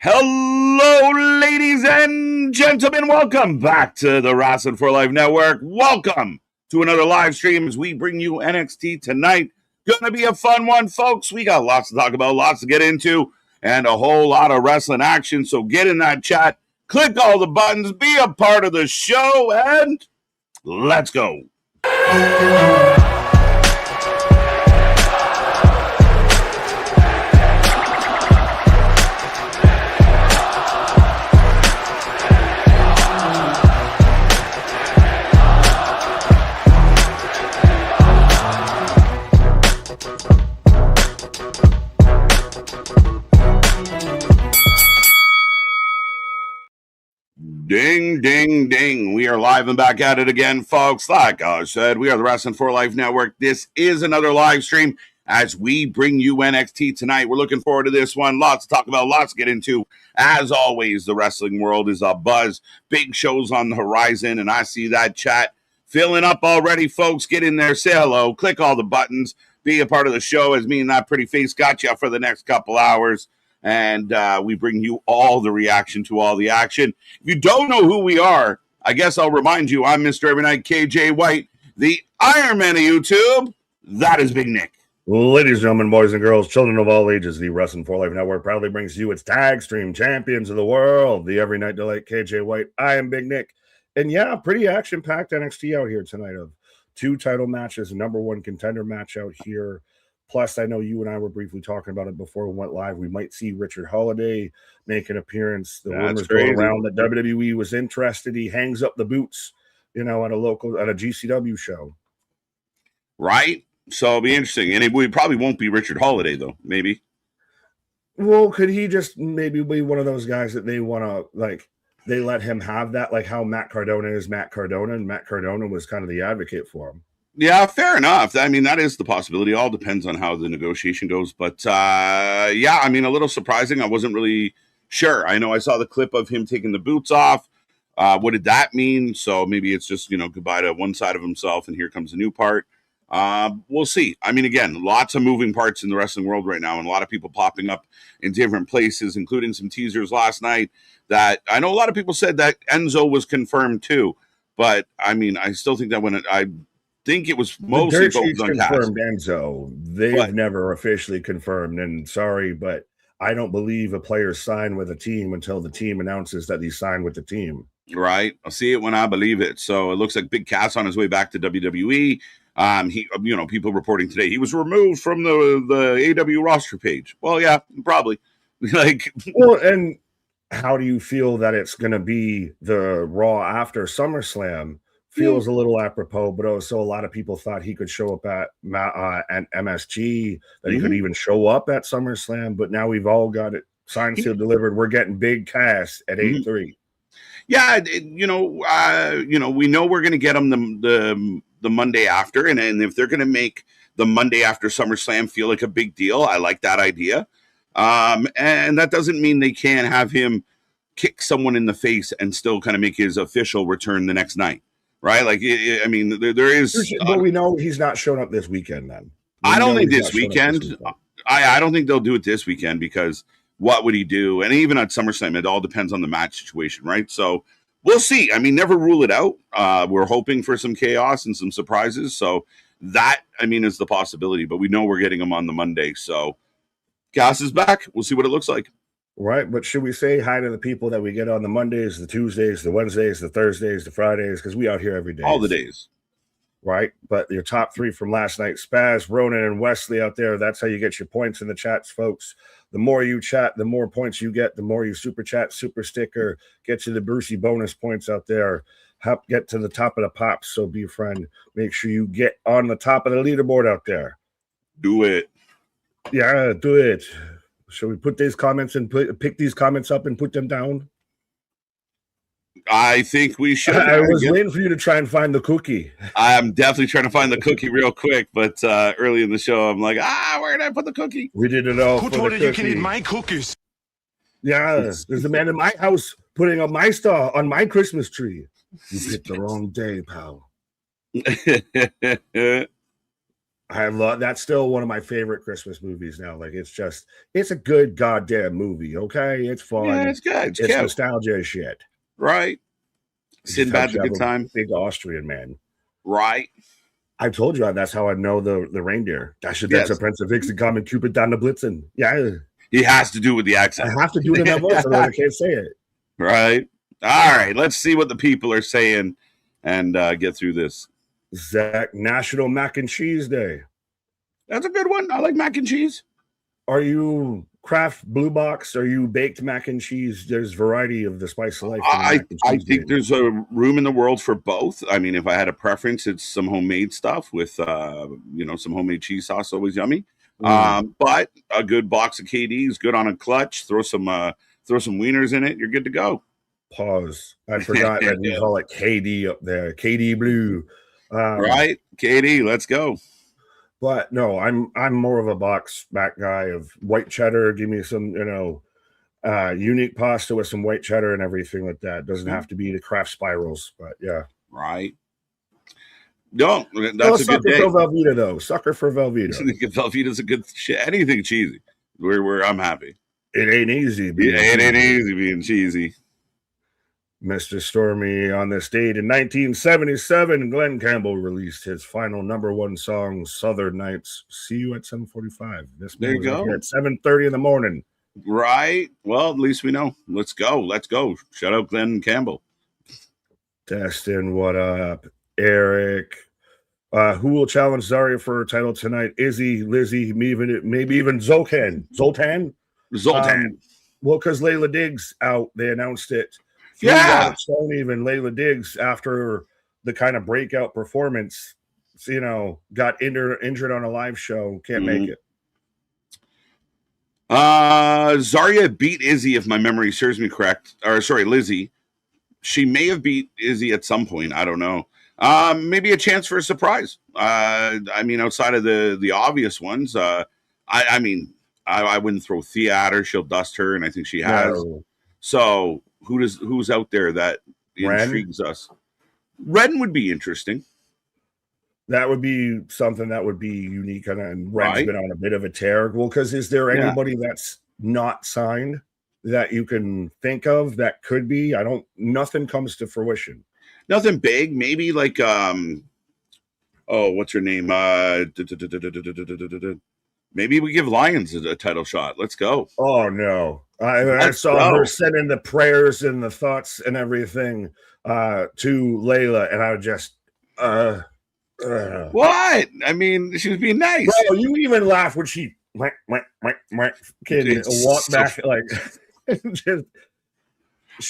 Hello, ladies and gentlemen. Welcome back to the Wrestling for Life Network. Welcome to another live stream as we bring you NXT tonight. Gonna be a fun one, folks. We got lots to talk about, lots to get into, and a whole lot of wrestling action. So get in that chat, click all the buttons, be a part of the show, and let's go. Ding, ding, ding. We are live and back at it again, folks. Like I said, we are the Wrestling for Life Network. This is another live stream as we bring you NXT tonight. We're looking forward to this one. Lots to talk about, lots to get into. As always, the wrestling world is a buzz. Big shows on the horizon, and I see that chat filling up already, folks. Get in there, say hello, click all the buttons, be a part of the show as me and that pretty face got you for the next couple hours. And we bring you all the reaction to all the action. If you don't know who we are, I guess I'll remind you, I'm Mr. Every Night KJ White, the Iron Man of YouTube. That is Big Nick. Ladies and gentlemen, boys and girls, children of all ages, the Wrestling for Life Network proudly brings you its tag stream champions of the world, the Every Night Delight KJ White. I am Big Nick. And yeah, pretty action-packed NXT out here tonight of 2 title matches, a number 1 contender match out here. Plus, I know you and I were briefly talking about it before we went live. We might see Richard Holiday make an appearance. The rumors going around that WWE was interested. He hangs up the boots, at a GCW show. Right? So it'll be interesting. And it probably won't be Richard Holiday, though. Maybe. Well, could he just maybe be one of those guys that they want to, they let him have that, like how Matt Cardona is Matt Cardona, and Matt Cardona was kind of the advocate for him. Yeah, fair enough. I mean, that is the possibility. It all depends on how the negotiation goes. But, a little surprising. I wasn't really sure. I know I saw the clip of him taking the boots off. What did that mean? So maybe it's just, goodbye to one side of himself, and here comes a new part. We'll see. I mean, again, lots of moving parts in the wrestling world right now, and a lot of people popping up in different places, including some teasers last night that I know a lot of people said that Enzo was confirmed too. But, I mean, I still think that I think it was mostly focused on confirmed Enzo. They've never officially confirmed, and sorry, but I don't believe a player signed with a team until the team announces that he signed with the team. Right. I'll see it when I believe it. So it looks like Big Cass on his way back to WWE. People reporting today he was removed from the AW roster page. Well, yeah, probably. And how do you feel that it's going to be the Raw after SummerSlam? Feels a little apropos, but also a lot of people thought he could show up at MSG, that he could even show up at SummerSlam, but now we've all got it signed, sealed, delivered. We're getting Big Cass at 8-3. Yeah, we know we're going to get him the Monday after, and if they're going to make the Monday after SummerSlam feel like a big deal, I like that idea. And that doesn't mean they can't have him kick someone in the face and still kind of make his official return the next night. Right? There is... But we know he's not showing up this weekend then. I don't think this weekend. I don't think they'll do it this weekend because what would he do? And even at SummerSlam, it all depends on the match situation, right? So we'll see. I mean, never rule it out. We're hoping for some chaos and some surprises. So that, is the possibility. But we know we're getting him on the Monday. So Cass is back. We'll see what it looks like. Right, but should we say hi to the people that we get on the Mondays, the Tuesdays, the Wednesdays, the Thursdays, the Fridays, because we out here every day. All the days. Right, but your top 3 from last night, Spaz, Ronan, and Wesley out there, that's how you get your points in the chats, folks. The more you chat, the more points you get, the more you super chat, super sticker, get you the Brucey bonus points out there, help get to the top of the pops, so be a friend. Make sure you get on the top of the leaderboard out there. Do it. Yeah, do it. Shall we put these comments and pick these comments up and put them down? I think we should. I was waiting for you to try and find the cookie. I'm definitely trying to find the cookie real quick, but early in the show, I'm like, where did I put the cookie? We did it all. Who told you you can eat my cookies? Yeah, there's a man in my house putting up my star on my Christmas tree. You picked the wrong day, pal. I love that's still one of my favorite Christmas movies now. Like it's a good goddamn movie. Okay, it's fun. Yeah, it's good. It's It's cute. nostalgia shit. Right. Sinbad's a good time. Big Austrian man. Right. I told you that's how I know the reindeer. That's a Prince of Vixen coming Cupid down the Blitzen. Yeah. He has to do with the accent. I have to do it in that voice, otherwise I can't say it. Right. All right. Let's see what the people are saying and get through this. Zach, National Mac and Cheese Day. That's a good one. I like mac and cheese. Are you Kraft Blue Box? Are you baked mac and cheese? There's variety of the spice of life. I think there's a room in the world for both. I mean, if I had a preference, it's some homemade stuff with some homemade cheese sauce, always yummy. But a good box of KD is good on a clutch. Throw some wieners in it. You're good to go. Pause. I forgot that we call it KD up there. KD Blue. Right, KD. Let's go. But no, I'm more of a box back guy of white cheddar. Give me some, unique pasta with some white cheddar and everything like that. Doesn't have to be the Kraft spirals, but yeah. Right. No, that's a good day. Sucker for Velveeta, though. Sucker for Velveeta. Velveeta's a good shit. Anything cheesy. Where I'm happy. It ain't easy. It ain't easy being cheesy. Mr. Stormy, on this date in 1977, Glenn Campbell released his final #1 song, Southern Nights. See you at 7:45. There you go. At 7:30 in the morning. Right. Well, at least we know. Let's go. Shout out Glenn Campbell. Destin, what up? Eric. Who will challenge Zarya for her title tonight? Izzy, Lizzie, maybe even Zoltan. Zoltan? Well, because Layla Diggs out, they announced it. Yeah. Even Layla Diggs, after the kind of breakout performance, got injured on a live show. Can't make it. Zarya beat Izzy, if my memory serves me correct. Or sorry, Lizzie. She may have beat Izzy at some point. I don't know. Maybe a chance for a surprise. I mean, outside of the obvious ones, I wouldn't throw Thea at her. She'll dust her, and I think she has. No. So who's out there that intrigues us? Ren would be interesting. That would be something that would be unique, and Ren's been on a bit of a tear. Well, because is there anybody that's not signed that you can think of that could be? Nothing comes to fruition. Nothing big. Maybe like what's her name? Maybe we give Lions a title shot. Let's go. Oh no. I saw her sending the prayers and the thoughts and everything to Layla, and I would just what? I mean, she was being nice. Bro, you even laugh when she kid walk back like just.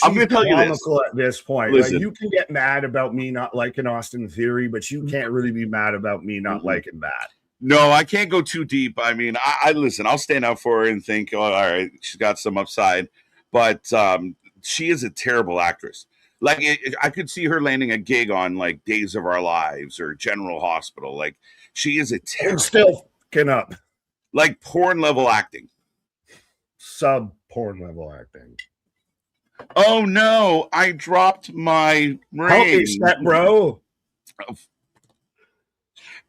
I'm going to tell you this at this point. Like, you can get mad about me not liking Austin Theory, but you can't really be mad about me not liking that. No, I can't go too deep. I mean, I listen. I'll stand up for her and think, all right, she's got some upside, but she is a terrible actress. Like, I could see her landing a gig on like Days of Our Lives or General Hospital. Like, she is a terrible. Still fucking up. Like porn level acting. Sub porn level acting. Oh no! I dropped my ring. That, bro.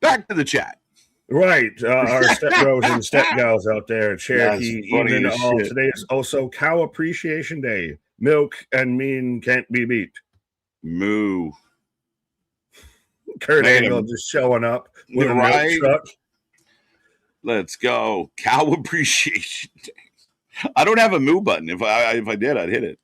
Back to the chat. Right, our step bros and step gals out there, Cherokee. Today is also Cow Appreciation Day. Milk and mean can't be beat. Moo. Kurt Angle just showing up with a milk truck. Let's go, Cow Appreciation Day. I don't have a moo button. If I did, I'd hit it.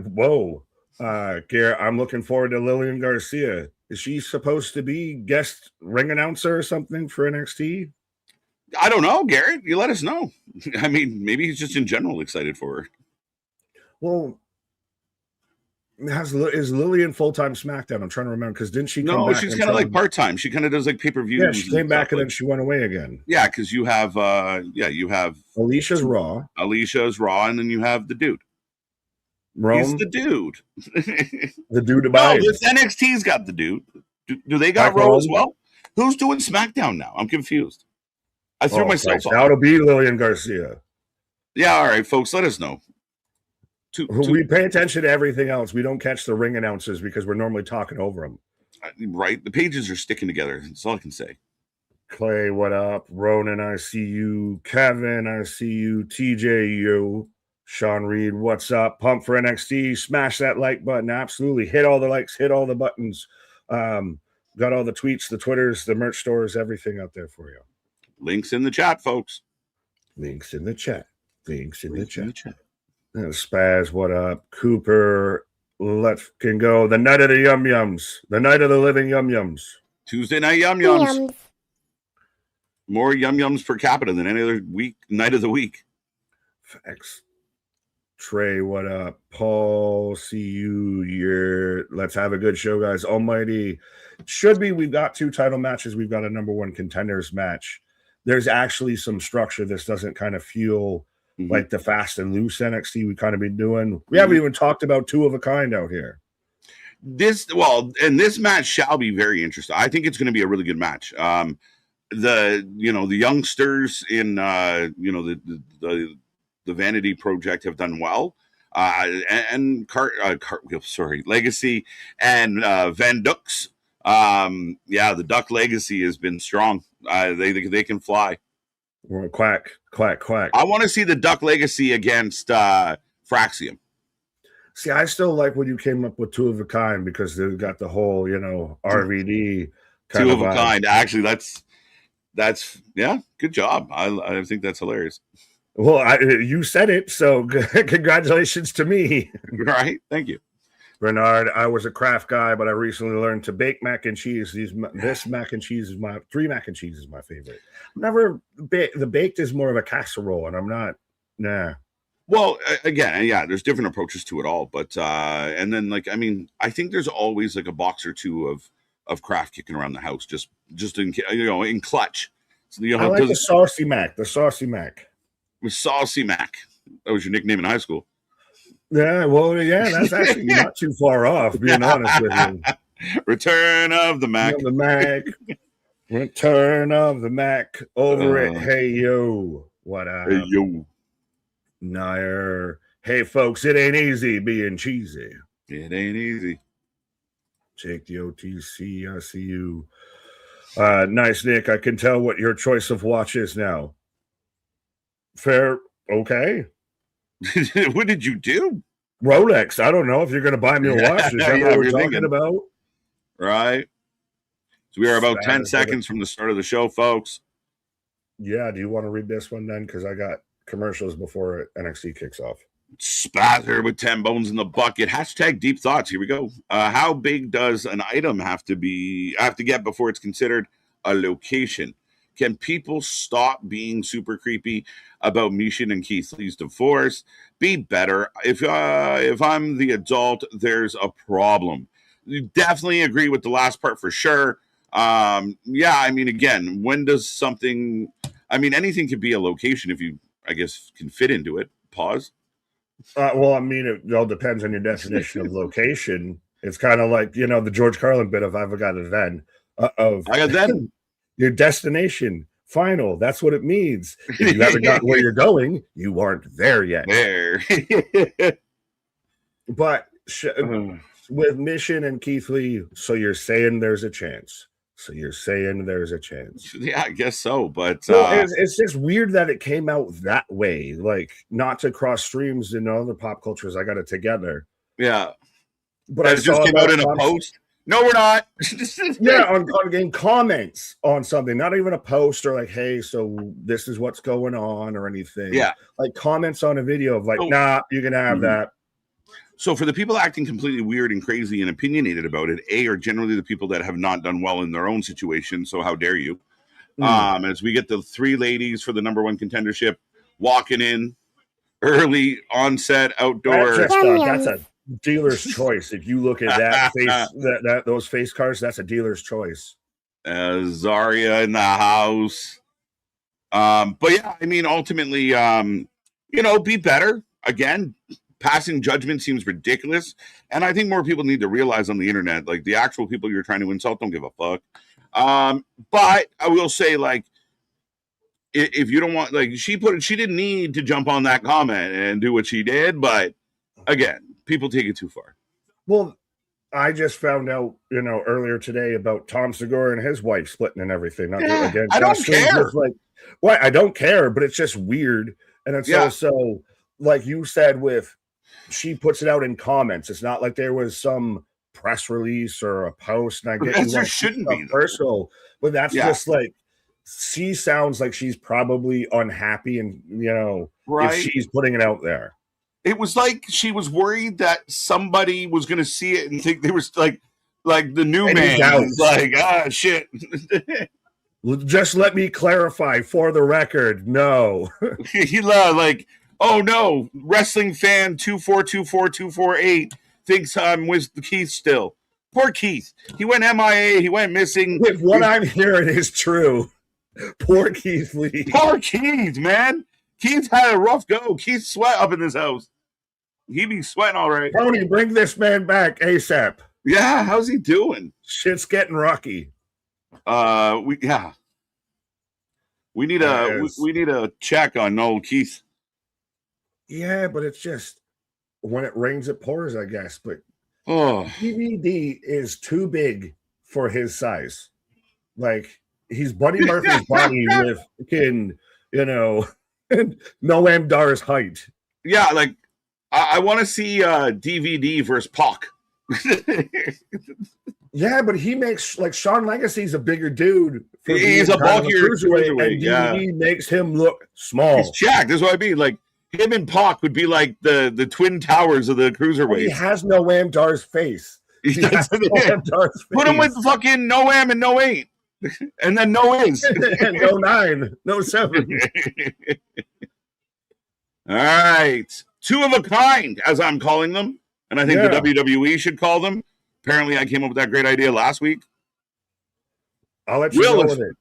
Whoa. Garrett, I'm looking forward to Lillian Garcia. Is she supposed to be guest ring announcer or something for NXT? I don't know, Garrett. You let us know. I mean, maybe he's just in general excited for her. Well, is Lillian full-time SmackDown? I'm trying to remember, because didn't she come back? No, she's kind of like part-time. She kind of does like pay-per-views. Yeah, she came back and then she went away again. Yeah, because you have Alicia's Raw. Alicia's Raw, and then you have the dude. Rome? He's the dude. The dude abides. No, this NXT's got the dude. Do they got Raw as well? Who's doing SmackDown now? I'm confused. I threw myself off. That'll be Lillian Garcia. Yeah, all right, folks, let us know. We pay attention to everything else. We don't catch the ring announcers because we're normally talking over them. Right. The pages are sticking together. That's all I can say. Clay, what up? Ronan, I see you. Kevin, I see you. TJ, you. Sean Reed, what's up? Pump for NXT. Smash that like button. Absolutely. Hit all the likes, hit all the buttons. Got all the tweets, the Twitters, the merch stores, everything out there for you. Links in the chat, folks. Links in the chat. Links in the chat. Spaz, what up? Cooper, let's can go. The night of the Yum Yums. The night of the living Yum Yums. Tuesday night Yum Yums. More Yum Yums per capita than any other night of the week. Facts. Trey, what up? Paul, see you. Let's have a good show, guys. Almighty. Should be. We've got 2 title matches. We've got a number 1 contenders match. There's actually some structure. This doesn't kind of feel like the fast and loose NXT we kind of been doing. We haven't even talked about 2 of a kind out here. This match shall be very interesting. I think it's going to be a really good match. The youngsters in the Vanity Project have done well, and Legacy and Van Dux. The Duck Legacy has been strong. They can fly. Quack, quack, quack. I want to see the Duck Legacy against Fraxium. See, I still like when you came up with 2 of a kind because they've got the whole, RVD kind 2 of of a kind. Actually, that's good job. I think that's hilarious. Well, you said it, so congratulations to me. Right? Thank you. Bernard, I was a craft guy, but I recently learned to bake mac and cheese. This mac and cheese is my 3 mac and cheese is my favorite. The baked is more of a casserole, and I'm not. Nah. Well, again, there's different approaches to it all, but and then I think there's always like a box or 2 of craft kicking around the house, just in clutch. So, I like the saucy mac. The saucy mac. With Saucy Mac. That was your nickname in high school. Yeah, well, that's actually not too far off, being honest with you. Return of the Mac. Return of the Mac. Over it. Hey, yo. What up? Hey, yo. Nair. Hey, folks, it ain't easy being cheesy. It ain't easy. Jake the OTC, I see you. Nice, Nick. I can tell what your choice of watch is now. Fair. Okay. What did you do? Rolex. I don't know if you're going to buy me a watch. Is that what we're talking about? Right. So we are about 10 seconds from the start of the show, folks. Yeah. Do you want to read this one then? Because I got commercials before NXT kicks off. Spather with 10 bones in the bucket. Hashtag deep thoughts. Here we go. How big does an item have to get before it's considered a location? Can people stop being super creepy about Mishin and Keith Lee's divorce? Be better. If I'm the adult, there's a problem. You definitely agree with the last part for sure. Again, when does something? Anything could be a location if you, I guess, can fit into it. Pause. It all depends on your definition of location. It's kind of like the George Carlin bit of "I've got it then." I got then. Your destination, final. That's what it means. If you haven't gotten where you're going, you aren't there yet. There. But with Mission and Keith Lee, so you're saying there's a chance. Yeah, I guess so. But it's just weird that it came out that way. Like, not to cross streams in other pop cultures. I got it together. Yeah. But it just came out in a post. No, we're not. in comments on something, not even a post or like, hey, so this is what's going on or anything. Yeah. Like comments on a video of like, nah, you can have that. So for the people acting completely weird and crazy and opinionated about it, are generally the people that have not done well in their own situation. So how dare you? As we get the 3 ladies for the number 1 contendership walking in early onset outdoor. That's a dealer's choice. If you look at that face, those face cards, that's a dealer's choice. Zarya in the house. But yeah, ultimately, be better. Again, passing judgment seems ridiculous, and I think more people need to realize on the internet, like the actual people you're trying to insult don't give a fuck. But I will say, like, if you don't want, like, she didn't need to jump on that comment and do what she did, but again, people take it too far. Well, I just found out, earlier today about Tom Segura and his wife splitting and everything. I don't care. Like, well, I don't care, but it's just weird. And it's also, like you said, she puts it out in comments. It's not like there was some press release or a post. And I get there shouldn't be personal, but that's just like, she sounds like she's probably unhappy, and if she's putting it out there. It was like she was worried that somebody was going to see it and think they was like the new man. Was like, shit. Just let me clarify for the record. No. He like, oh no, wrestling fan 2424248 thinks I'm with Keith still. Poor Keith. He went MIA. He went missing. If what I'm hearing is true, poor Keith Lee. Poor Keith, man. Keith had a rough go. Keith sweat up in this house. He be sweating all right. Tony, bring this man back ASAP. Yeah, how's he doing? Shit's getting rocky. We need a check on old Keith. Yeah, but it's just when it rains, it pours, I guess. But DVD is too big for his size. Like, he's Buddy Murphy's body with fucking, Noam Dar's height. Yeah, like I want to see DVD versus Pac. Yeah, but he makes, like, Shawn Legacy's a bigger dude. He's a bulkier cruiserweight, and DVD makes him look small. He's jacked. That's what I mean. Like, him and Pac would be like the twin towers of the cruiserweight. He has Noam Dar's face. Noam Dar's face. Put him with fucking Noam and No 8. And then No Is. And No 9. No 7. All right. Two of a kind, as I'm calling them. And I think the WWE should call them. Apparently, I came up with that great idea last week. I'll let you know with it.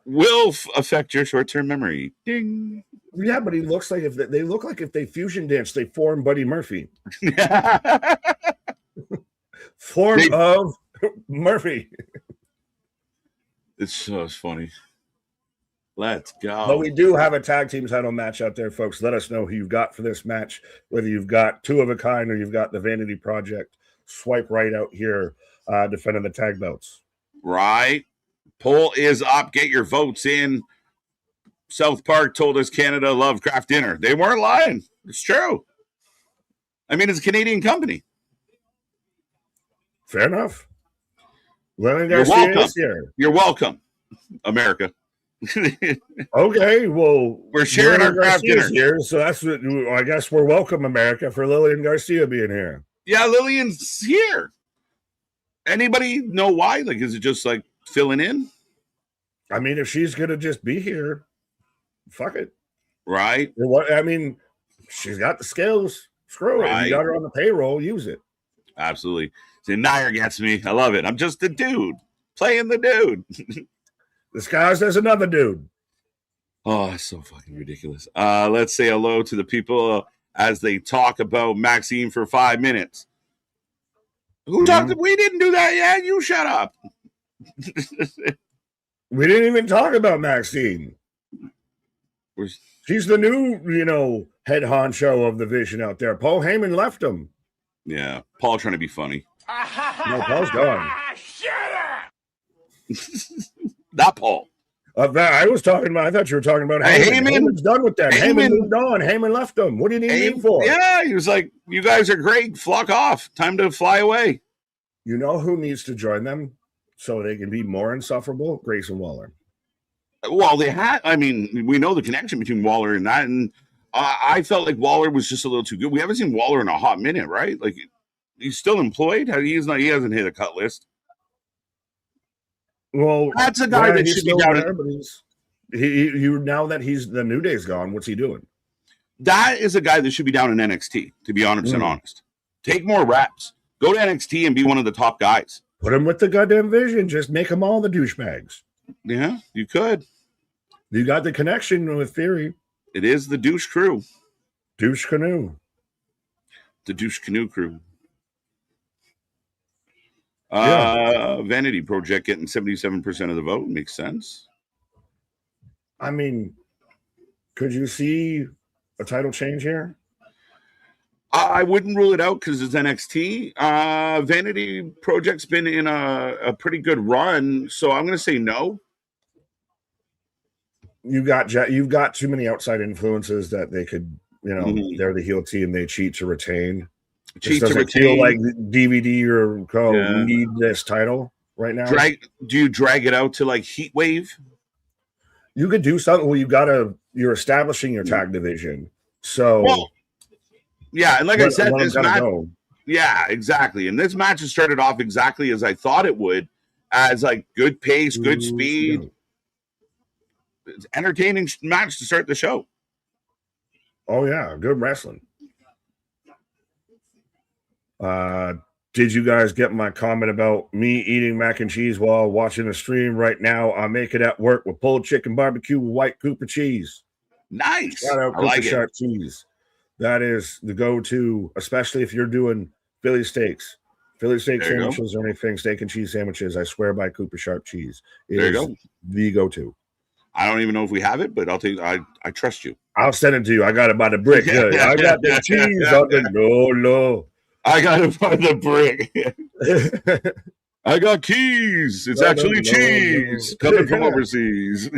Will affect your short-term memory. Ding. Yeah, but he looks like if they fusion dance, they form Buddy Murphy. Of Murphy. It's so funny. Let's go. But we do have a tag team title match out there, folks. Let us know who you've got for this match, whether you've got Two of a Kind or you've got the Vanity Project. Swipe right out here, defending the tag belts. Right. Poll is up. Get your votes in. South Park told us Canada loved craft dinner. They weren't lying. It's true. I mean, it's a Canadian company. Fair enough. You're welcome. You're welcome, America. Okay, well, we're sharing our craft dinner here, so that's what I guess we're welcome, America, for Lillian Garcia being here. Yeah, Lillian's here. Anybody know why? Like, is it just like filling in? I mean, if she's gonna just be here, fuck it. Right. I mean, she's got the skills. Screw it. You got her on the payroll. Use it. Absolutely. See, Nair gets me. I love it. I'm just a dude playing the dude. Disguised as another dude. Oh, it's so fucking ridiculous. Let's say hello to the people as they talk about Maxine for 5 minutes. Who talked? We didn't do that yet. You shut up. We didn't even talk about Maxine. She's the new, head honcho of the Vision out there. Paul Heyman left him. Yeah, Paul trying to be funny. No, Paul's gone. Shut up! Not Paul. I was talking about. I thought you were talking about Heyman. Heyman's done with that. Heyman moved on. Heyman left him. What did he need for? Yeah, he was like, "You guys are great. Flock off. Time to fly away." You know who needs to join them so they can be more insufferable? Grayson Waller. Well, they had. I mean, we know the connection between Waller and that, and I felt like Waller was just a little too good. We haven't seen Waller in a hot minute, right? Like, he's still employed. He's not. He hasn't hit a cut list. Well, that's a guy that should be down. Now that the New Day's gone, what's he doing? That is a guy that should be down in NXT. To be 100% honest, take more reps. Go to NXT and be one of the top guys. Put him with the goddamn Vision. Just make them all the douchebags. Yeah, you could. You got the connection with Theory. It is the douche crew. Douche canoe. The douche canoe crew. Vanity Project getting 77% of the vote. Makes sense. I mean, could you see a title change here? I wouldn't rule it out because it's NXT. Vanity Project's been in a pretty good run, so I'm going to say no. You've got too many outside influences that they could, they're the heel team. They cheat to retain. Cheat doesn't to retain. Feel like DVD or need this title right now. Do you drag it out to like Heat Wave? You could do something. Well, you're establishing your tag division. So yeah, and like I said, this match. Go. Yeah, exactly. And this match has started off exactly as I thought it would, as like good pace, good speed. Yeah. It's entertaining match to start the show. Oh yeah, good wrestling. Did you guys get my comment about me eating mac and cheese while watching the stream right now? I make it at work with pulled chicken barbecue with white Cooper cheese. Nice. Shout out Cooper Sharp cheese. That is the go-to, especially if you're doing Philly steaks. Philly steak sandwiches or anything, steak and cheese sandwiches. I swear by Cooper Sharp cheese. There you go. The go-to. I don't even know if we have it, but I'll take. I trust you. I'll send it to you. I got it by the brick. I got the cheese on the no. I got it by the brick. I got keys. It's actually cheese coming from overseas.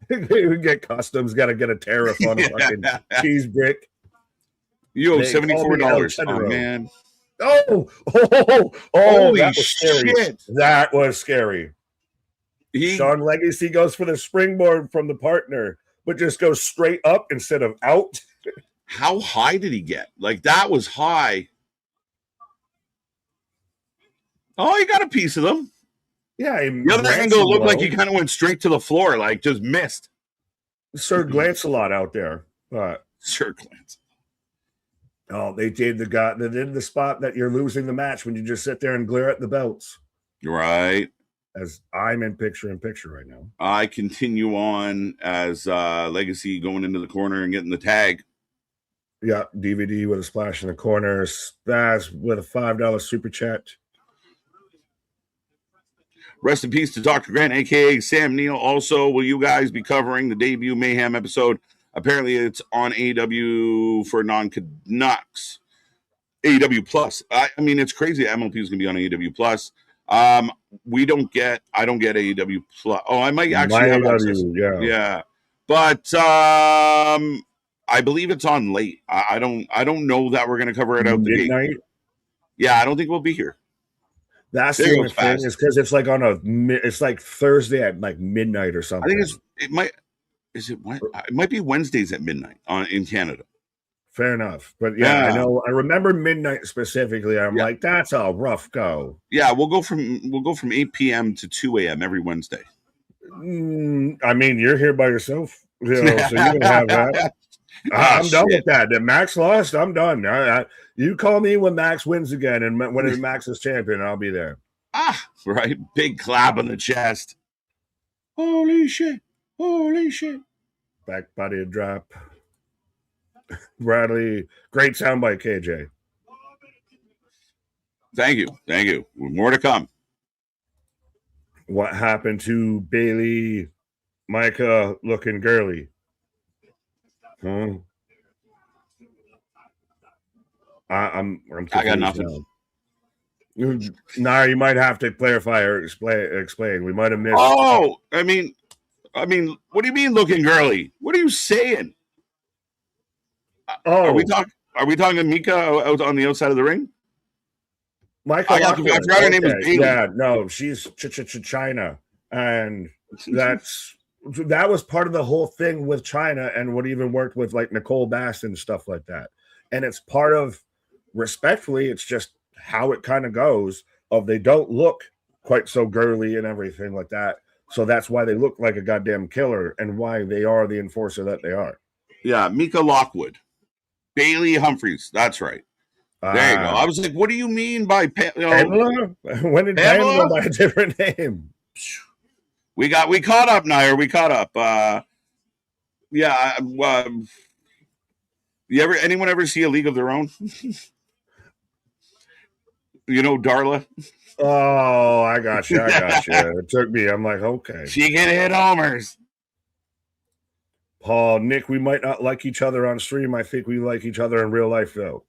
We get customs. Got to get a tariff on a fucking cheese brick. You owe $74. Oh man. Oh! Holy that was scary. Shit! That was scary. Sean Legacy goes for the springboard from the partner, but just goes straight up instead of out. How high did he get? Like, that was high. Oh, he got a piece of them. Yeah. The other angle looked like he kind of went straight to the floor, like just missed. Sir Glance-a-lot out there. Sir Glance. Oh, they did the spot that you're losing the match when you just sit there and glare at the belts. Right. As I'm in picture right now. I continue on as Legacy going into the corner and getting the tag. Yeah, DVD with a splash in the corner. Spaz with a $5 super chat. Rest in peace to Dr. Grant, a.k.a. Sam Neill. Also, will you guys be covering the debut Mayhem episode? Apparently, it's on AEW for non-Canucks. AEW Plus. I mean, it's crazy. MLP is going to be on AEW Plus. I don't get AEW Plus. Oh, I might actually have access. Yeah. But I believe it's on late. I don't know that we're going to cover it out the midnight. Yeah, I don't think we'll be here. That's the only thing is because it's like it's like Thursday at like midnight or something. I think it might be Wednesdays at midnight in Canada. Fair enough. But yeah, I remember midnight specifically. I'm like, that's a rough go. Yeah, we'll go from 8 p.m. to 2 a.m. every Wednesday. I mean, you're here by yourself, so you can have that. I'm done with that. If Max lost, I'm done. You call me when Max wins again, and when Max is champion, I'll be there. Right. Big clap on the chest. Holy shit. Back body drop. Bradley, great soundbite, KJ. Thank you. More to come. What happened to Bailey, Micah looking girly? I got nothing. Nah, you might have to clarify or explain. We might have missed. Oh, I mean, what do you mean looking girly? What are you saying? Oh, are we talking Mika out on the outside of the ring? Michael, I forgot her name was Bailey. Yeah, no, she's China, and that was part of the whole thing with China, and what even worked with like Nicole Bass and stuff like that. And it's part of, respectfully, it's just how it kind of goes. They don't look quite so girly and everything like that. So that's why they look like a goddamn killer, and why they are the enforcer that they are. Yeah, Mika Lockwood. Bailey Humphreys. That's right. There you go. I was like, what do you mean by Pamela? When did Pamela go by a different name? We caught up, Nair. We caught up. Anyone ever see A League of Their Own? Darla? Oh, I got you. It took me. I'm like, okay. She can hit homers. Paul, Nick, we might not like each other on stream. I think we like each other in real life, though.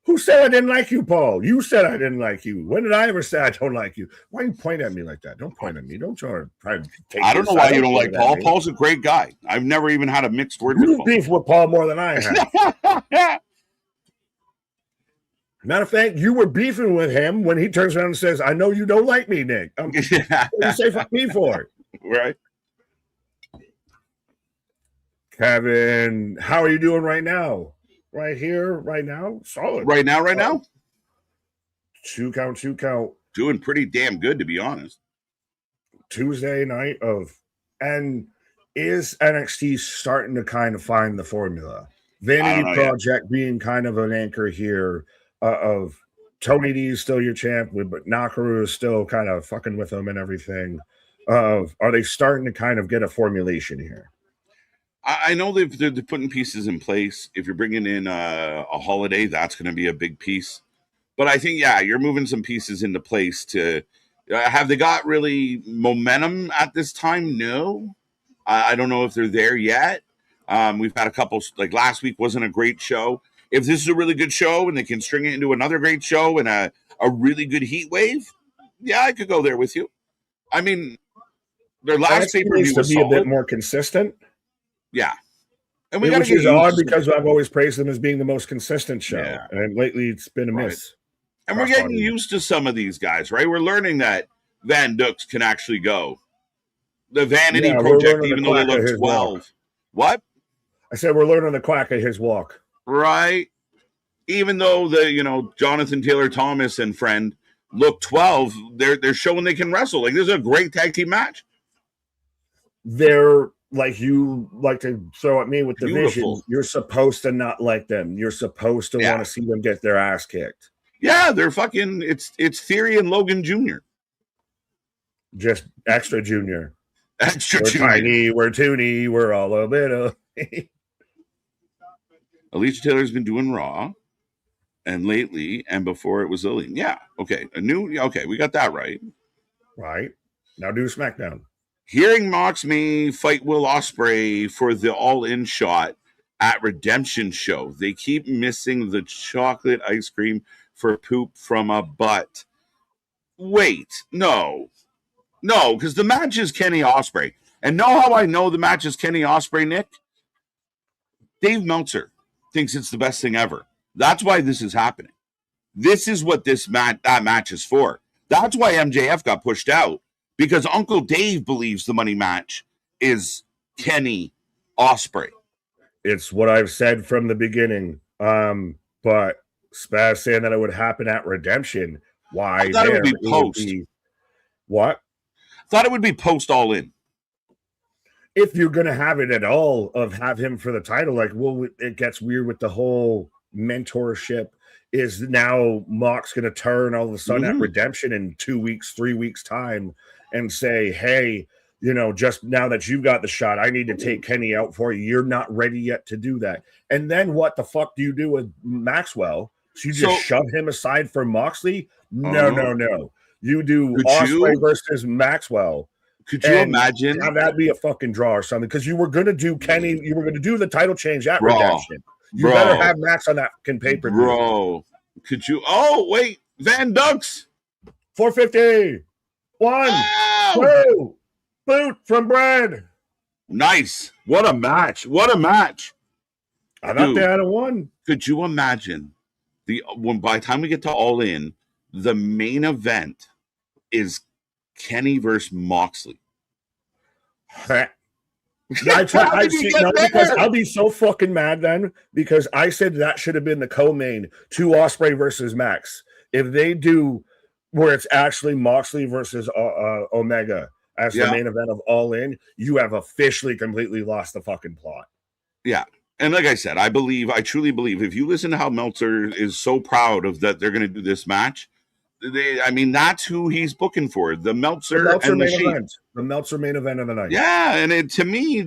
Who said I didn't like you, Paul? You said I didn't like you. When did I ever say I don't like you? Why you point at me like that? Don't point at me. Don't try to take I don't know why you don't like Paul. Paul's a great guy. I've never even had a mixed word with You Paul. beef with Paul more than I have. Matter of fact, you were beefing with him when he turns around and says, I know you don't like me, Nick. What do you say fuck me for? Right. Kevin, how are you doing right now? Right here, right now? Solid. Right now? 2 count. Doing pretty damn good, to be honest. Tuesday night and is NXT starting to kind of find the formula? Vanity Project being kind of an anchor here of Tony D is still your champ, but Nakaru is still kind of fucking with them and everything. Are they starting to kind of get a formulation here? I know they're putting pieces in place. If you're bringing in a holiday, that's going to be a big piece. But I think, you're moving some pieces into place to have they got really momentum at this time? No. I don't know if they're there yet. We've had a couple, like last week wasn't a great show. If this is a really good show and they can string it into another great show and a really good heat wave, I could go there with you. I mean, their last pay-per-view was be a bit more consistent. Yeah. And which is odd because I've always praised them as being the most consistent show. Yeah. And lately it's been a miss. And we're getting used to some of these guys, right? We're learning that Van Dux can actually go. The Vanity Project, even though they look 12. What? I said we're learning the quack of his walk. Right. Even though Jonathan Taylor Thomas and friend look 12, they're showing they can wrestle. Like, this is a great tag team match. They're like you like to throw at me with the vision. You're supposed to not like them. You're supposed to want to see them get their ass kicked. Yeah, they're fucking. It's Theory and Logan Jr. Just extra junior. Extra we're junior. Tiny, we're toony, we're all a bit of. Alicia Taylor's been doing Raw, and lately, and before it was Lillian. Yeah, okay, we got that right. Right now, do SmackDown. Hearing Mox May fight Will Ospreay for the all-in shot at Redemption show. They keep missing the chocolate ice cream for poop from a butt. Wait, no, because the match is Kenny Ospreay. And know how I know the match is Kenny Ospreay, Nick? Dave Meltzer thinks it's the best thing ever. That's why this is happening. This is what that match is for. That's why MJF got pushed out. Because Uncle Dave believes the money match is Kenny Ospreay. It's what I've said from the beginning. But Spaz saying that it would happen at Redemption. Why? I thought it would be post. What? I thought it would be post All In. If you're going to have it at all, have him for the title, it gets weird with the whole mentorship. Is now Mox going to turn all of a sudden at Redemption in 2 weeks, 3 weeks time and say, hey, just now that you got the shot, I need to take Kenny out for you. You're not ready yet to do that. And then what the fuck do you do with Maxwell? So you just shove him aside for Moxley? No. You do Ospreay versus Maxwell. Could you imagine? Have that be a fucking draw or something? Because you were going to do Kenny, you were going to do the title change at Redemption. You better have Max on that paper. Bro, could you? Oh, wait. Van Dux. 450. 1, 2. Boot from Brad. Nice. What a match. I thought they had a 1. Could you imagine by the time we get to All In, the main event is Kenny versus Moxley? Because I'll be so fucking mad then because I said that should have been the co-main to Ospreay versus Max. If they do where it's actually Moxley versus Omega as the main event of All In, you have officially completely lost the fucking plot. Yeah. And like I said, I truly believe if you listen to how Meltzer is so proud of that they're going to do this match, that's who he's booking for. The Meltzer and main event. The Meltzer main event of the night. Yeah, and to me,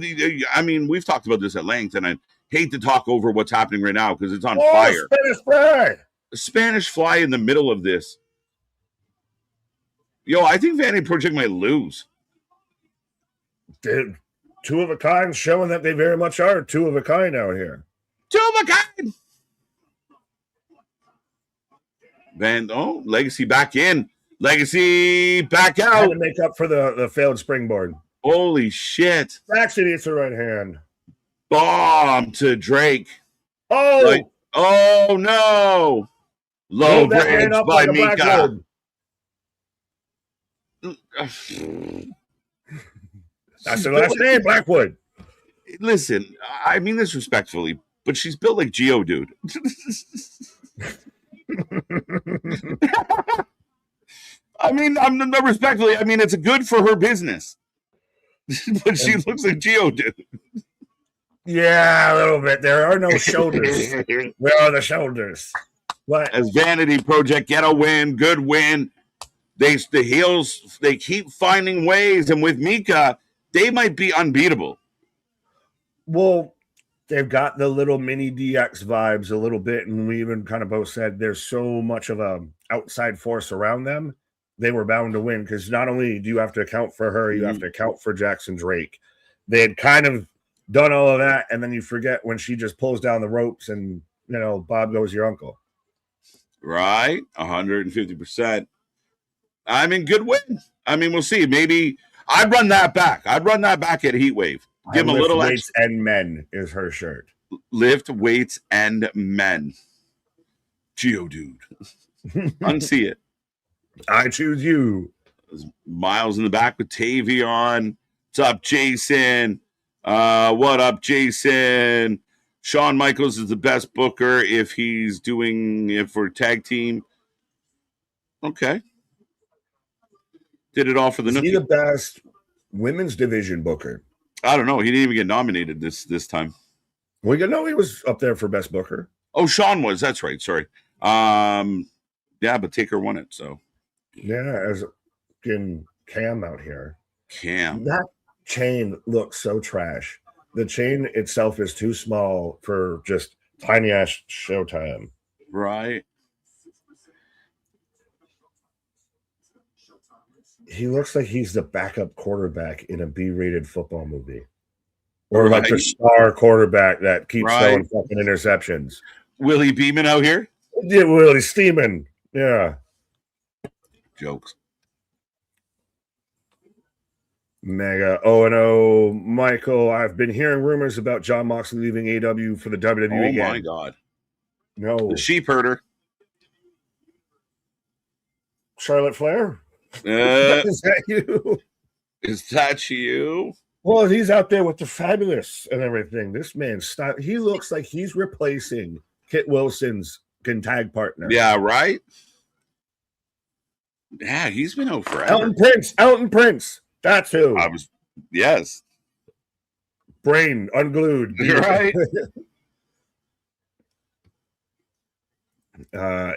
we've talked about this at length, and I hate to talk over what's happening right now because it's on fire. Spanish Fly! Spanish Fly in the middle of this. I think Vanity Project might lose. Dude, Two of a kind, showing that they very much are two of a kind out here. Two of a kind. Then, Legacy back in. Legacy back Had out. to make up for the failed springboard. Holy shit. Actually, it's a right hand. Bomb to Drake. Oh! Like, oh, no. Low bridge by like Mika. That's her last name, Blackwood. Listen, I mean this respectfully, but she's built like Geodude. I mean, I'm not respectfully. I mean, it's good for her business, but she looks like Geodude. Yeah, a little bit. There are no shoulders. Where are the shoulders? What? As Vanity Project get a win, good win. The heels, they keep finding ways, and with Mika, they might be unbeatable. Well, they've got the little mini DX vibes a little bit, and we even kind of both said there's so much of a outside force around them. They were bound to win because not only do you have to account for her, you have to account for Jackson Drake. They had kind of done all of that, and then you forget when she just pulls down the ropes and, Bob goes your uncle. Right? 150%. I mean, good win. I mean, we'll see. Maybe I'd run that back. I'd run that back at Heatwave. Give him a little weights and men is her shirt. Lift weights and men. Geodude. Unsee it. I choose you. There's Miles in the back with Tavion. What's up, Jason? What up, Jason? Shawn Michaels is the best booker if he's doing it for tag team. Okay. Did it all for the Is Nookie. he the best women's division booker? I don't know. He didn't even get nominated this time. Well, he was up there for best booker. Oh, Sean was. That's right. Sorry. Yeah, but Taker won it. So yeah, as in Cam out here. Cam. That chain looks so trash. The chain itself is too small for just tiny ass Showtime. Right. He looks like he's the backup quarterback in a B-rated football movie. Or like the star quarterback that keeps throwing fucking interceptions. Willie Beeman out here? Yeah, Willie Steeman. Yeah. Jokes. Mega O&O Michael, I've been hearing rumors about John Moxley leaving AEW for the WWE again. Oh my God. No. The sheep herder. Charlotte Flair? Is that you? Is that you? Well, he's out there with the Fabulous and everything. This man's style, he looks like he's replacing Kit Wilson's tag partner. Yeah, right? Yeah, he's been out forever. Elton Prince. That's who. Yes. Brain unglued. Right.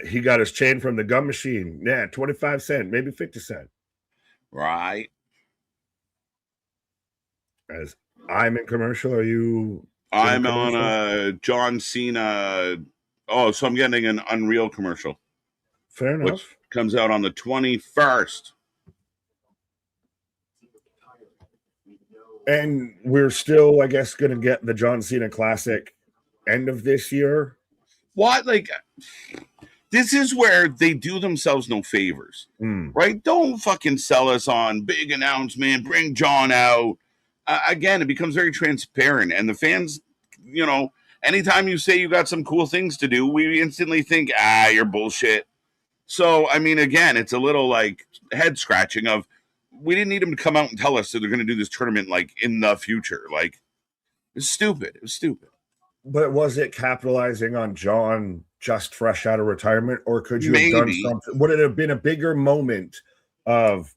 He got his chain from the gum machine. Yeah, 25 cents, maybe 50 cents. Right. As I'm in commercial, are you? I'm on a John Cena. Oh, so I'm getting an Unreal commercial. Fair enough. Which comes out on the 21st. And we're still, I guess, going to get the John Cena Classic end of this year. What? Like, this is where they do themselves no favors, right? Don't fucking sell us on big announcement, bring John out. Again, it becomes very transparent. And the fans, anytime you say you got some cool things to do, we instantly think, you're bullshit. So, I mean, again, it's a little like head scratching of, we didn't need them to come out and tell us that they're going to do this tournament like in the future. Like, it's stupid. It was stupid. But was it capitalizing on John just fresh out of retirement, or could you have done something? Would it have been a bigger moment of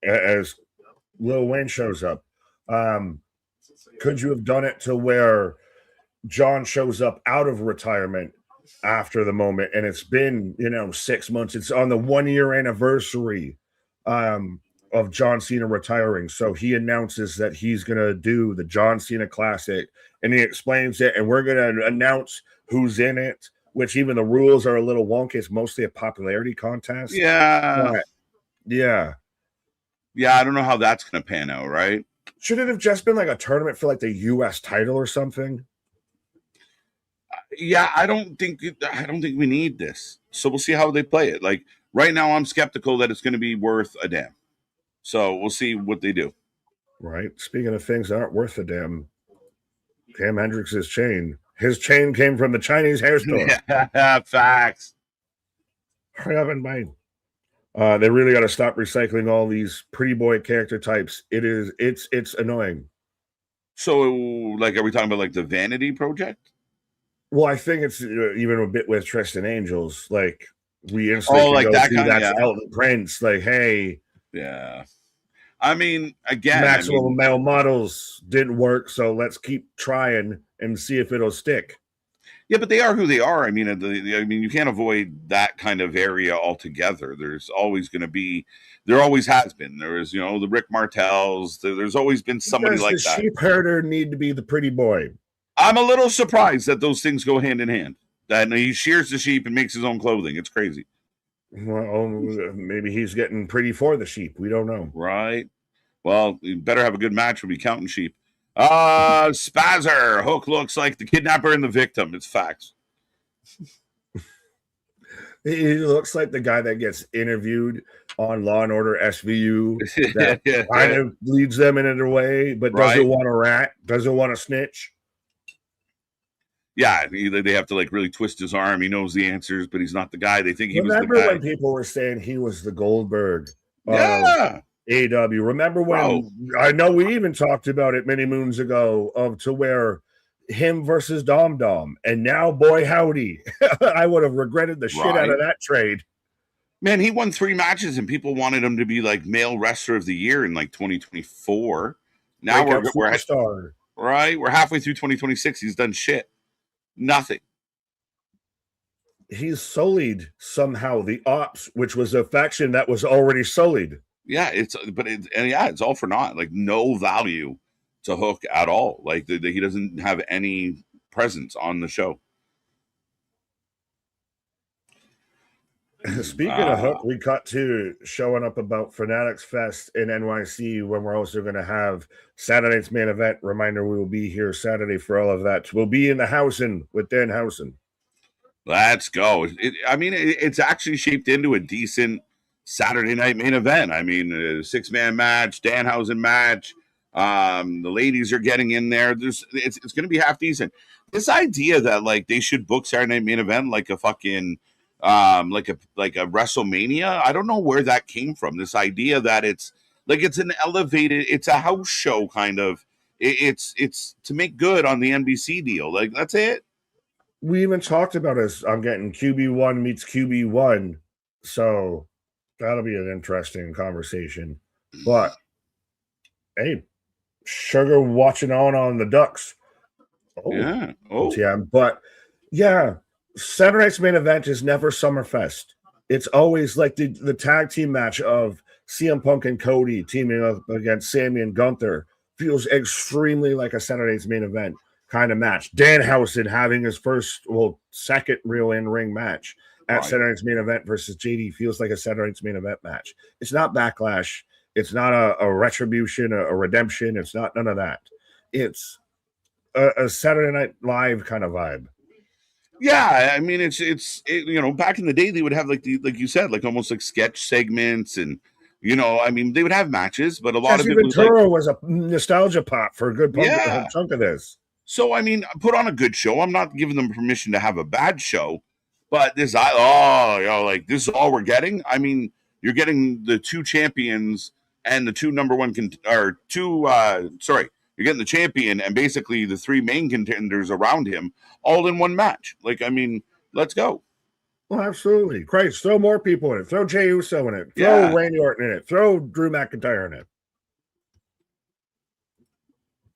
as Lil Wayne shows up? Could you have done it to where John shows up out of retirement after the moment, and it's been 6 months? It's on the 1 year anniversary of John Cena retiring. So he announces that he's going to do the John Cena Classic, and he explains it, and we're going to announce who's in it, which even the rules are a little wonky. It's mostly a popularity contest. Yeah. Yeah. Yeah, I don't know how that's going to pan out, right? Should it have just been like a tournament for like the U.S. title or something? Yeah, I don't think we need this. So we'll see how they play it. Like right now, I'm skeptical that it's going to be worth a damn. So we'll see what they do. Right. Speaking of things that aren't worth a damn, Cam Hendricks' chain. His chain came from the Chinese hair store. Facts. Hurry up and buy. They really got to stop recycling all these pretty boy character types. It's annoying. So, like, are we talking about like the Vanity Project? Well, I think it's even a bit with Tristan Angels. Like, we instantly like go that see kind of, that's Elton Prince. Like, hey, yeah. I mean, again, maximum male models didn't work, so let's keep trying and see if it'll stick. Yeah, but they are who they are. I mean, you can't avoid that kind of area altogether. There's always going to be, there always has been. There is, the Rick Martels. There's always been somebody like that. The sheep herder need to be the pretty boy. I'm a little surprised that those things go hand in hand. That he shears the sheep and makes his own clothing. It's crazy. Well, maybe he's getting pretty for the sheep. We don't know. Right. Well, you better have a good match when we counting sheep. Spazzer. Hook looks like the kidnapper and the victim. It's facts. He looks like the guy that gets interviewed on Law and Order SVU that kind of leads them in a way, but doesn't want to rat, doesn't want to snitch. Yeah, they have to like really twist his arm. He knows the answers, but he's not the guy. They think he was the guy. Remember when people were saying he was the Goldberg? Yeah. AW. Remember when I know we even talked about it many moons ago to where him versus Dom Dom, and now boy howdy, I would have regretted the shit out of that trade. Man, he won 3 matches, and people wanted him to be like male wrestler of the year in like 2024. Now we're star. Right, we're halfway through 2026. He's done shit, nothing. He's sullied somehow the Ops, which was a faction that was already sullied. Yeah, it's all for naught. Like no value to Hook at all. Like he doesn't have any presence on the show. Speaking of Hook, we cut to showing up about Fanatics Fest in NYC when we're also going to have Saturday's main event. Reminder, we will be here Saturday for all of that. We'll be in the housing with Dan Housen. Let's go. It's actually shaped into a decent Saturday night main event. I mean, a 6-man match, Danhausen match. The ladies are getting in there. It's going to be half decent. This idea that like they should book Saturday night main event like a fucking like a WrestleMania. I don't know where that came from. This idea that it's an elevated, it's a house show kind of. It's to make good on the NBC deal. Like that's it. We even talked about us. I'm getting QB1 meets QB1, so that'll be an interesting conversation. But hey, Sugar watching on the Ducks. Yeah. But yeah, Saturday night's main event is never Summerfest. It's always like the tag team match of CM Punk and Cody teaming up against Sammy and Gunther. Feels extremely like a Saturday's main event kind of match. Danhausen having his second real in-ring match at Saturday's main event versus JD feels like a Saturday's main event match. It's not Backlash. It's not a Retribution, a Redemption. It's not none of that. It's a Saturday Night Live kind of vibe. Yeah, I mean, it's back in the day they would have like you said, like almost like sketch segments, and I mean they would have matches, but a lot of it was a nostalgia pop for a good chunk of this. So I mean, put on a good show. I'm not giving them permission to have a bad show, but this like this is all we're getting. I mean, you're getting the 2 champions and the 2 number 1 you're getting the champion and basically the 3 main contenders around him all in one match. Like, I mean, let's go. Well, absolutely. Christ, throw more people in it. Throw Jey Uso in it. Throw Randy Orton in it. Throw Drew McIntyre in it.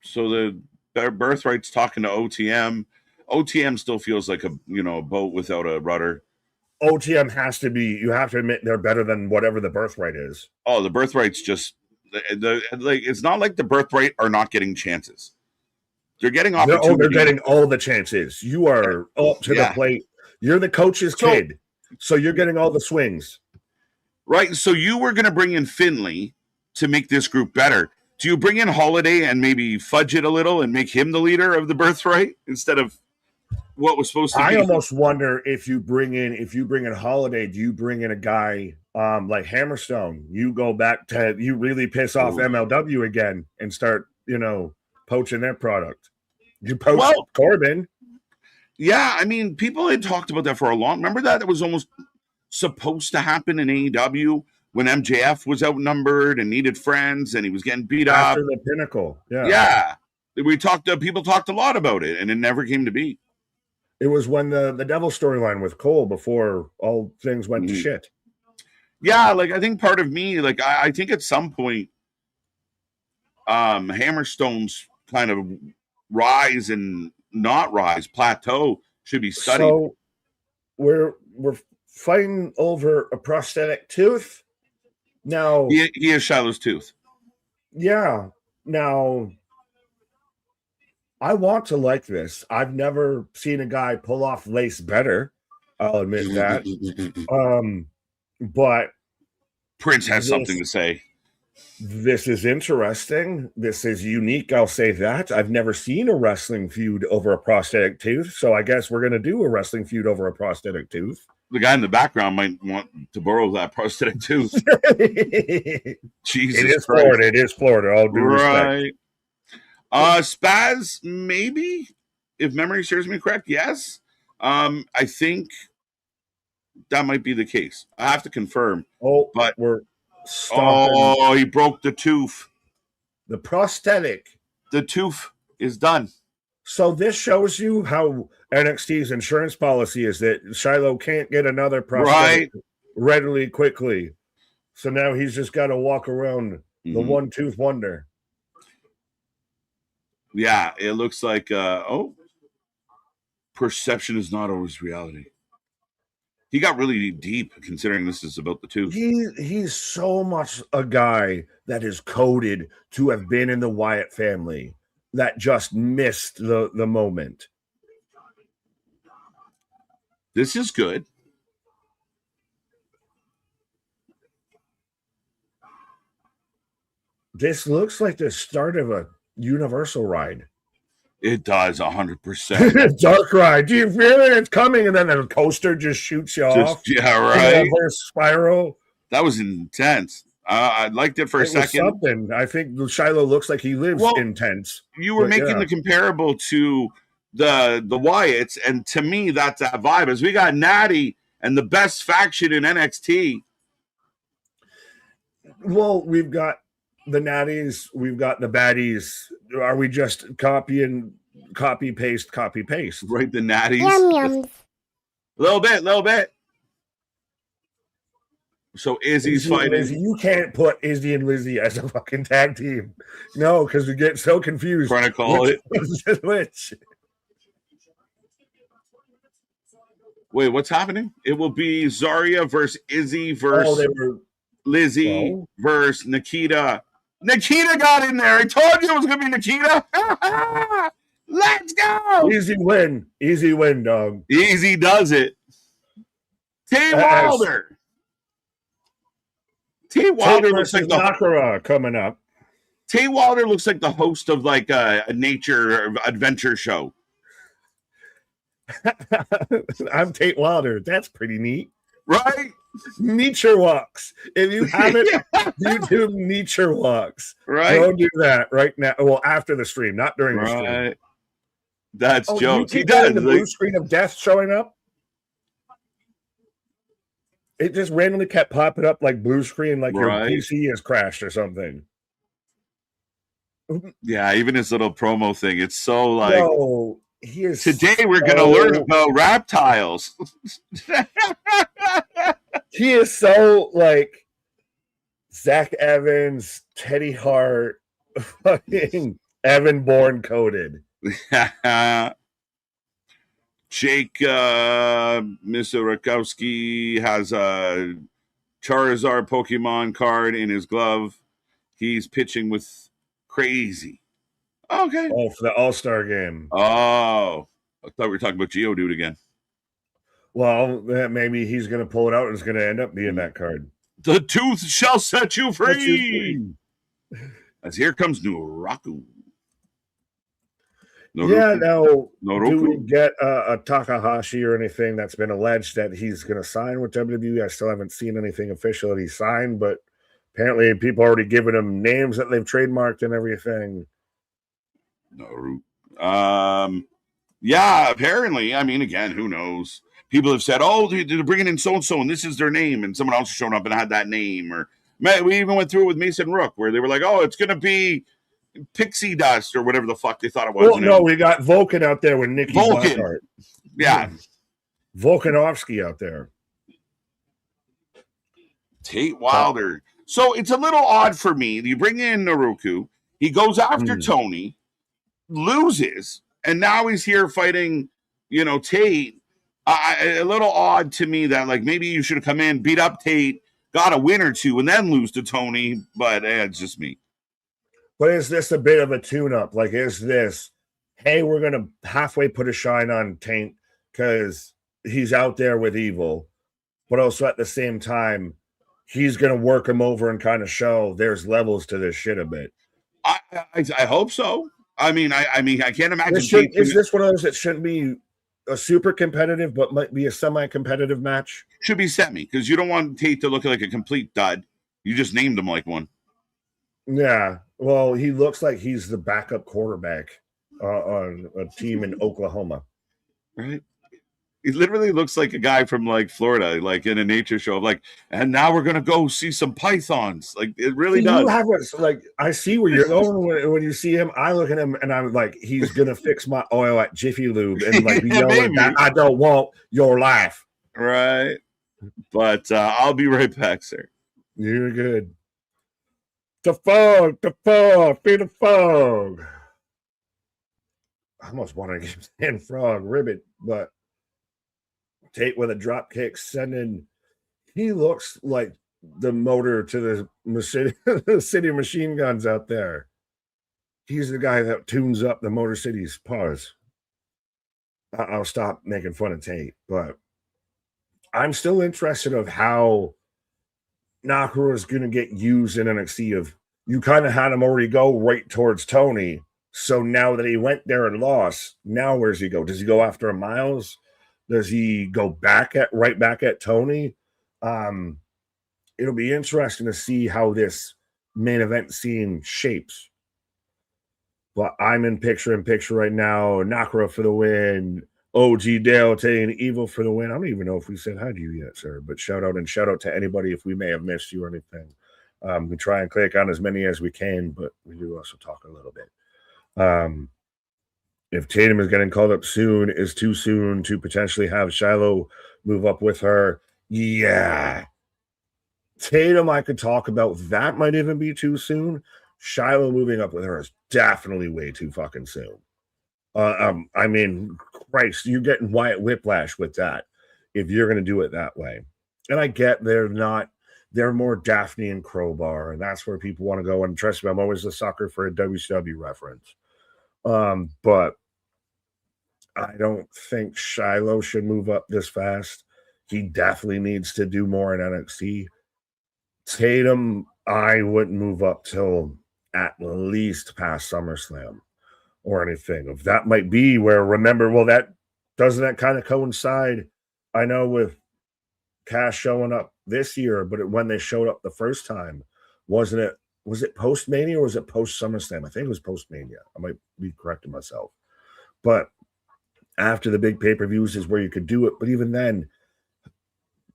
So the Birthright's talking to OTM. OTM still feels like a boat without a rudder. OTM has to be. You have to admit they're better than whatever the Birthright is. Oh, the Birthright's just it's not like the Birthright are not getting chances. They're getting opportunities. They're getting all the chances. You are up to the plate. You're the coach's kid, so you're getting all the swings. Right. So you were going to bring in Finley to make this group better. Do you bring in Holiday and maybe fudge it a little and make him the leader of the Birthright instead of what was supposed to be? I almost wonder if you bring in Holiday, do you bring in a guy like Hammerstone? You go back to you really piss off MLW again and start, poaching their product. You poach Corbin. Yeah, I mean, people had talked about that for a long. Remember that? It was almost supposed to happen in AEW when MJF was outnumbered and needed friends and he was getting beat After up. the Pinnacle. Yeah. People talked a lot about it and it never came to be. It was when the Devil storyline with Cole before all things went to shit. Yeah, like I think part of me, like I think at some point Hammerstone's kind of rise and not rise, plateau should be studied. So we're fighting over a prosthetic tooth. Now he has Shiloh's tooth. Yeah. Now I want to like this. I've never seen a guy pull off lace better. I'll admit that. But Prince has something to say. This is interesting. This is unique. I'll say that. I've never seen a wrestling feud over a prosthetic tooth. So I guess we're going to do a wrestling feud over a prosthetic tooth. The guy in the background might want to borrow that prosthetic tooth. Jesus It is Christ. Florida. It is Florida. All due respect. Spaz, maybe, if memory serves me correct, yes. I think that might be the case. I have to confirm. But we're stopping. He broke the tooth. The prosthetic. The tooth is done. So this shows you how NXT's insurance policy is that Shiloh can't get another prosthetic readily, quickly. So now he's just got to walk around the one-tooth wonder. Yeah, it looks like, perception is not always reality. He got really deep considering this is about the tooth. He's so much a guy that is coded to have been in the Wyatt family that just missed the moment. This is good. This looks like the start of a Universal ride. It does 100%. Dark ride. Do you feel it? It's coming, and then the coaster just shoots you off. Yeah, right. Spiral. That was intense. I liked it for a second. Something. I think Shiloh looks like he lives intense. You were making the comparable to the Wyatts, and to me, that's that vibe. As we got Natty and the best faction in NXT. Well, we've got the Natties, we've got the baddies. Are we just copy paste? Right, the Natties. Yum yums. Little bit. So Izzy's fighting. Lizzie. You can't put Izzy and Lizzie as a fucking tag team. No, because we get so confused. Trying to call it. Which? Wait, what's happening? It will be Zarya versus Izzy versus Lizzie versus Nikita. Nikita got in there. I told you it was going to be Nikita. Let's go. Easy win, dog. Easy does it. Tay Wilder. Tay Wilder looks like Nakara coming up. Tay Wilder looks like the host of like a nature adventure show. I'm Tate Wilder. That's pretty neat. Right? Nature walks. If you haven't, YouTube nature walks. Right. Go do that right now. Well, after the stream, not during the stream. That's jokes. He does. The blue screen of death showing up. It just randomly kept popping up like blue screen, like your PC has crashed or something. Yeah, even his little promo thing. It's so like. No, today we're going to learn about reptiles. He is so like Zach Evans, Teddy Hart, fucking Evan Bourne coded. Jake, Mr. Rakowski has a Charizard Pokemon card in his glove. He's pitching with Crazy. Okay. Oh, for the All-Star game. Oh, I thought we were talking about Geodude again. Well, maybe he's going to pull it out and it's going to end up being that card. The tooth shall set you free. As here comes Nuraku. Yeah, now, do we Noroku? get a Takahashi or anything that's been alleged that he's going to sign with WWE? I still haven't seen anything official that he signed, but apparently people already given him names that they've trademarked and everything. Noroku. Yeah, apparently. I mean, again, who knows? People have said, oh, they're bringing in so-and-so, and this is their name, and someone else has shown up and had that name. Or we even went through it with Mason Rook, where they were like, oh, it's going to be Pixie Dust or whatever the fuck they thought it was. Well, no, we got Vulcan out there with Nikki Blackheart. Yeah. Volkanovski out there. Tate Wilder. So it's a little odd for me. You bring in Naruku. He goes after Tony, loses, and now he's here fighting, Tate. A little odd to me that, like, maybe you should have come in, beat up Tate, got a win or two, and then lose to Tony. But it's just me. But is this a bit of a tune-up? Like, is this, hey, we're going to halfway put a shine on Taint because he's out there with Evil, but also at the same time, he's going to work him over and kind of show there's levels to this shit a bit. I hope so. I mean, I can't imagine. Is this one of those that shouldn't be a super competitive, but might be a semi-competitive match? Should be semi, because you don't want Tate to look like a complete dud. You just named him like one. Yeah. Well, he looks like he's the backup quarterback on a team in Oklahoma. Right. He literally looks like a guy from, like, Florida, like in a nature show. Like, and now we're gonna go see some pythons. Like, it really does. You have I see where you're going when you see him. I look at him and I'm like, he's gonna fix my oil at Jiffy Lube and like be yelling that I don't want your life. Right. But I'll be right back, sir. You're good. The fog, be the fog. I almost want to give saying frog ribbit, but Tate with a drop kick sending. He looks like the motor to the city machine guns out there. He's the guy that tunes up the Motor City's pause. I'll stop making fun of Tate, but I'm still interested of how Nakamura is going to get used in NXT. Of you kind of had him already go right towards Tony, so now that he went there and lost, now where's he go? Does he go after Miles? Does he go right back at Tony? It'll be interesting to see how this main event scene shapes. But I'm in picture right now. Nakamura for the win. OG Dale taking Evil for the win. I don't even know if we said hi to you yet, sir. But shout out to anybody if we may have missed you or anything. We try and click on as many as we can, but we do also talk a little bit. If Tatum is getting called up soon, is too soon to potentially have Shiloh move up with her. Yeah. Tatum, I could talk about. That might even be too soon. Shiloh moving up with her is definitely way too fucking soon. I mean, Christ, you're getting Wyatt Whiplash with that if you're going to do it that way. And I get they're more Daphne and Crowbar, and that's where people want to go. And trust me, I'm always a sucker for a WCW reference. But I don't think Shiloh should move up this fast. He definitely needs to do more in NXT. Tatum, I wouldn't move up till at least past SummerSlam or anything. If that might be where, doesn't that kind of coincide? I know with Cash showing up this year, but when they showed up the first time, was it post Mania or was it post SummerSlam? I think it was post Mania. I might be correcting myself. But after the big pay-per-views is where you could do it. But even then,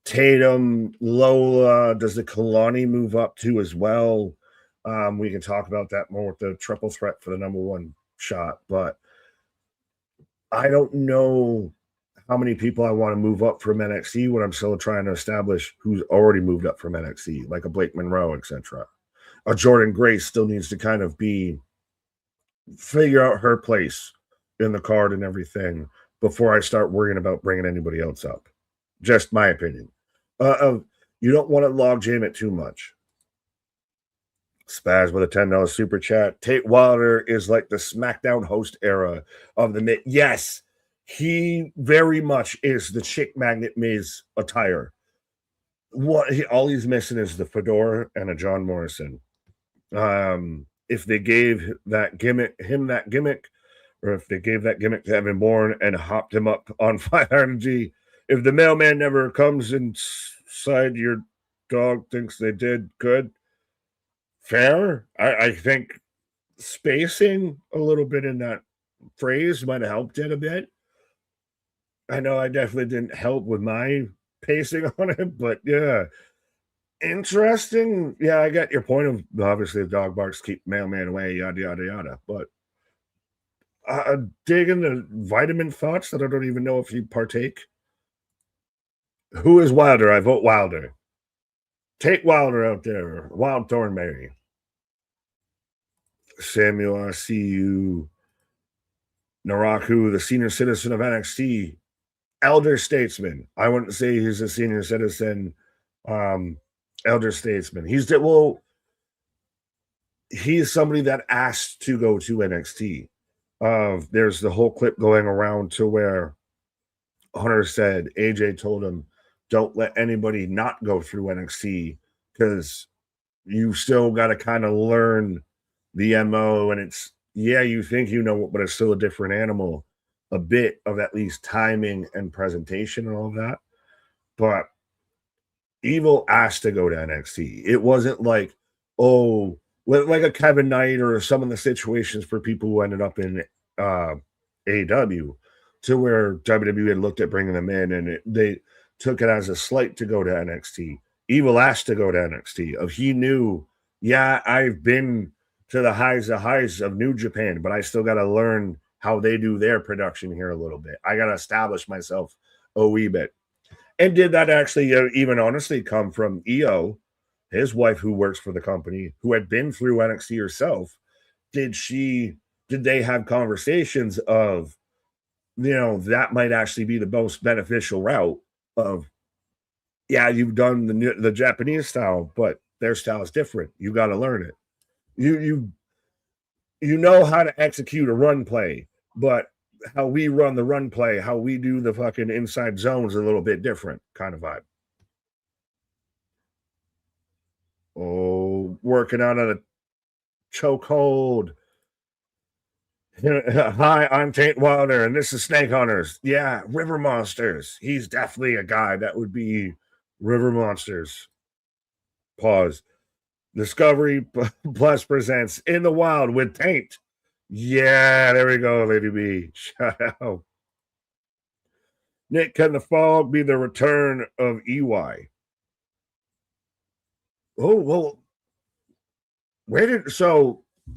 Tatum, Lola, does the Kalani move up too as well? We can talk about that more with the triple threat for the number one shot. But I don't know how many people I want to move up from NXT when I'm still trying to establish who's already moved up from NXT, like a Blake Monroe, etc. A Jordan Grace still needs to kind of figure out her place in the card and everything before I start worrying about bringing anybody else up. Just my opinion. You don't want to log jam it too much. Spaz with a $10 super chat. Tate Wilder is like the SmackDown host era of the Miz. Yes, he very much is the chick magnet Miz attire. All he's missing is the fedora and a John Morrison. if they gave him that gimmick, or if they gave that gimmick to Evan Bourne and hopped him up on 500G, if the mailman never comes inside your dog thinks they did good, fair. I think spacing a little bit in that phrase might have helped it a bit. I know I definitely didn't help with my pacing on it, but yeah. Interesting. Yeah, I get your point of obviously the dog barks keep mailman away, yada yada yada. But digging the vitamin thoughts that I don't even know if you partake. Who is Wilder? I vote Wilder. Take Wilder out there. Wild Thornberry. Samuel, I see you. Naraku, the senior citizen of NXT. Elder statesman. I wouldn't say he's a senior citizen. Elder statesman. He's somebody that asked to go to NXT. There's the whole clip going around to where Hunter said AJ told him, don't let anybody not go through NXT because you still got to kind of learn the MO, and it's, yeah, you think you know, but it's still a different animal, a bit of at least timing and presentation and all of that. But Evil asked to go to NXT. It wasn't like, oh, like a Kevin Knight or some of the situations for people who ended up in AEW, to where WWE had looked at bringing them in and they took it as a slight to go to NXT. Evil asked to go to NXT. He knew, yeah, I've been to the highs of New Japan, but I still got to learn how they do their production here a little bit. I got to establish myself a wee bit. And did that actually even honestly come from EO, his wife who works for the company, who had been through NXT herself? Did they have conversations of, that might actually be the most beneficial route of, yeah, you've done the Japanese style, but their style is different. You got to learn it. You know how to execute a run play, but how we run the run play, how we do the fucking inside zones, a little bit different kind of vibe. Oh, working out of the chokehold. Hi, I'm Tate Wilder, and this is Snake Hunters. Yeah, River Monsters. He's definitely a guy that would be River Monsters. Pause. Discovery Plus presents In the Wild with Taint. Yeah, there we go, Lady B. Shout out. Nick, can the fog be the return of EY? Oh, well,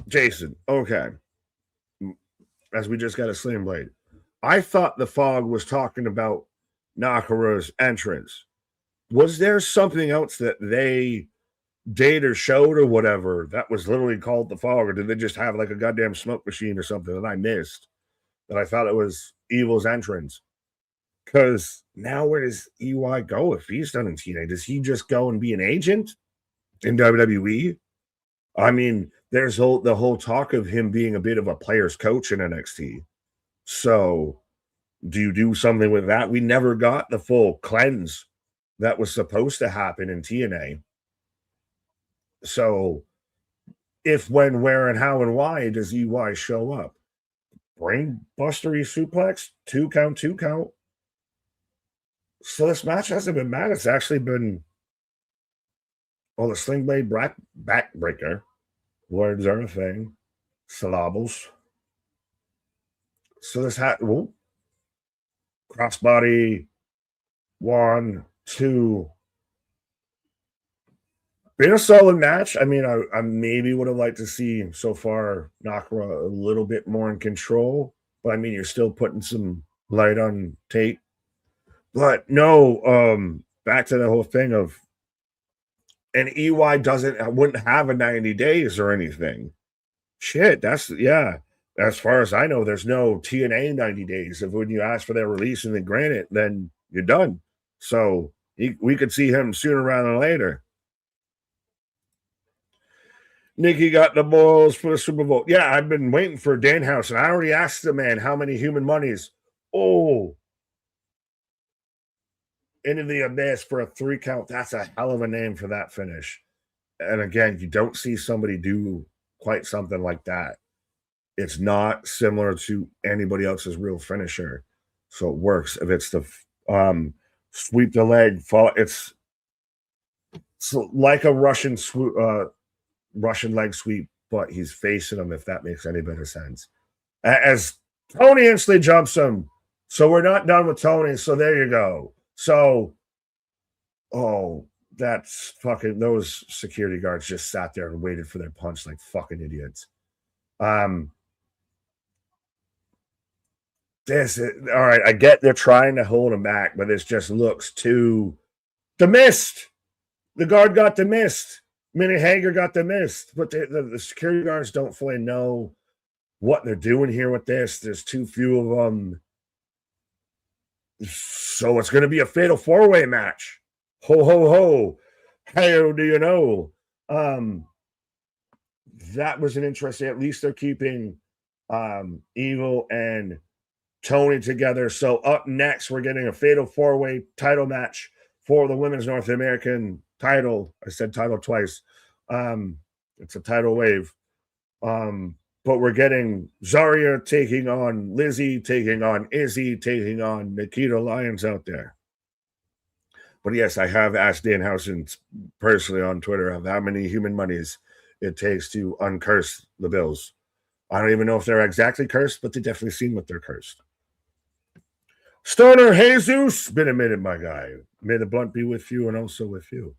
Jason, okay. As we just got a Sling Blade. I thought the fog was talking about Nakamura's entrance. Was there something else that they did or showed or whatever that was literally called the fog, or did they just have like a goddamn smoke machine or something that I missed, that I thought it was Evil's entrance? Because now where does EY go if he's done in TNA? Does he just go and be an agent in WWE? I mean, there's the whole talk of him being a bit of a player's coach in NXT. So do you do something with that? We never got the full cleanse that was supposed to happen in TNA. So if, when, where, and how, and why does EY show up? Brain bustery suplex, 2 count. So this match hasn't been bad. It's actually been, the Sling Blade backbreaker. Words are a thing. Syllables. So this crossbody, 1, 2. Been a solid match. I mean, I maybe would have liked to see so far Nakamura a little bit more in control, but I mean, you're still putting some light on Tate. But no, back to the whole thing of, and EY wouldn't have a 90 days or anything. Shit, as far as I know, there's no TNA 90 days. If when you ask for their release and they grant it, then you're done. So we could see him sooner rather than later. Nikki got the balls for the Super Bowl. Yeah, I've been waiting for Danhausen, and I already asked the man how many human monies. Oh, into the abyss for a 3 count. That's a hell of a name for that finish. And again, you don't see somebody do quite something like that. It's not similar to anybody else's real finisher, so it works. If it's the sweep the leg, fall, it's like a Russian leg sweep, but he's facing him. If that makes any better sense. As Tony instantly jumps him, so we're not done with Tony. So there you go. So, that's fucking, those security guards just sat there and waited for their punch like fucking idiots. All right, I get they're trying to hold him back, but this just looks too missed. The guard got the missed. Minnie Hager got the missed, but the security guards don't fully know what they're doing here with this. There's too few of them. So it's going to be a fatal four-way match. Ho, ho, ho. How do you know? That was an interesting, at least they're keeping Evil and Tony together. So up next, we're getting a fatal four-way title match for the Women's North American title. I said title twice. It's a tidal wave. But we're getting Zarya taking on Lizzie, taking on Izzy, taking on Nikita Lyons out there. But yes, I have asked Danhausen personally on Twitter of how many human monies it takes to uncurse the Bills. I don't even know if they're exactly cursed, but they definitely seem like they're cursed. Stoner Jesus, been a minute, my guy. May the blunt be with you and also with you.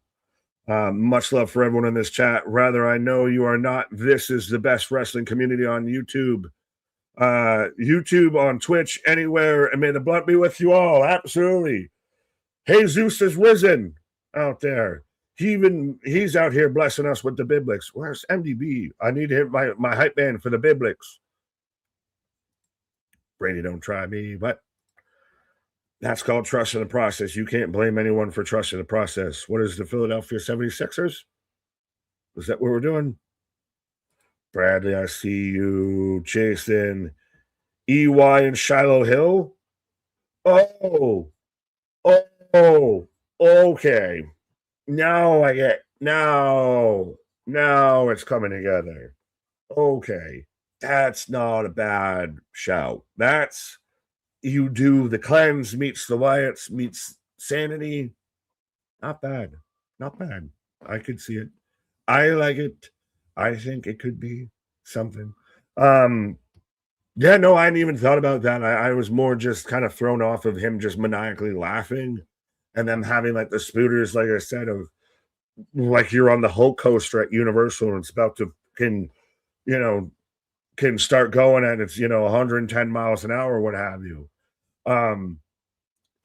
Much love for everyone in this chat. Rather, I know you are not. This is the best wrestling community on YouTube. YouTube, on Twitch, anywhere. And may the blunt be with you all. Absolutely. Jesus is risen out there. He's out here blessing us with the Biblics. Where's MDB? I need to hit my hype band for the Biblics. Brady, don't try me, but that's called trusting the process. You can't blame anyone for trusting the process. What is the Philadelphia 76ers? Is that what we're doing? Bradley, I see you. Jason, EY and Shiloh Hill. Oh, okay. Now I get, now it's coming together. Okay. That's not a bad shout. That's, you do the cleanse meets the Wyatts meets sanity. Not bad. Not bad. I could see it. I like it. I think it could be something. Yeah, no, I hadn't even thought about that. I was more just kind of thrown off of him just maniacally laughing and them having like the spooters, like I said, of like you're on the Hulk coaster at Universal and it's about to can start going and it's 110 miles an hour, what have you.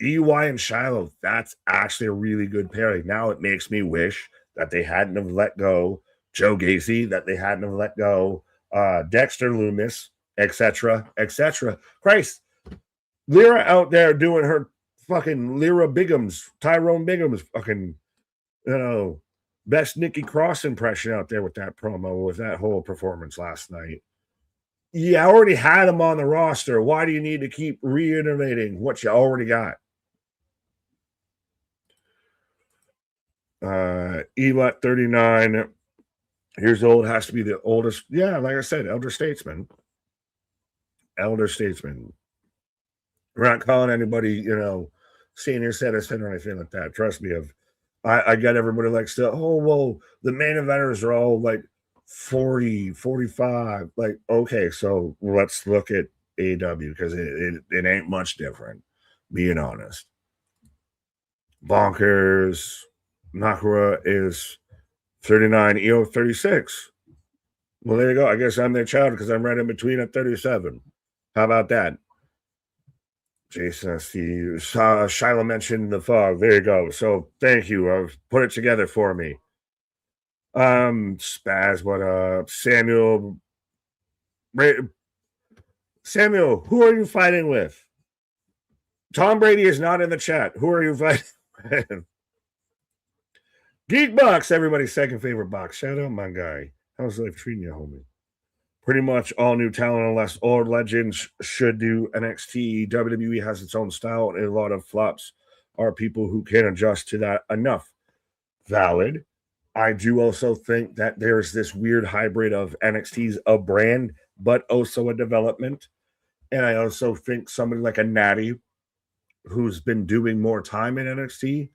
EY and Shiloh, that's actually a really good pairing. Now it makes me wish that they hadn't have let go Joe Gacy, that they hadn't have let go Dexter Loomis, etc. Christ, Lyra out there doing her fucking Tyrone Bigham's fucking best Nikki Cross impression out there with that promo, with that whole performance last night. You already had him on the roster. Why do you need to keep reiterating what you already got? Elat 39. Here's old, has to be the oldest. Yeah, like I said, elder statesman. Elder statesman. We're not calling anybody, senior citizen or anything like that. Trust me, I get everybody like still, the main eventers are all like 40, 45. Like, okay, so let's look at AW because it ain't much different, being honest. Bonkers. Nakura is 39, EO 36. Well, there you go. I guess I'm their child because I'm right in between at 37. How about that? Jason, I see you. Shiloh mentioned the fog. There you go. So thank you. I've put it together for me. Spaz, what up? Samuel, who are you fighting with? Tom Brady is not in the chat. Who are you fighting with? Geekbox, everybody's second favorite box. Shout out, my guy. How's life treating you, homie? Pretty much all new talent, unless old legends should do NXT. WWE has its own style, and a lot of flops are people who can adjust to that enough. Valid. I do also think that there's this weird hybrid of NXT's a brand, but also a development. And I also think somebody like a Natty, who's been doing more time in NXT,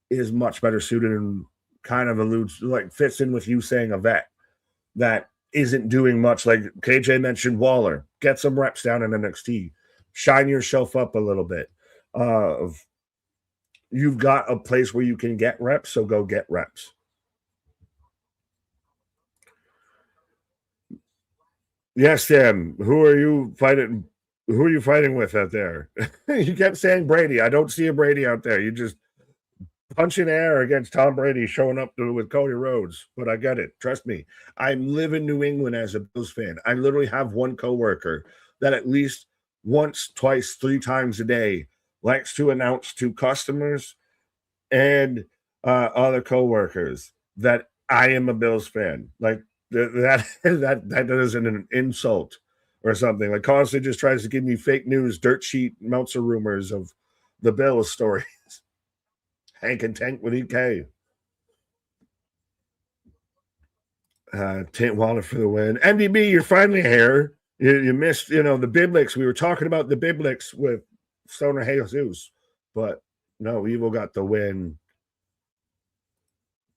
is much better suited and kind of alludes, like fits in with you saying a vet that isn't doing much. Like KJ mentioned, Waller, get some reps down in NXT, shine yourself up a little bit. You've got a place where you can get reps, so go get reps. Yes, Sam. Who are you fighting? Who are you fighting with out there? You kept saying Brady. I don't see a Brady out there. You just punching air against Tom Brady showing up with Cody Rhodes. But I get it. Trust me. I live in New England as a Bills fan. I literally have one coworker that at least once, twice, 3 times a day likes to announce to customers and other coworkers that I am a Bills fan. Like that isn't an insult or something. Like constantly just tries to give me fake news, dirt sheet, mounts of rumors of the Bills stories. Hank and Tank with EK. Tant Waller for the win. MDB, you're finally here. You missed, the Biblix. We were talking about the Biblix with Stoner Jesus, but no, Evil got the win.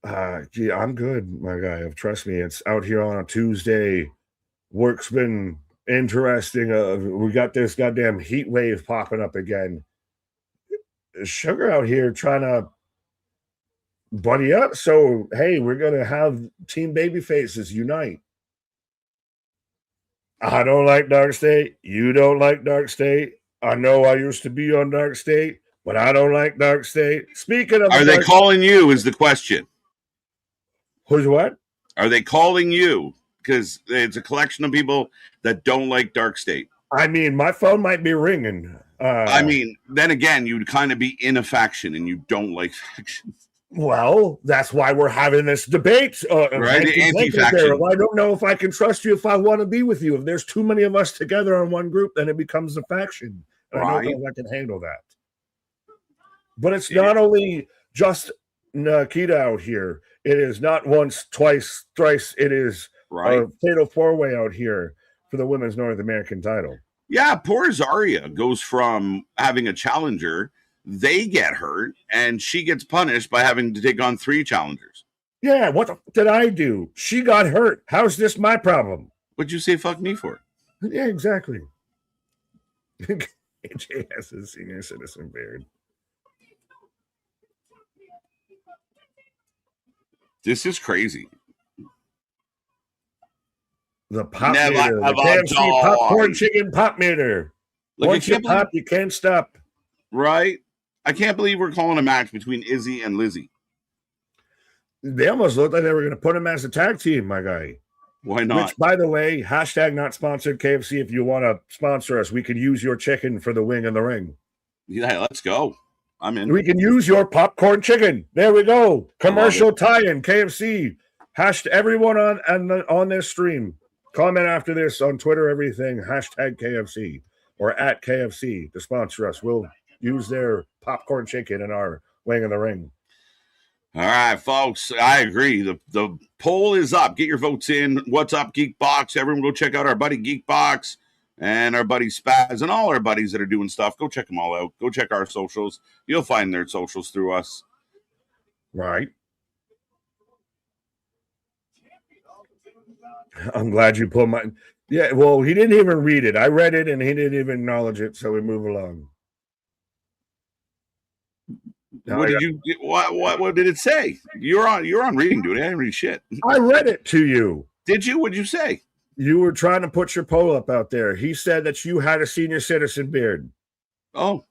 I'm good, my guy. Trust me, it's out here on a Tuesday. Work's been interesting. We got this goddamn heat wave popping up again. Sugar out here trying to buddy up. So, hey, we're going to have Team Babyfaces unite. I don't like Dark State. You don't like Dark State. I know I used to be on Dark State, but I don't like Dark State. Speaking of, are they calling you is the question. Who's what? Are they calling you? Because it's a collection of people that don't like Dark State. I mean, my phone might be ringing. Then again, you'd kind of be in a faction and you don't like factions. Well, that's why we're having this debate. Right? The anti-faction. I don't know if I can trust you if I want to be with you. If there's too many of us together on one group, then it becomes a faction. Right. I don't know if I can handle that. But it's not only just Nikita out here. It is not once, twice, thrice. It is a fatal 4-way out here for the women's North American title. Yeah, poor Zarya goes from having a challenger, they get hurt, and she gets punished by having to take on 3 challengers. Yeah, what the did I do? She got hurt. How's this my problem? What'd you say fuck me for? Yeah, exactly. AJ has a senior citizen beard. This is crazy. The pop meter, the KFC popcorn chicken pop meter. Once you pop, you can't stop. Right? I can't believe we're calling a match between Izzy and Lizzie. They almost looked like they were going to put them as a tag team, my guy. Why not? Which, by the way, hashtag not sponsored KFC. If you want to sponsor us, we could use your chicken for the wing in the ring. Yeah, let's go. I'm in. We can use your popcorn chicken. There we go. Commercial tie-in, KFC. Hashtag everyone on this stream. Comment after this on Twitter, everything. Hashtag KFC or at KFC to sponsor us. We'll use their popcorn chicken in our wing in the ring. All right, folks. I agree. The poll is up. Get your votes in. What's up, Geekbox? Everyone go check out our buddy Geekbox and our buddy Spaz and all our buddies that are doing stuff. Go check them all out. Go check our socials. You'll find their socials through us. Right. I'm glad you put my... Yeah, well, he didn't even read it. I read it, and he didn't even acknowledge it, so we move along. What did it say? You're on reading, dude. I didn't read shit. I read it to you. Did you? What'd you say? You were trying to put your poll up out there. He said that you had a senior citizen beard. Oh,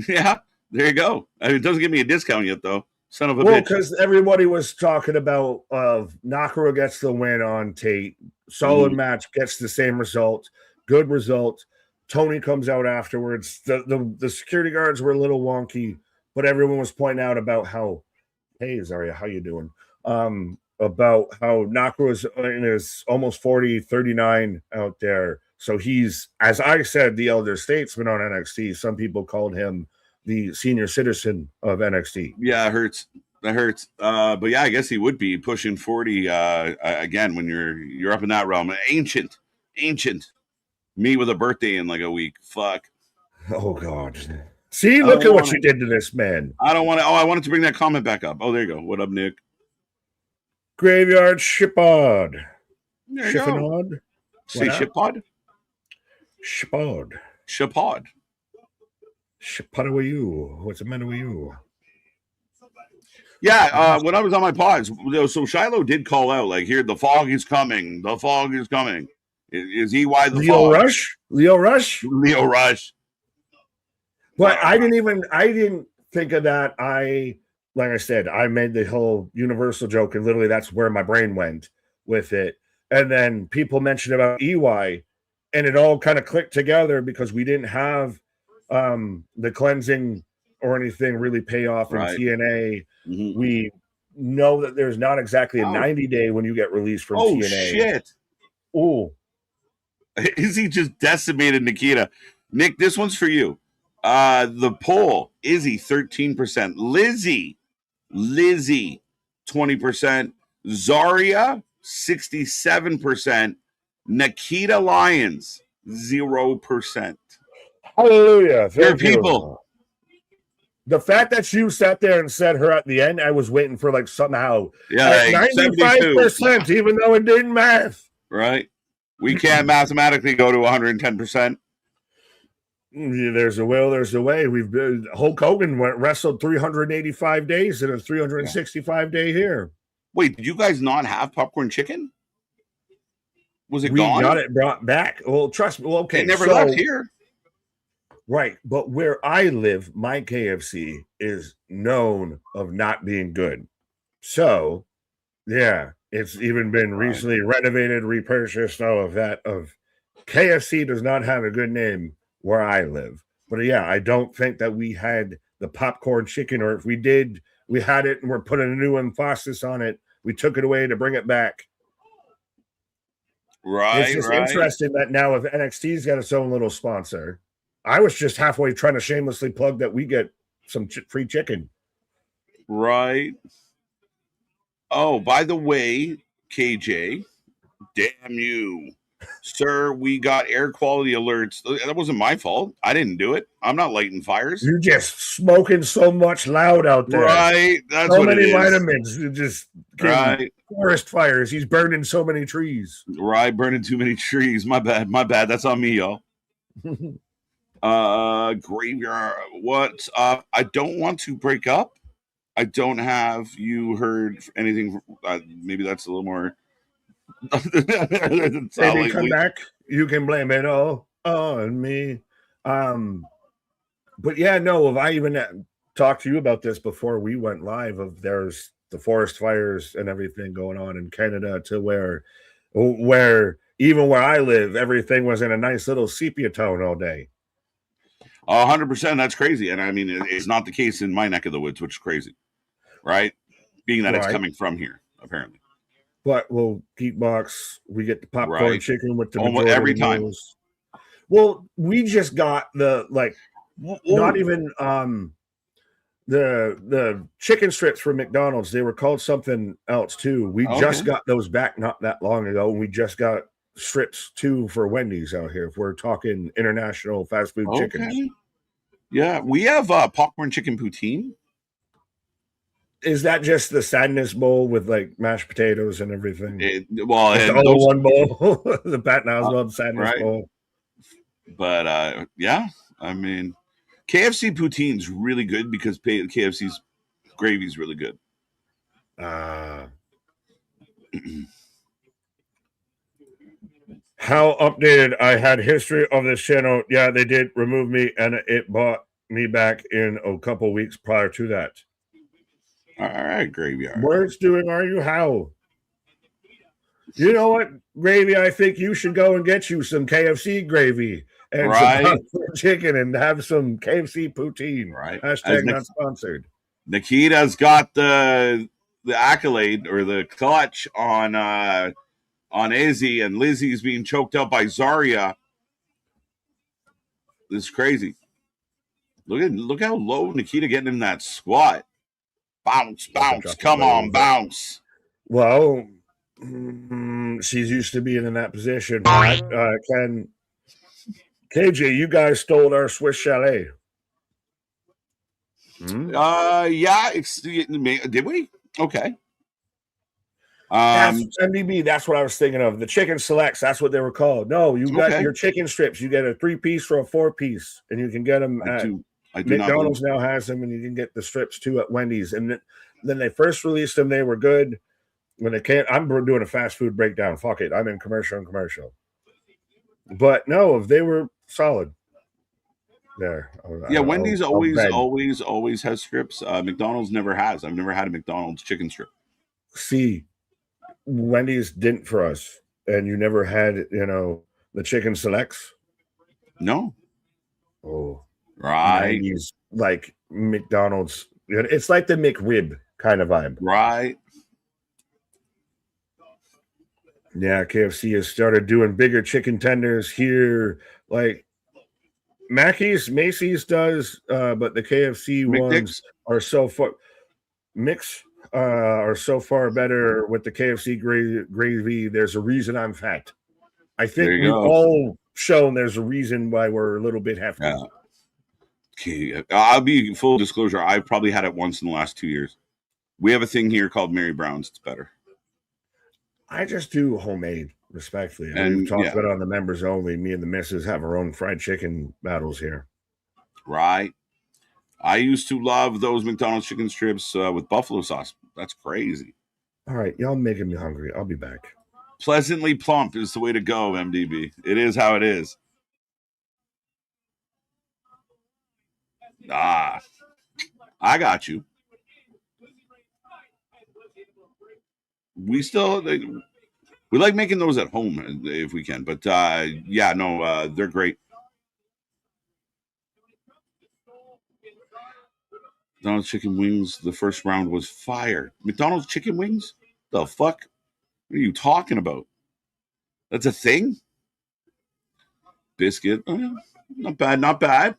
yeah. There you go. It doesn't give me a discount yet, though. Son of a bitch. Well, because everybody was talking about Nakamura gets the win on Tate. Solid match, gets the same result. Good result. Tony comes out afterwards. The security guards were a little wonky, but everyone was pointing out about how, hey, Zarya, how you doing? About how Nakamura's in his almost 40, 39 out there. So he's, as I said, the elder statesman on NXT. Some people called him the senior citizen of NXT. Yeah, it hurts. That hurts. But yeah, I guess he would be pushing 40 again when you're up in that realm. Ancient. Me with a birthday in like a week. Fuck. Oh God. See, I look don't at what wanna- you did to this man. I don't want to. Oh, I wanted to bring that comment back up. Oh, there you go. What up, Nick? Graveyard Shipod. There you go. Shiffinod. Say Shipod? Shipod. Shipod. Shipod with you. What's the matter with you? Yeah, when I was on my pods, so Shiloh did call out, like, here, the fog is coming. The fog is coming. Is EY the Leo fog? Rush? Leo Rush? Leo Rush. But I didn't think of that. Like I said, I made the whole Universal joke, and literally that's where my brain went with it. And then people mentioned about EY, and it all kind of clicked together because we didn't have the cleansing or anything really pay off in TNA. Mm-hmm. We know that there's not exactly a 90-day when you get released from TNA. Oh, shit. Oh. Izzy just decimated Nikita. Nick, this one's for you. The poll, Izzy 13%, Lizzie 20%, Zarya 67%, Nikita Lyons 0%. Hallelujah. Fair people. The fact that you sat there and said her at the end, I was waiting for like somehow. Yeah, like 95%, even though it didn't math. Right. We can't mathematically go to 110%. Yeah, there's a will, there's a way. We've been Hulk Hogan wrestled 385 days in a 365-day here. Wait, did you guys not have popcorn chicken? Was it gone? We got it brought back. Well, trust me. Well, okay. It never left here. Right. But where I live, my KFC is known of not being good. So, yeah, it's even been recently renovated, repurchased, all of that. Of KFC does not have a good name where I live. But yeah, I don't think that we had the popcorn chicken, or if we did, we had it and we're putting a new emphasis on it. We took it away to bring it back. Right. It's just interesting that now if NXT's got its own little sponsor, I was just halfway trying to shamelessly plug that we get some free chicken. Right. Oh, by the way, KJ, damn you. Sir, we got air quality alerts. That wasn't my fault. I didn't do it. I'm not lighting fires. You're just smoking so much loud out there. Right. That's so what many it is. Vitamins. You're just forest fires. He's burning so many trees. Right. Burning too many trees. My bad. That's on me, y'all. Graveyard. What's up? I don't want to break up. I don't have you heard anything. Maybe that's a little more. Maybe come back. You can blame it all on me. But yeah, no. If I even talked to you about this before we went live, of there's the forest fires and everything going on in Canada, to where even where I live, everything was in a nice little sepia tone all day. 100%. That's crazy. And I mean, it's not the case in my neck of the woods, which is crazy, right? Being that it's coming from here, apparently. But we'll Geekbox, we get the popcorn chicken with the almost every time. Meals. Well, we just got the not even the chicken strips from McDonald's. They were called something else too. We just got those back not that long ago, and we just got strips too for Wendy's out here. If we're talking international fast food chickens. Yeah, we have popcorn chicken poutine. Is that just the sadness bowl with like mashed potatoes and everything? The one bowl, the Pat Oswalt sadness bowl. But yeah, I mean, KFC poutine's really good because KFC's gravy's really good. How updated I had history of this channel. Yeah, they did remove me, and it brought me back in a couple weeks prior to that. All right, Graveyard. Words doing are you how? You know what, Gravy? I think you should go and get you some KFC gravy and some chicken and have some KFC poutine. Right. Hashtag not sponsored. Nikita's got the accolade or the clutch on Izzy, and Lizzie's being choked out by Zarya. This is crazy. Look how low Nikita getting in that squat. Bounce, Nothing bounce. chocolate Come flavor, on, but bounce. well, she's used to being in that position. Pat, Ken, KJ, you guys stole our Swiss chalet. Yeah. Did we? Okay. That's MDB. That's what I was thinking of. The chicken selects. That's what they were called. No, you got Okay. your chicken strips. You get a 3-piece for a 4-piece, and you can get them I at do not McDonald's. Now has them, and you can get the strips too at Wendy's. And then they first released them. They were good. When they can't, I'm doing a fast food breakdown. Fuck it. I'm in commercial. But no, they were solid. There. Yeah, Wendy's always has strips. McDonald's never has. I've never had a McDonald's chicken strip. See, Wendy's didn't for us, and you never had, the chicken selects. No. Oh, right. 90s, like McDonald's. It's like the McRib kind of vibe. Right. Yeah, KFC has started doing bigger chicken tenders here. Like Macy's does, but the KFC ones are so far are so far better with the KFC gravy. There's a reason I'm fat. I think we've all shown there's a reason why we're a little bit hefty. Yeah. Okay. I'll be full disclosure. I've probably had it once in the last 2 years. We have a thing here called Mary Brown's. It's better. I just do homemade, respectfully. And we've talked about it on the members only. Me and the missus have our own fried chicken battles here. Right. I used to love those McDonald's chicken strips with buffalo sauce. That's crazy. All right. Y'all making me hungry. I'll be back. Pleasantly plump is the way to go, MDB. It is how it is. I got you. We like making those at home if we can, but they're great. McDonald's chicken wings, the first round was fire. McDonald's chicken wings? The fuck? What are you talking about? That's a thing? Biscuit. Not bad.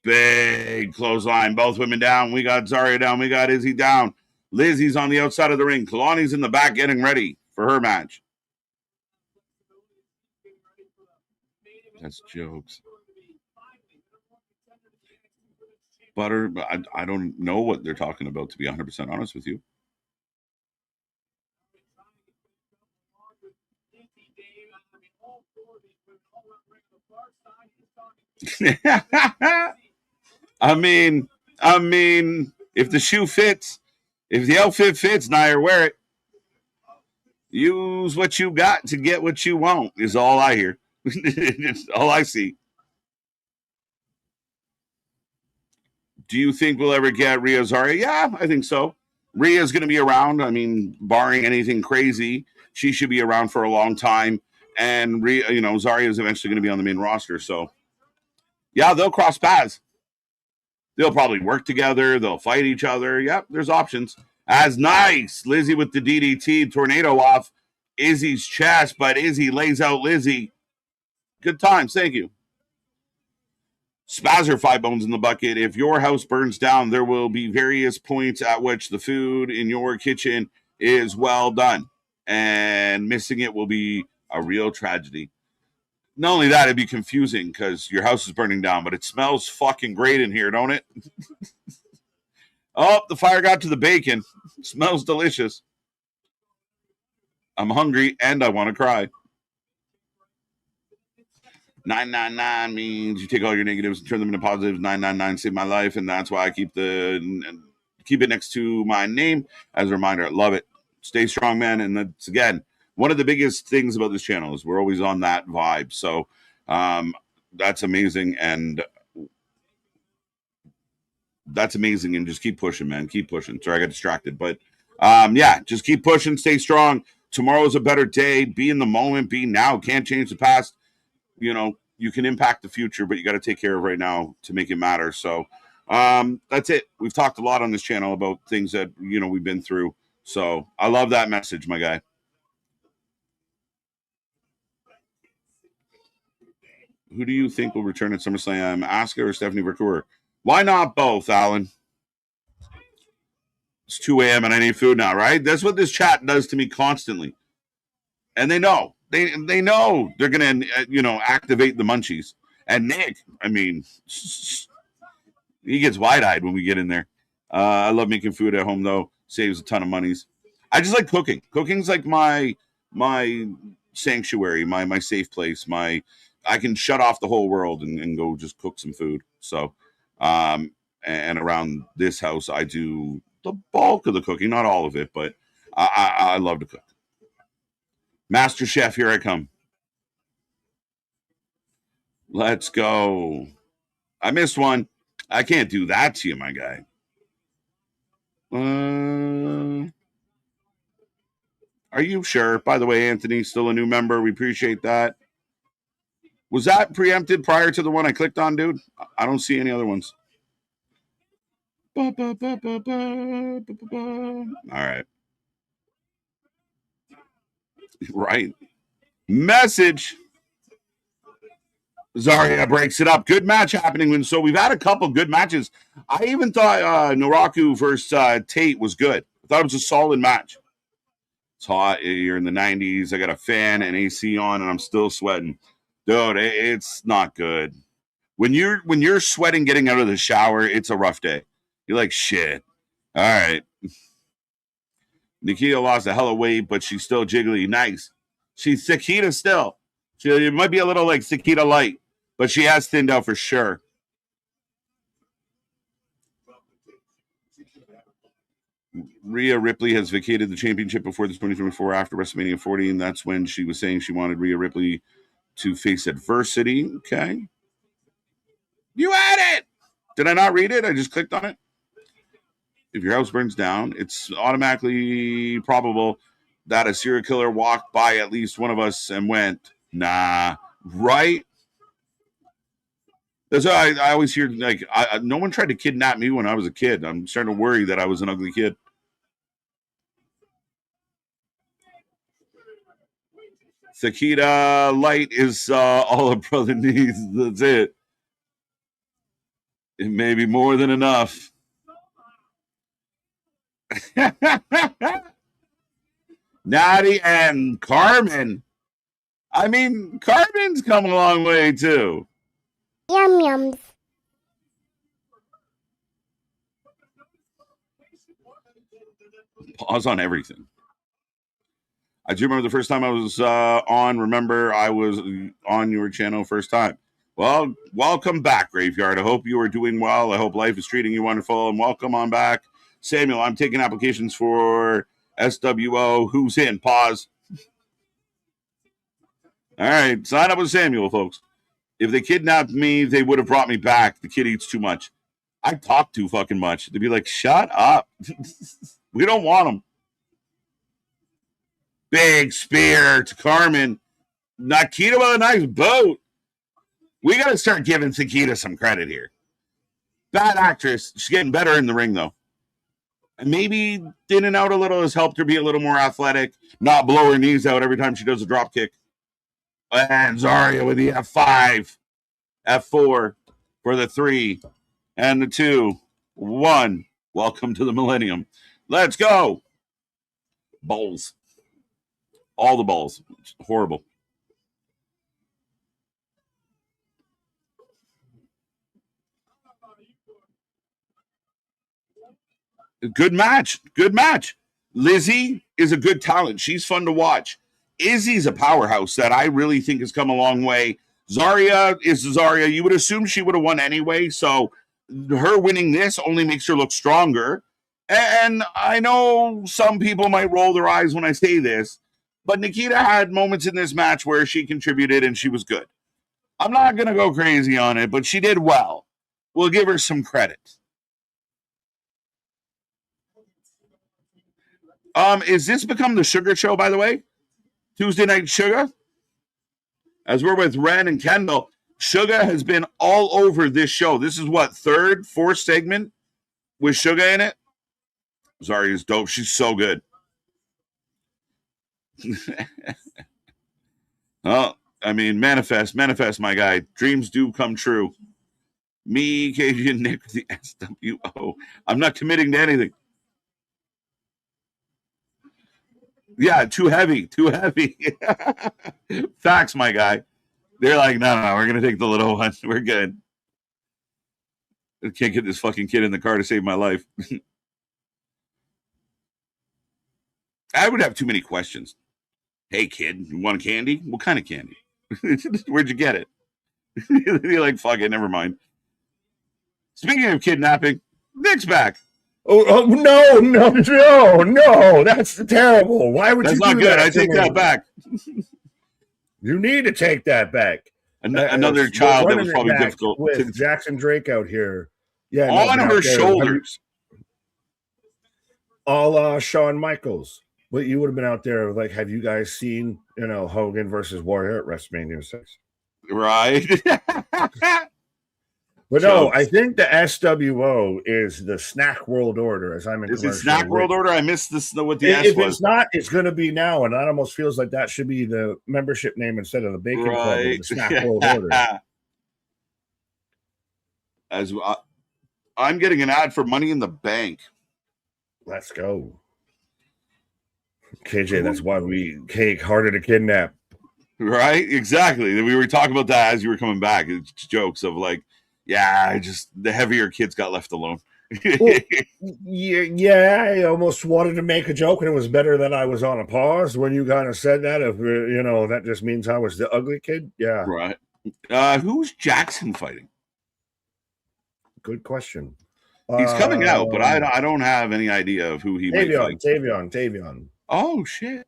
Big clothesline. Both women down. We got Zarya down. We got Izzy down. Lizzie's on the outside of the ring. Kalani's in the back getting ready for her match. That's jokes. Butter, I don't know what they're talking about, to be 100% honest with you. I mean, if the shoe fits, if the outfit fits, Nair, wear it. Use what you got to get what you want is all I hear. It's all I see. Do you think we'll ever get Rhea Zarya? Yeah, I think so. Rhea's going to be around. I mean, barring anything crazy, she should be around for a long time. And Rhea, Zarya is eventually going to be on the main roster. So, yeah, they'll cross paths. They'll probably work together. They'll fight each other. Yep, there's options. As nice. Lizzie with the DDT tornado off Izzy's chest, but Izzy lays out Lizzie. Good times. Thank you. Spazzer 5 bones in the bucket. If your house burns down, there will be various points at which the food in your kitchen is well done. And missing it will be a real tragedy. Not only that, it'd be confusing because your house is burning down, but it smells fucking great in here, don't it? Oh, the fire got to the bacon. It smells delicious. I'm hungry and I want to cry. 999 means you take all your negatives and turn them into positives. 999 saved my life, and that's why I keep it next to my name as a reminder. I love it. Stay strong, man. And that's, again, one of the biggest things about this channel is we're always on that vibe. So that's amazing, and just keep pushing, man. Keep pushing. Sorry, I got distracted, but just keep pushing. Stay strong. Tomorrow's a better day. Be in the moment. Be now. Can't change the past. You can impact the future, but you got to take care of right now to make it matter. So that's it. We've talked a lot on this channel about things that, we've been through. So I love that message, my guy. Who do you think will return at SummerSlam, Asuka or Stephanie Vercour? Why not both, Alan? It's 2 a.m. and I need food now, right? That's what this chat does to me constantly. And they know. They know they're going to, activate the munchies. And Nick, I mean, he gets wide-eyed when we get in there. I love making food at home, though. Saves a ton of monies. I just like cooking. Cooking's like my sanctuary, my safe place. I can shut off the whole world and go just cook some food. So, and around this house, I do the bulk of the cooking, not all of it, but I love to cook. Master Chef, here I come. Let's go. I missed one. I can't do that to you, my guy. Are you sure? By the way, Anthony, still a new member. We appreciate that. Was that preempted prior to the one I clicked on, dude? I don't see any other ones. All right. Right. Message. Zarya breaks it up. Good match happening. So we've had a couple good matches. I even thought Naraku versus Tate was good. I thought it was a solid match. It's hot. You're in the 90s. I got a fan and AC on, and I'm still sweating. Dude, it's not good. When you're sweating getting out of the shower, it's a rough day. You're like, shit. All right. Nikita lost a hell of weight, but she's still jiggly. Nice. She's Sakita still. She might be a little like Sakita light, but she has thinned out for sure. Rhea Ripley has vacated the championship before the 2024 after WrestleMania 40, and that's when she was saying she wanted Rhea Ripley to face adversity. Okay. You had it! Did I not read it? I just clicked on it. If your house burns down, it's automatically probable that a serial killer walked by at least one of us and went, nah, right? That's why I always hear, like, no one tried to kidnap me when I was a kid. I'm starting to worry that I was an ugly kid. Sakita Light is all a brother needs. That's it. It may be more than enough. Natty and Carmen. I mean, Carmen's come a long way, too. Yum yums. Pause on everything. I do remember the first time I was on. Remember, I was on your channel first time. Well, welcome back, Graveyard. I hope you are doing well. I hope life is treating you wonderful. And welcome on back. Samuel, I'm taking applications for SWO. Who's in? Pause. All right, sign up with Samuel, folks. If they kidnapped me, they would have brought me back. The kid eats too much. I talk too fucking much. They'd be like, shut up. We don't want him. Big spear to Carmen. Nikita with a nice boat. We got to start giving Sakita some credit here. Bad actress. She's getting better in the ring, though. And maybe thinning out a little has helped her be a little more athletic, not blow her knees out every time she does a drop kick. And Zarya with the F5, F4 for the 3 and the 2, 1. Welcome to the millennium. Let's go. Balls. All the balls. It's horrible. Good match. Good match. Lizzie is a good talent. She's fun to watch. Izzy's a powerhouse that I really think has come a long way. Zarya is Zarya. You would assume she would have won anyway, so her winning this only makes her look stronger. And I know some people might roll their eyes when I say this, but Nikita had moments in this match where she contributed and she was good. I'm not going to go crazy on it, but she did well. We'll give her some credit. Is this become the Sugar Show, by the way? Tuesday Night Sugar? As we're with Ren and Kendall, Sugar has been all over this show. This is what, third, fourth segment with Sugar in it? Zarya's dope. She's so good. Oh, I mean, manifest, my guy. Dreams do come true. Me, KJ, and Nick, the SWO. I'm not committing to anything. Yeah, too heavy. Facts, my guy. They're like, no, we're gonna take the little one. We're good. I can't get this fucking kid in the car to save my life. I would have too many questions. Hey, kid, you want candy? What kind of candy? Where'd you get it? You're like, fuck it, never mind. Speaking of kidnapping, Nick's back. Oh no! That's terrible. Why would That's you? Not do good. That I take that back. You need to take that back. Another child that was probably difficult with Jackson Drake out here. Yeah, on her shoulders. All Shawn Michaels. But you would have been out there like, have you guys seen, Hogan versus Warrior at WrestleMania 6? Right. But no, I think the SWO is the Snack World Order, as I'm in. Is it Snack World Order? I missed this. What the S if was. It's not, it's going to be now, and that almost feels like that should be the membership name instead of the Bacon Club. The Snack World Order. As I'm getting an ad for Money in the Bank. Let's go, KJ. That's why we cake harder to kidnap. Right? Exactly. We were talking about that as you were coming back. It's jokes of like, yeah, just the heavier kids got left alone. Well, yeah, I almost wanted to make a joke, and it was better that I was on a pause when you kind of said that. If that just means I was the ugly kid. Yeah, right. Who's Jackson fighting? Good question. He's coming out, but I don't have any idea of who he might fight. Tavion. Oh shit.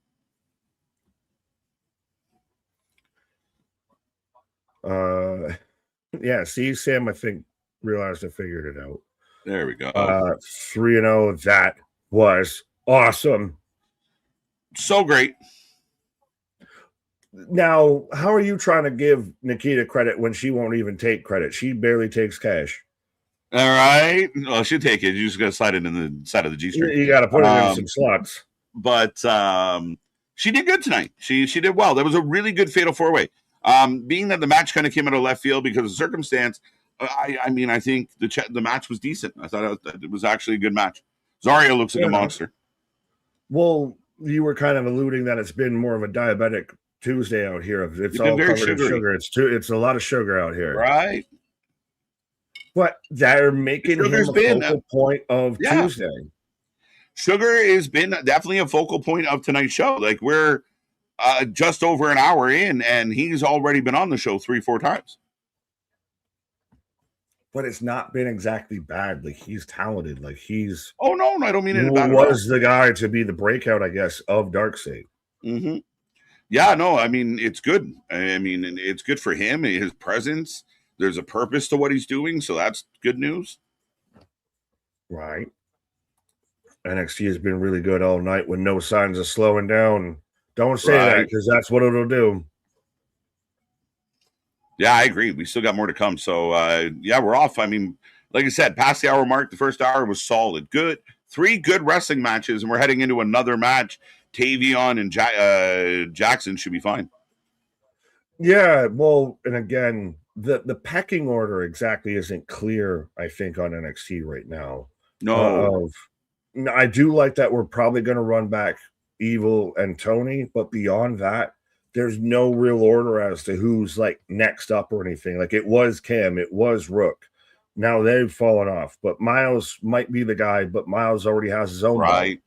Yeah, see, Sam, I think realized I figured it out. There we go. 3-0. That was awesome. So great. Now, how are you trying to give Nikita credit when she won't even take credit? She barely takes cash. All right. Well, she'll take it. You just got to slide it in the side of the G-string. You got to put it in some slots. But she did good tonight. She did well. That was a really good fatal four-way. Being that the match kind of came out of left field because of circumstance, I mean, I think the match was decent. I thought it was actually a good match. Zaria looks like a monster. Well, you were kind of alluding that it's been more of a diabetic Tuesday out here. It's all covered in sugar. It's a lot of sugar out here. Right. But they're making him a focal point of Tuesday. Sugar has been definitely a focal point of tonight's show. Like we're just over an hour in, and he's already been on the show 3-4 times. But it's not been exactly bad. Like he's talented. Like he's. Oh no, I don't mean it bad. Was the guy to be the breakout, I guess, of Darkseid. Mm-hmm. Yeah, no, I mean it's good. I mean it's good for him. His presence. There's a purpose to what he's doing, so that's good news. Right. NXT has been really good all night with no signs of slowing down. Don't say that because that's what it'll do. Yeah, I agree. We still got more to come. So, we're off. I mean, like I said, past the hour mark, the first hour was solid. Good. 3 good wrestling matches, and we're heading into another match. Tavion and Jackson should be fine. Yeah, well, and again, the pecking order exactly isn't clear, I think, on NXT right now. No. I do like that we're probably going to run back Evil and Tony, but beyond that, there's no real order as to who's like next up or anything. Like it was Cam, it was Rook. Now they've fallen off, but Miles might be the guy, but Miles already has his own. Right.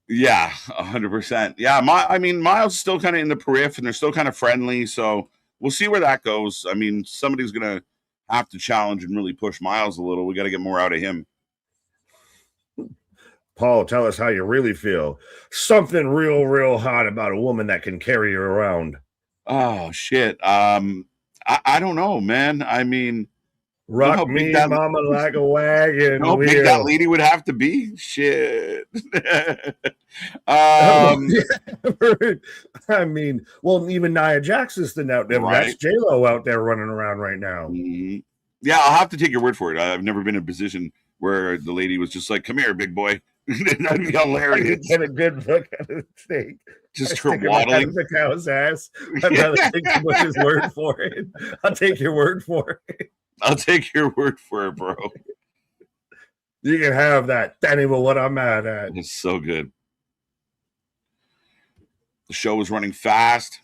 Yeah, 100%. Yeah, Miles is still kind of in the periphery, and they're still kind of friendly, so we'll see where that goes. I mean, somebody's going to have to challenge and really push Miles a little. We got to get more out of him. Paul, tell us how you really feel. Something real hot about a woman that can carry you around. Oh, shit. I don't know, man. I mean, rock me, mama, like a wagon. How big that lady would have to be? Shit. I mean, well, even Nia Jax's out there. Right. That's J-Lo out there running around right now. Mm-hmm. Yeah, I'll have to take your word for it. I've never been in a position where the lady was just like, "Come here, big boy." That'd be hilarious. Get a good look at the steak. Just her waddling the cow's ass. I'd rather take his word for it. I'll take your word for it. I'll take your word for it, bro. You can have that. That ain't what I'm mad at. It's so good. The show is running fast.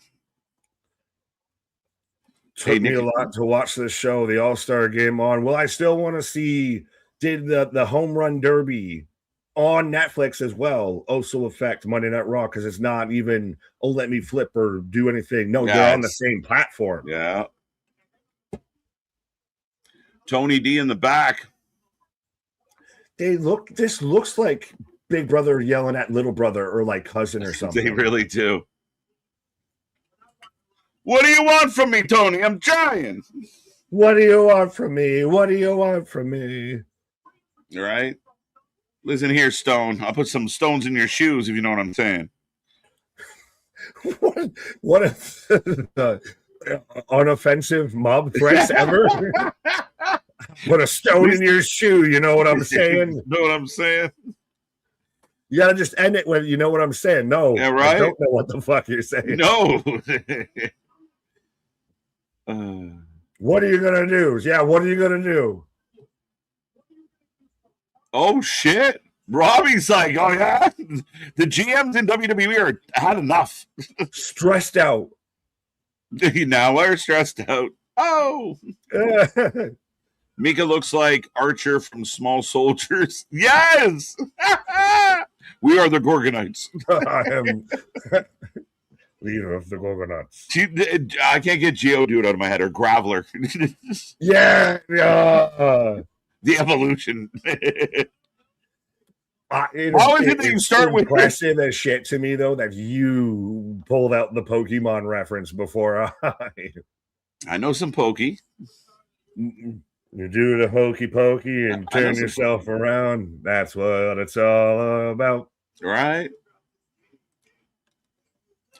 Took me a lot to watch this show, the All-Star Game on. Well, I still want to see, did the Home Run Derby on Netflix as well also affect Monday Night Raw? Because it's not even, oh, let me flip or do anything. No, they're on the same platform. Yeah. Tony D in the back. This looks like Big Brother yelling at Little Brother or like cousin or something. They really do. What do you want from me, Tony? I'm trying. What do you want from me? What do you want from me? All right. Listen here, Stone. I'll put some stones in your shoes if you know what I'm saying. What if unoffensive mob threats ever? Put a stone in your shoe, you know what I'm saying? Know what I'm saying? You gotta just end it with, you know what I'm saying? No, yeah, right? I don't know what the fuck you're saying. No. What are you gonna do? Yeah, what are you gonna do? Oh shit! Robbie's like, oh yeah, the GMs in WWE are had enough. Stressed out. Now we're stressed out. Oh. Mika looks like Archer from Small Soldiers. Yes! We are the Gorgonites. I am leader of the Gorgonauts. I can't get Geodude out of my head, or Graveler. Yeah. The evolution. How is it that you start with impressive as shit to me, though, that you pulled out the Pokemon reference before I know some Pokey. You do the hokey pokey and turn yourself around. That's what it's all about. Right.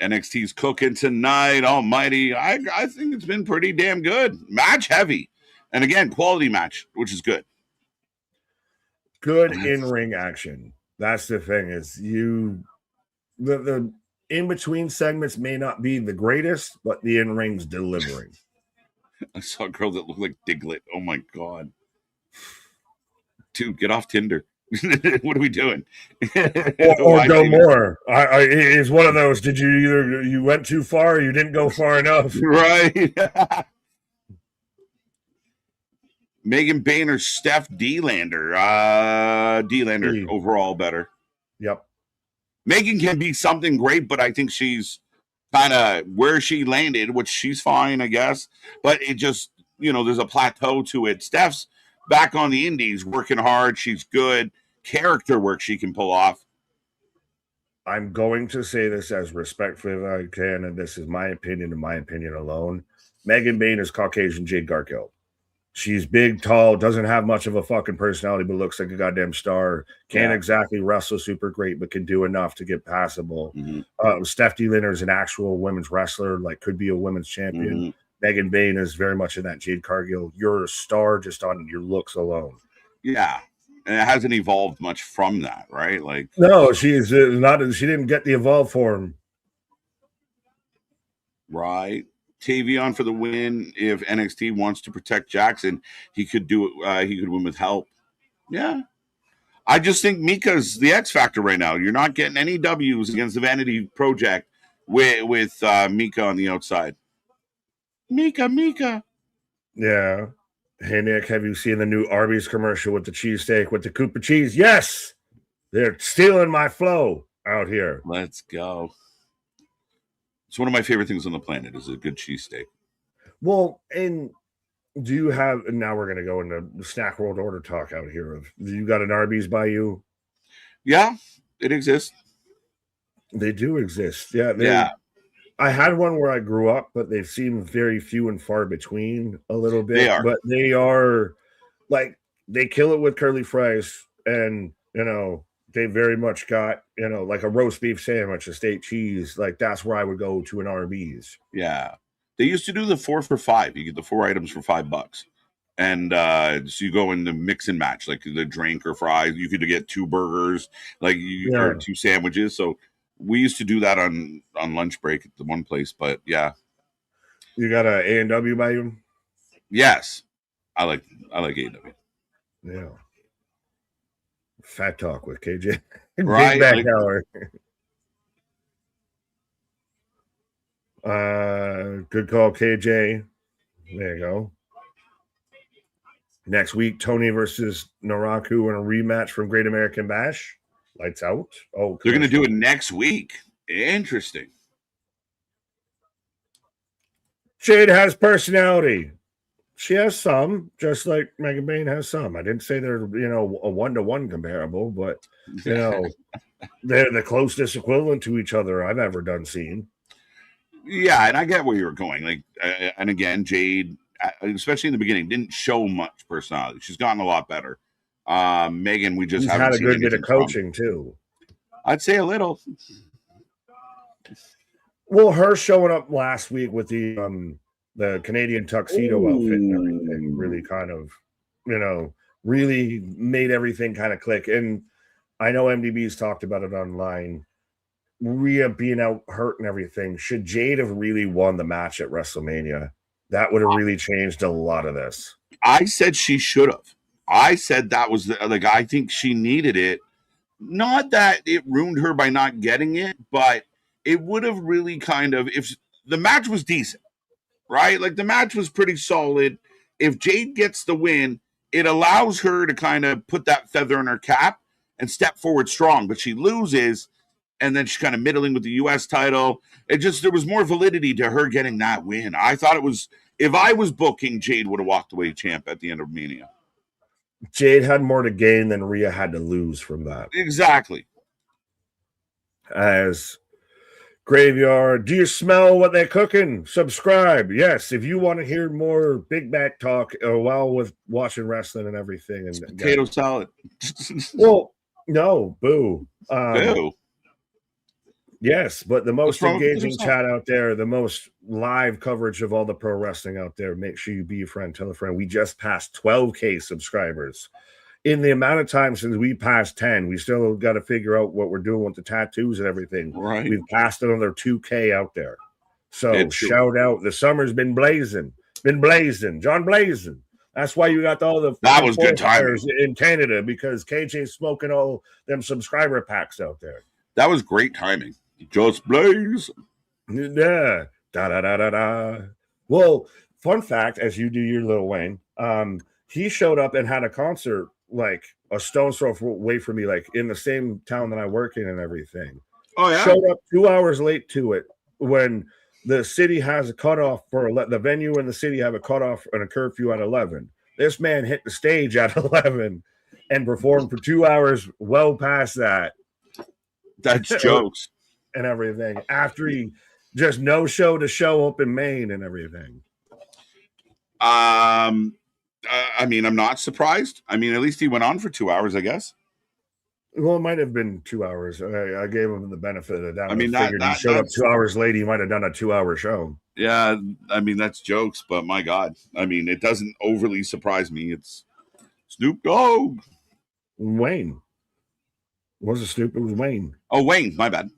NXT's cooking tonight. Almighty. I think it's been pretty damn good. Match heavy. And again, quality match, which is good. Good in-ring action. That's the thing, is the in-between segments may not be the greatest, but the in-ring's delivering. I saw a girl that looked like Diglett. Oh my god. Dude, get off Tinder. What are we doing? or go more. It's one of those. Did you went too far or you didn't go far enough? Right. Megan Bayne or Steph D-Lander. D-Lander overall better. Yep. Megan can be something great, but I think she's kind of where she landed, which she's fine, I guess. But it just, there's a plateau to it. Steph's back on the indies, working hard. She's good. Character work she can pull off. I'm going to say this as respectfully as I can, and this is my opinion and my opinion alone. Megan Bayne is Caucasian Jade Gargill. She's big, tall, doesn't have much of a fucking personality, but looks like a goddamn star. Can't exactly wrestle super great, but can do enough to get passable. Mm-hmm. Steph D-Lander is an actual women's wrestler, like could be a women's champion. Mm-hmm. Megan Bayne is very much in that Jade Cargill. You're a star just on your looks alone. Yeah. And it hasn't evolved much from that, right? Like, no, she's not. She didn't get the evolved form. Right. Tavion for the win. If NXT wants to protect Jackson, he could do it. He could win with help. Yeah. I just think Mika's the X factor right now. You're not getting any W's against the Vanity Project with Mika on the outside. Mika. Yeah. Hey, Nick, have you seen the new Arby's commercial with the cheesesteak with the Cooper cheese? Yes. They're stealing my flow out here. Let's go. It's one of my favorite things on the planet is a good cheesesteak. Well, and do you have, and now we're going to go into the Snack World Order talk out here. Do you got an Arby's by you? Yeah, it exists. They do exist. Yeah. I had one where I grew up, but they've seemed very few and far between a little bit. They are. But they are, like, they kill it with curly fries and, they very much got, like a roast beef sandwich, a steak cheese. Like, that's where I would go to an Arby's. Yeah. They used to do the 4 for $5. You get the 4 items for $5. And so you go in the mix and match, like the drink or fries. You could get 2 burgers, or 2 sandwiches. So we used to do that on lunch break at the one place. But, yeah. You got a A&W by you? Yes. I like A&W. Yeah. Fat Talk with KJ. Right. Big back hour. Good call, KJ. There you go. Next week, Tony versus Naraku in a rematch from Great American Bash. Lights out. Oh, they're going to do it next week. Interesting. Jade has personality. She has some, just like Megan Bain has some. I didn't say they're, a 1-to-1 comparable, but, they're the closest equivalent to each other I've ever done seen. Yeah, and I get where you were going. And again, Jade, especially in the beginning, didn't show much personality. She's gotten a lot better. Megan, we just haven't had a seen good bit of coaching from. too. I'd say a little. Well, her showing up last week with the Canadian tuxedo outfit and everything really kind of, really made everything kind of click. And I know MDB's talked about it online. Rhea being out hurt and everything. Should Jade have really won the match at WrestleMania? That would have really changed a lot of this. I said she should have. I said that was I think she needed it. Not that it ruined her by not getting it, but it would have really kind of, if the match was decent, right? Like the match was pretty solid. If Jade gets the win, it allows her to kind of put that feather in her cap and step forward strong. But she loses, and then she's kind of middling with the U.S. title. There was more validity to her getting that win. I thought it was, if I was booking, Jade would have walked away champ at the end of Mania. Jade had more to gain than Rhea had to lose from that. Exactly. As Graveyard, do you smell what they're cooking? Subscribe. Yes, if you want to hear more Big Back talk while with watching wrestling and everything. And potato salad. Well, no, boo. Boo. Yes, but the most engaging chat out there, the most live coverage of all the pro wrestling out there. Make sure you be a friend, tell a friend. We just passed 12K subscribers. In the amount of time since we passed 10, we still got to figure out what we're doing with the tattoos and everything. Right. We've passed another 2K out there. So shout out. The summer's been blazing. John Blazing. That's why you got all the that was good timing in Canada, because KJ's smoking all them subscriber packs out there. That was great timing. Just blaze. Yeah. Da. Well, fun fact, as you do your Lil Wayne, he showed up and had a concert like a stone's throw away from me, like in the same town that I work in and everything. Oh, yeah. Showed up 2 hours late to it when the city has a cutoff for the venue and the city have a cutoff and a curfew at 11. This man hit the stage at 11 and performed for 2 hours well past that. That's jokes. And everything after he just no show to show up in Maine and everything. I mean, I'm not surprised. I mean, at least he went on for 2 hours, I guess. Well, it might have been 2 hours. I gave him the benefit of the doubt. I mean, he showed up 2 hours late. He might have done a 2 hour show. Yeah, I mean, that's jokes, but my God. I mean, it doesn't overly surprise me. It's Snoop Dogg. Wayne. It wasn't Snoop, it was Wayne. Oh, Wayne, my bad.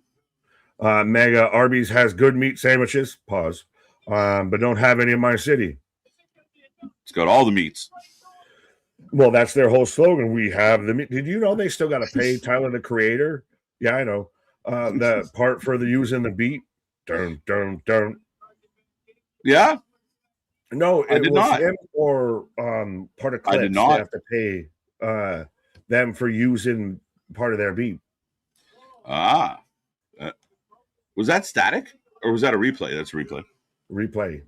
Mega Arby's has good meat sandwiches. Pause. But don't have any in my city. It's got all the meats. Well, that's their whole slogan. We have the meat. Did you know they still got to pay Tyler, the Creator? Yeah, I know. The part for the using the beat. Dun. Yeah? No, it was not. him or part of Clips. I did not. They have to pay them for using part of their beat. Was that static or was that a replay? That's a replay. Replay.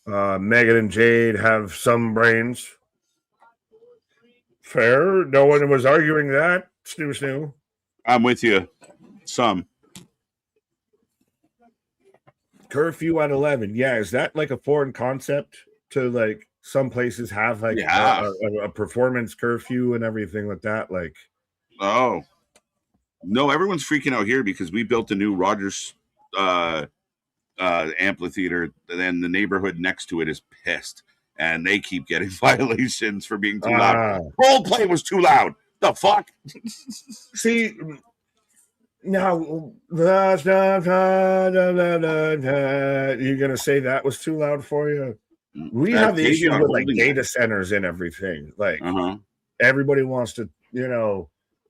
Megan and Jade have some brains. Fair. No one was arguing that. Snoo. I'm with you. Some. Curfew at 11. Yeah, is that like a foreign concept to like some places have like a performance curfew and everything like that? Like, oh. No, everyone's freaking out here because we built a new Rogers amphitheater, and the neighborhood next to it is pissed, and they keep getting violations for being too loud. Role play was too loud. The fuck? See, now you're gonna say that was too loud for you? We have the issue with like data centers and everything. Like everybody wants to,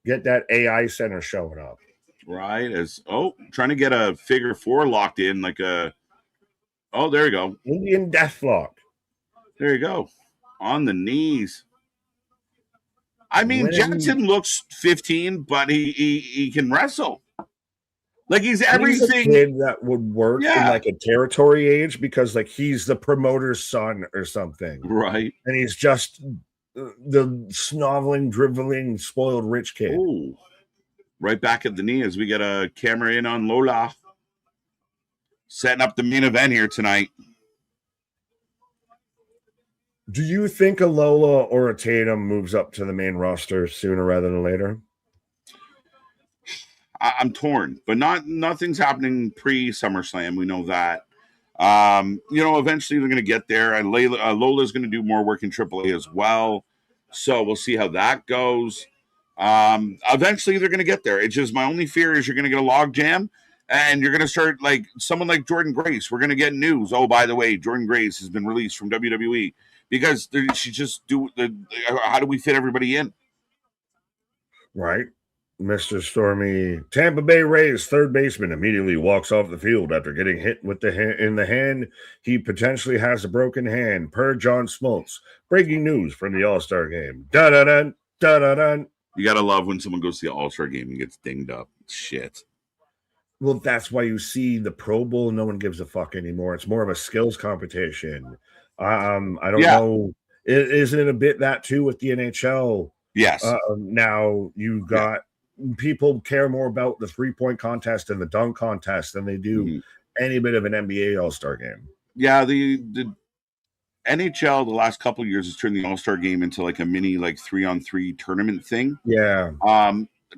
get that AI center showing up. Right. As trying to get a figure four locked in like a. Oh, there you go. Indian Deathlock. There you go. On the knees. I mean, When Jackson looks 15, but he can wrestle. Like he's he's a everything. kid that would work in Yeah. like a territory age because like he's the promoter's son or something. Right. And he's just the snoveling, driveling, spoiled rich kid. Oh, right back at the knee as we get a camera in on Lola. Setting up the main event here tonight. Do you think a Lola or a Tatum moves up to the main roster sooner rather than later? I'm torn, but nothing's happening pre-SummerSlam. We know that. Eventually they're going to get there, and Lola's going to do more work in AAA as well. So we'll see how that goes. Eventually they're going to get there. It's just my only fear is you're going to get a log jam, and you're going to start like someone like Jordan Grace. We're going to get news. Oh, by the way, Jordan Grace has been released from WWE because she just how do we fit everybody in? Right. Mr. Stormy, Tampa Bay Rays third baseman immediately walks off the field after getting hit with in the hand. He potentially has a broken hand, per John Smoltz. Breaking news from the All-Star game. Da-da-dun, da-da-dun. You got to love when someone goes to the All-Star game and gets dinged up. Shit. Well, that's why you see the Pro Bowl. No one gives a fuck anymore. It's more of a skills competition. I don't know. Isn't it a bit that too with the NHL? Yes. Now you got people care more about the 3-point contest and the dunk contest than they do any bit of an NBA All-Star game. Yeah, the NHL the last couple of years has turned the All-Star game into like a mini like 3-on-3 tournament thing. Yeah.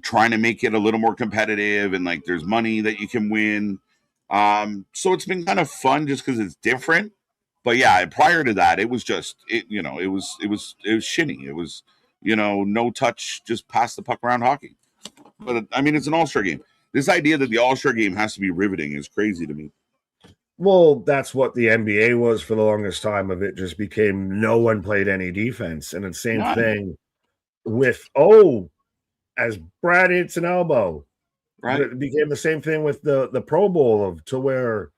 Trying to make it a little more competitive and like there's money that you can win. So it's been kind of fun just because it's different. But yeah, prior to that, it was just it was shinny. It was no touch, just pass the puck around hockey. But I mean, it's an All-Star game. This idea that the All-Star game has to be riveting is crazy to me. Well, that's what the NBA was for the longest time. Of it just became no one played any defense, and the same thing with as Brad hits an elbow, right? It became the same thing with the Pro Bowl to where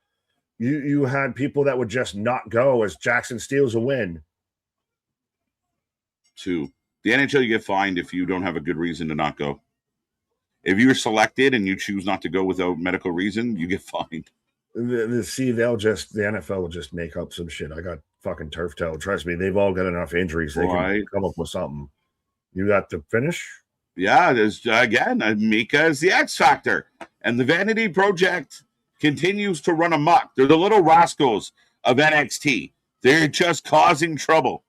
you had people that would just not go as Jackson steals a win. The NHL, you get fined if you don't have a good reason to not go. If you're selected and you choose not to go without medical reason, you get fined. The NFL will just make up some shit. I got fucking turf toe. Trust me, they've all got enough injuries. They can come up with something. You got to finish? Yeah, there's again, Mika is the X Factor. And the Vanity Project continues to run amok. They're the little rascals of NXT. They're just causing trouble.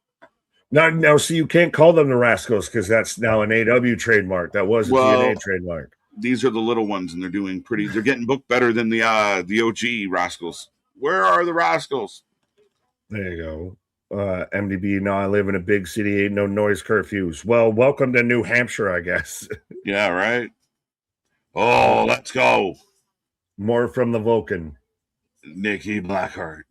No, see, you can't call them the Rascals because that's now an AW trademark. That was a TNA trademark. These are the little ones, and they're getting booked better than the OG Rascals. Where are the Rascals? There you go. MDB, no, I live in a big city, ain't no noise curfews. Well, welcome to New Hampshire, I guess. Yeah, right. Oh, let's go. More from the Vulcan. Nikki Blackheart.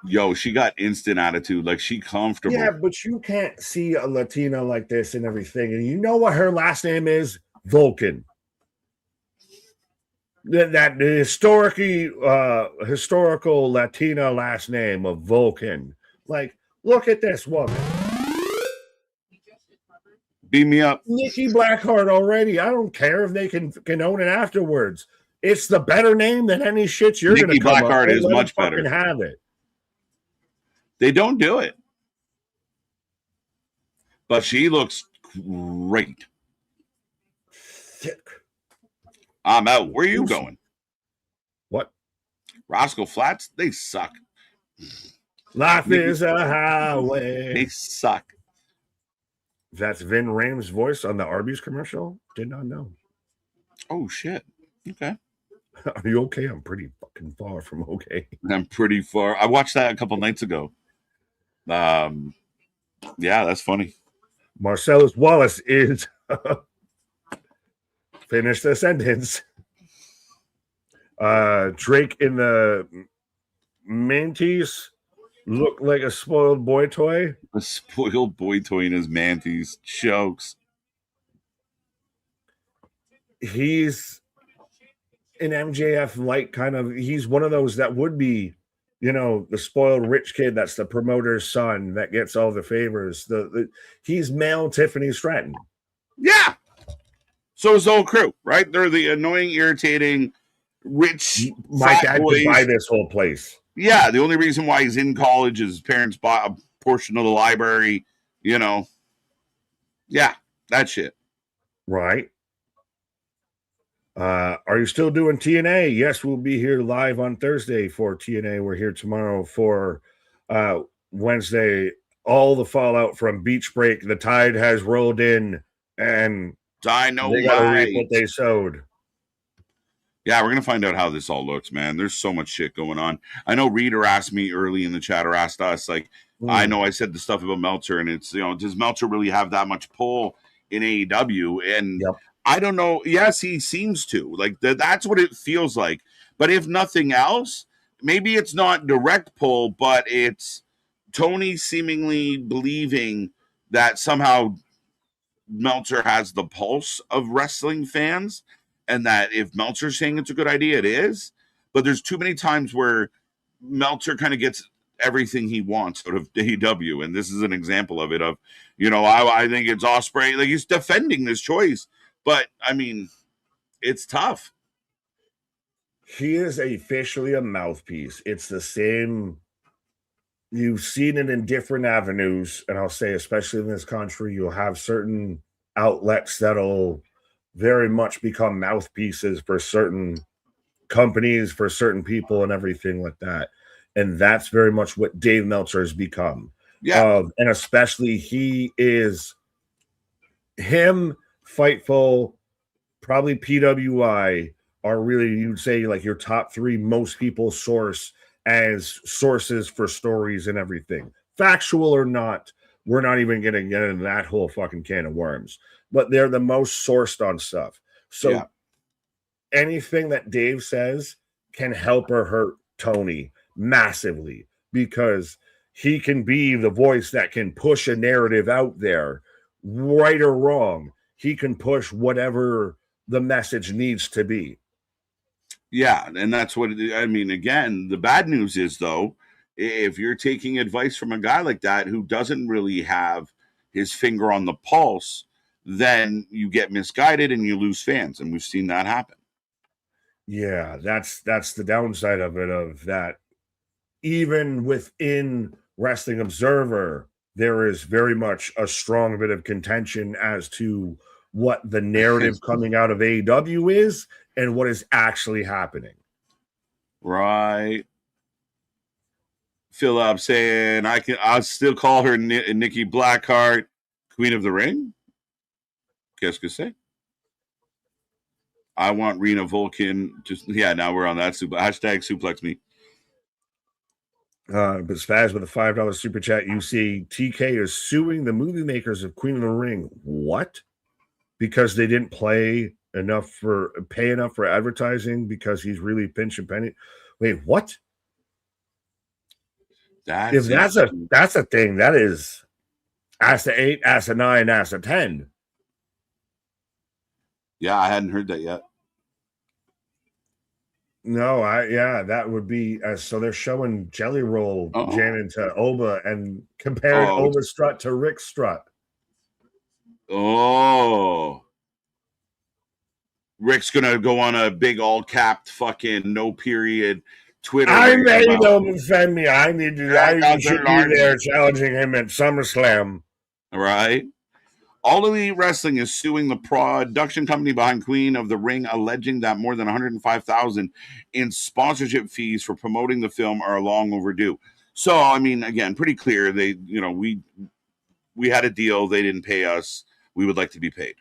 Yo, she got instant attitude. Like, she comfortable. Yeah, but you can't see a Latina like this and everything. And you know what her last name is? Vulcan. That historical Latina last name of Vulcan. Like, look at this woman. Beat me up. Nikki Blackheart already. I don't care if they can own it afterwards. It's the better name than any shit you're going to come Blackheart up with. Is much better. Have it. They don't do it. But she looks great. Thick. I'm out. Where are you going? What? Roscoe Flats? They suck. Life is a highway. They suck. That's Vin Rhames' voice on the Arby's commercial? Did not know. Oh, shit. Okay. Are you okay? I'm pretty fucking far from okay. I'm pretty far. I watched that a couple nights ago. Yeah, that's funny. Marcellus Wallace is finish the sentence. Drake in the Mantis look like a spoiled boy toy. A spoiled boy toy in his Mantis. Jokes. he's an MJF like kind of, he's one of those that would be, you know, the spoiled rich kid that's the promoter's son that gets all the favors. He's male Tiffany Stratton. Yeah. So is the whole crew, right? They're the annoying, irritating, rich My frat dad boys. could buy this whole place. Yeah, the only reason why he's in college is his parents bought a portion of the library, you know. Yeah, that shit. Right. Are you still doing TNA? Yes, we'll be here live on Thursday for TNA. We're here tomorrow for Wednesday. All the fallout from Beach Break. The tide has rolled in, and they gotta reap what they sowed. Yeah, we're gonna find out how this all looks, man. There's so much shit going on. I know Reader asked me early in the chat, or asked us, like, I know I said the stuff about Meltzer, and it's, you know, does Meltzer really have that much pull in AEW? And I don't know. Yes, he seems to. Like, that's what it feels like. But if nothing else, maybe it's not direct pull, but it's Tony seemingly believing that somehow Meltzer has the pulse of wrestling fans, and that if Meltzer's saying it's a good idea, it is. But there's too many times where Meltzer kind of gets everything he wants out of AEW, and this is an example of it. Of, you know, I think it's Ospreay. Like, he's defending this choice. But, I mean, it's tough. He is officially a mouthpiece. It's the same. You've seen it in different avenues. And I'll say, especially in this country, you'll have certain outlets that'll very much become mouthpieces for certain companies, for certain people, and everything like that. And that's very much what Dave Meltzer has become. Yeah. And especially him, Fightful, probably PWI are really, you'd say, like your top three most people source as sources for stories and everything. Factual or not, we're not even going to get into that whole fucking can of worms. But they're the most sourced on stuff. So anything that Dave says can help or hurt Tony massively, because he can be the voice that can push a narrative out there, right or wrong. He can push whatever the message needs to be. Yeah, and that's what I mean. Again, the bad news is, though, if you're taking advice from a guy like that who doesn't really have his finger on the pulse, then you get misguided and you lose fans, and we've seen that happen. Yeah, that's the downside of it, of that. Even within Wrestling Observer, there is very much a strong bit of contention as to what the narrative coming out of AEW is and what is actually happening. Right. Philip saying, I'll still call her Nikki Blackheart, Queen of the Ring. Qu'est-ce que c'est? I want Rena Vulcan. Now we're on that. Hashtag suplex me. But Spaz with a $5 super chat. You see TK is suing the movie makers of Queen of the Ring. What? Because they didn't pay enough for advertising, because he's really pinching penny. Wait, what? If that's a thing, that is ask a 8, ask a 9, ask a 10. Yeah, I hadn't heard that yet. No, that would be so they're showing Jelly Roll jamming to Oba and comparing Oba Strut to Rick Strut. Oh, Rick's gonna go on a big all-capped fucking no period Twitter. I made him defend me. I should be there challenging him at SummerSlam. All right. All Elite Wrestling is suing the production company behind Queen of the Ring, alleging that more than $105,000 in sponsorship fees for promoting the film are long overdue. So, I mean, again, pretty clear. They, you know, we had a deal. They didn't pay us. We would like to be paid.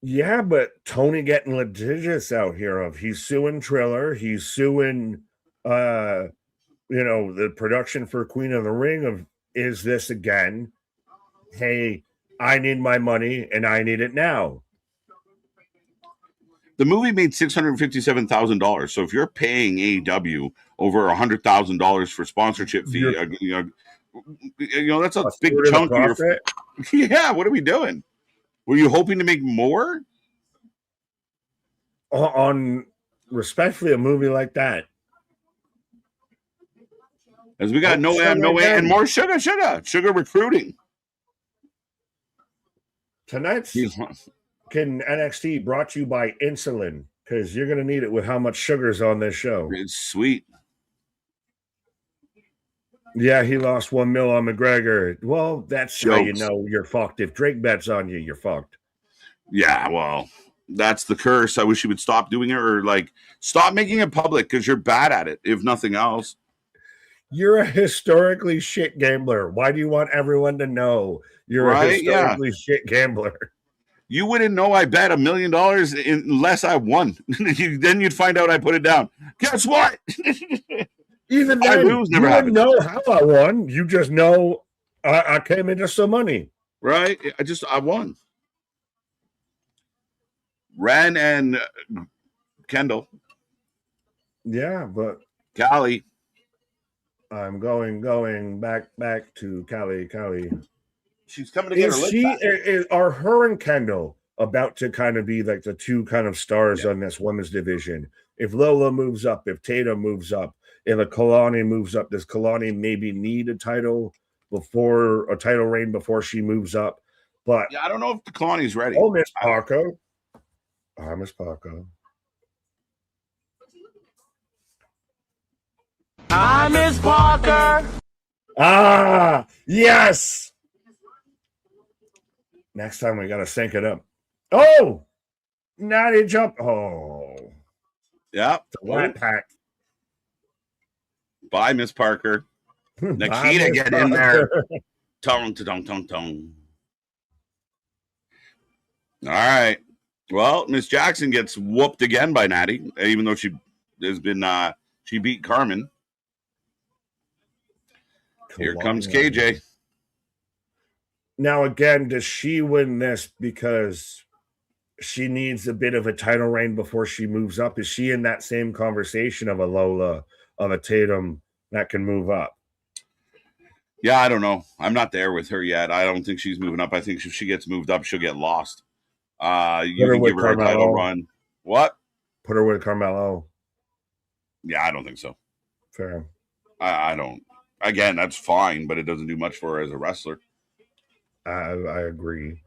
Yeah, but Tony getting litigious out here. He's suing Triller. He's suing, the production for Queen of the Ring. Of, is this again? Hey, I need my money and I need it now. The movie made $657,000. So if you're paying AEW over $100,000 for sponsorship fee, that's a big chunk of your. Yeah, what are we doing? Were you hoping to make more? on respectfully a movie like that. As we got no and more sugar recruiting. Tonight's Can NXT brought to you by insulin, because you're going to need it with how much sugar's on this show. It's sweet. Yeah, he lost $1 million on McGregor. Well, that's Jokes. how you know you're fucked. If Drake bets on you, you're fucked. Yeah, well, that's the curse. I wish he would stop doing it, or like stop making it public, because you're bad at it, if nothing else. You're a historically shit gambler. Why do you want everyone to know you're a historically shit gambler? You wouldn't know I bet $1 million unless I won. Then you'd find out I put it down. Guess what? Even then, you wouldn't know how I won. You just know I came into some money. Right? I won. Ren and Kendall. Yeah, but Callie. I'm going back to Callie. She's coming to get her are her and Kendall about to kind of be like the two kind of stars on this women's division? If Lola moves up, if Tatum moves up, if a Kalani moves up, does Kalani maybe need a title reign before she moves up? But yeah, I don't know if Kalani's ready. Oh, Miss Parker. Hi, Miss Parker. Hi, Miss Parker. Ah, yes. Next time we got to sync it up. Oh, Natty jump. Oh. Yeah. Rat pack. Bye, Miss Parker. Nikita, get in there. Tong. All right. Well, Miss Jackson gets whooped again by Natty, even though she beat Carmen. Here comes KJ. Now, again, does she win this because she needs a bit of a title reign before she moves up? Is she in that same conversation of a Lola, of a Tatum that can move up? Yeah, I don't know. I'm not there with her yet. I don't think she's moving up. I think if she gets moved up, she'll get lost. You can give her a title run. What? Put her with Carmelo. Yeah, I don't think so. Fair. I don't. Again, that's fine, but it doesn't do much for her as a wrestler. I agree.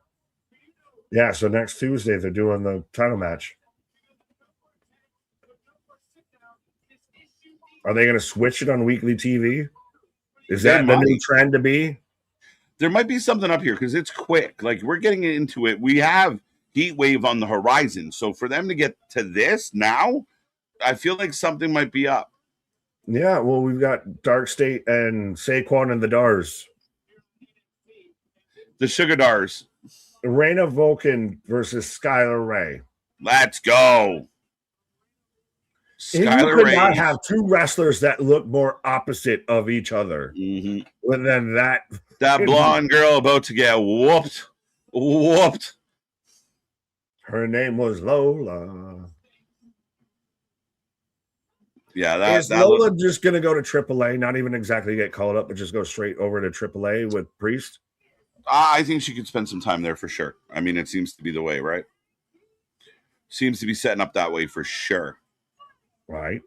Yeah, so next Tuesday they're doing the title match. Are they going to switch it on weekly TV? Is that the new trend to be? There might be something up here because it's quick. Like, we're getting into it. We have Heat Wave on the horizon. So for them to get to this now, I feel like something might be up. Yeah, well, we've got Dark State and Saquon and the Dars. The Sugar Dars. Reina Vulcan versus Skylar Ray. Let's go. Skylar Ray. You could not have two wrestlers that look more opposite of each other. Mm-hmm. And then that blonde girl about to get whooped. Her name was Lola. Yeah, is Lola just going to go to AAA? Not even exactly get called up, but just go straight over to AAA with Priest? I think she could spend some time there for sure. I mean, it seems to be the way, right? Seems to be setting up that way for sure. Right.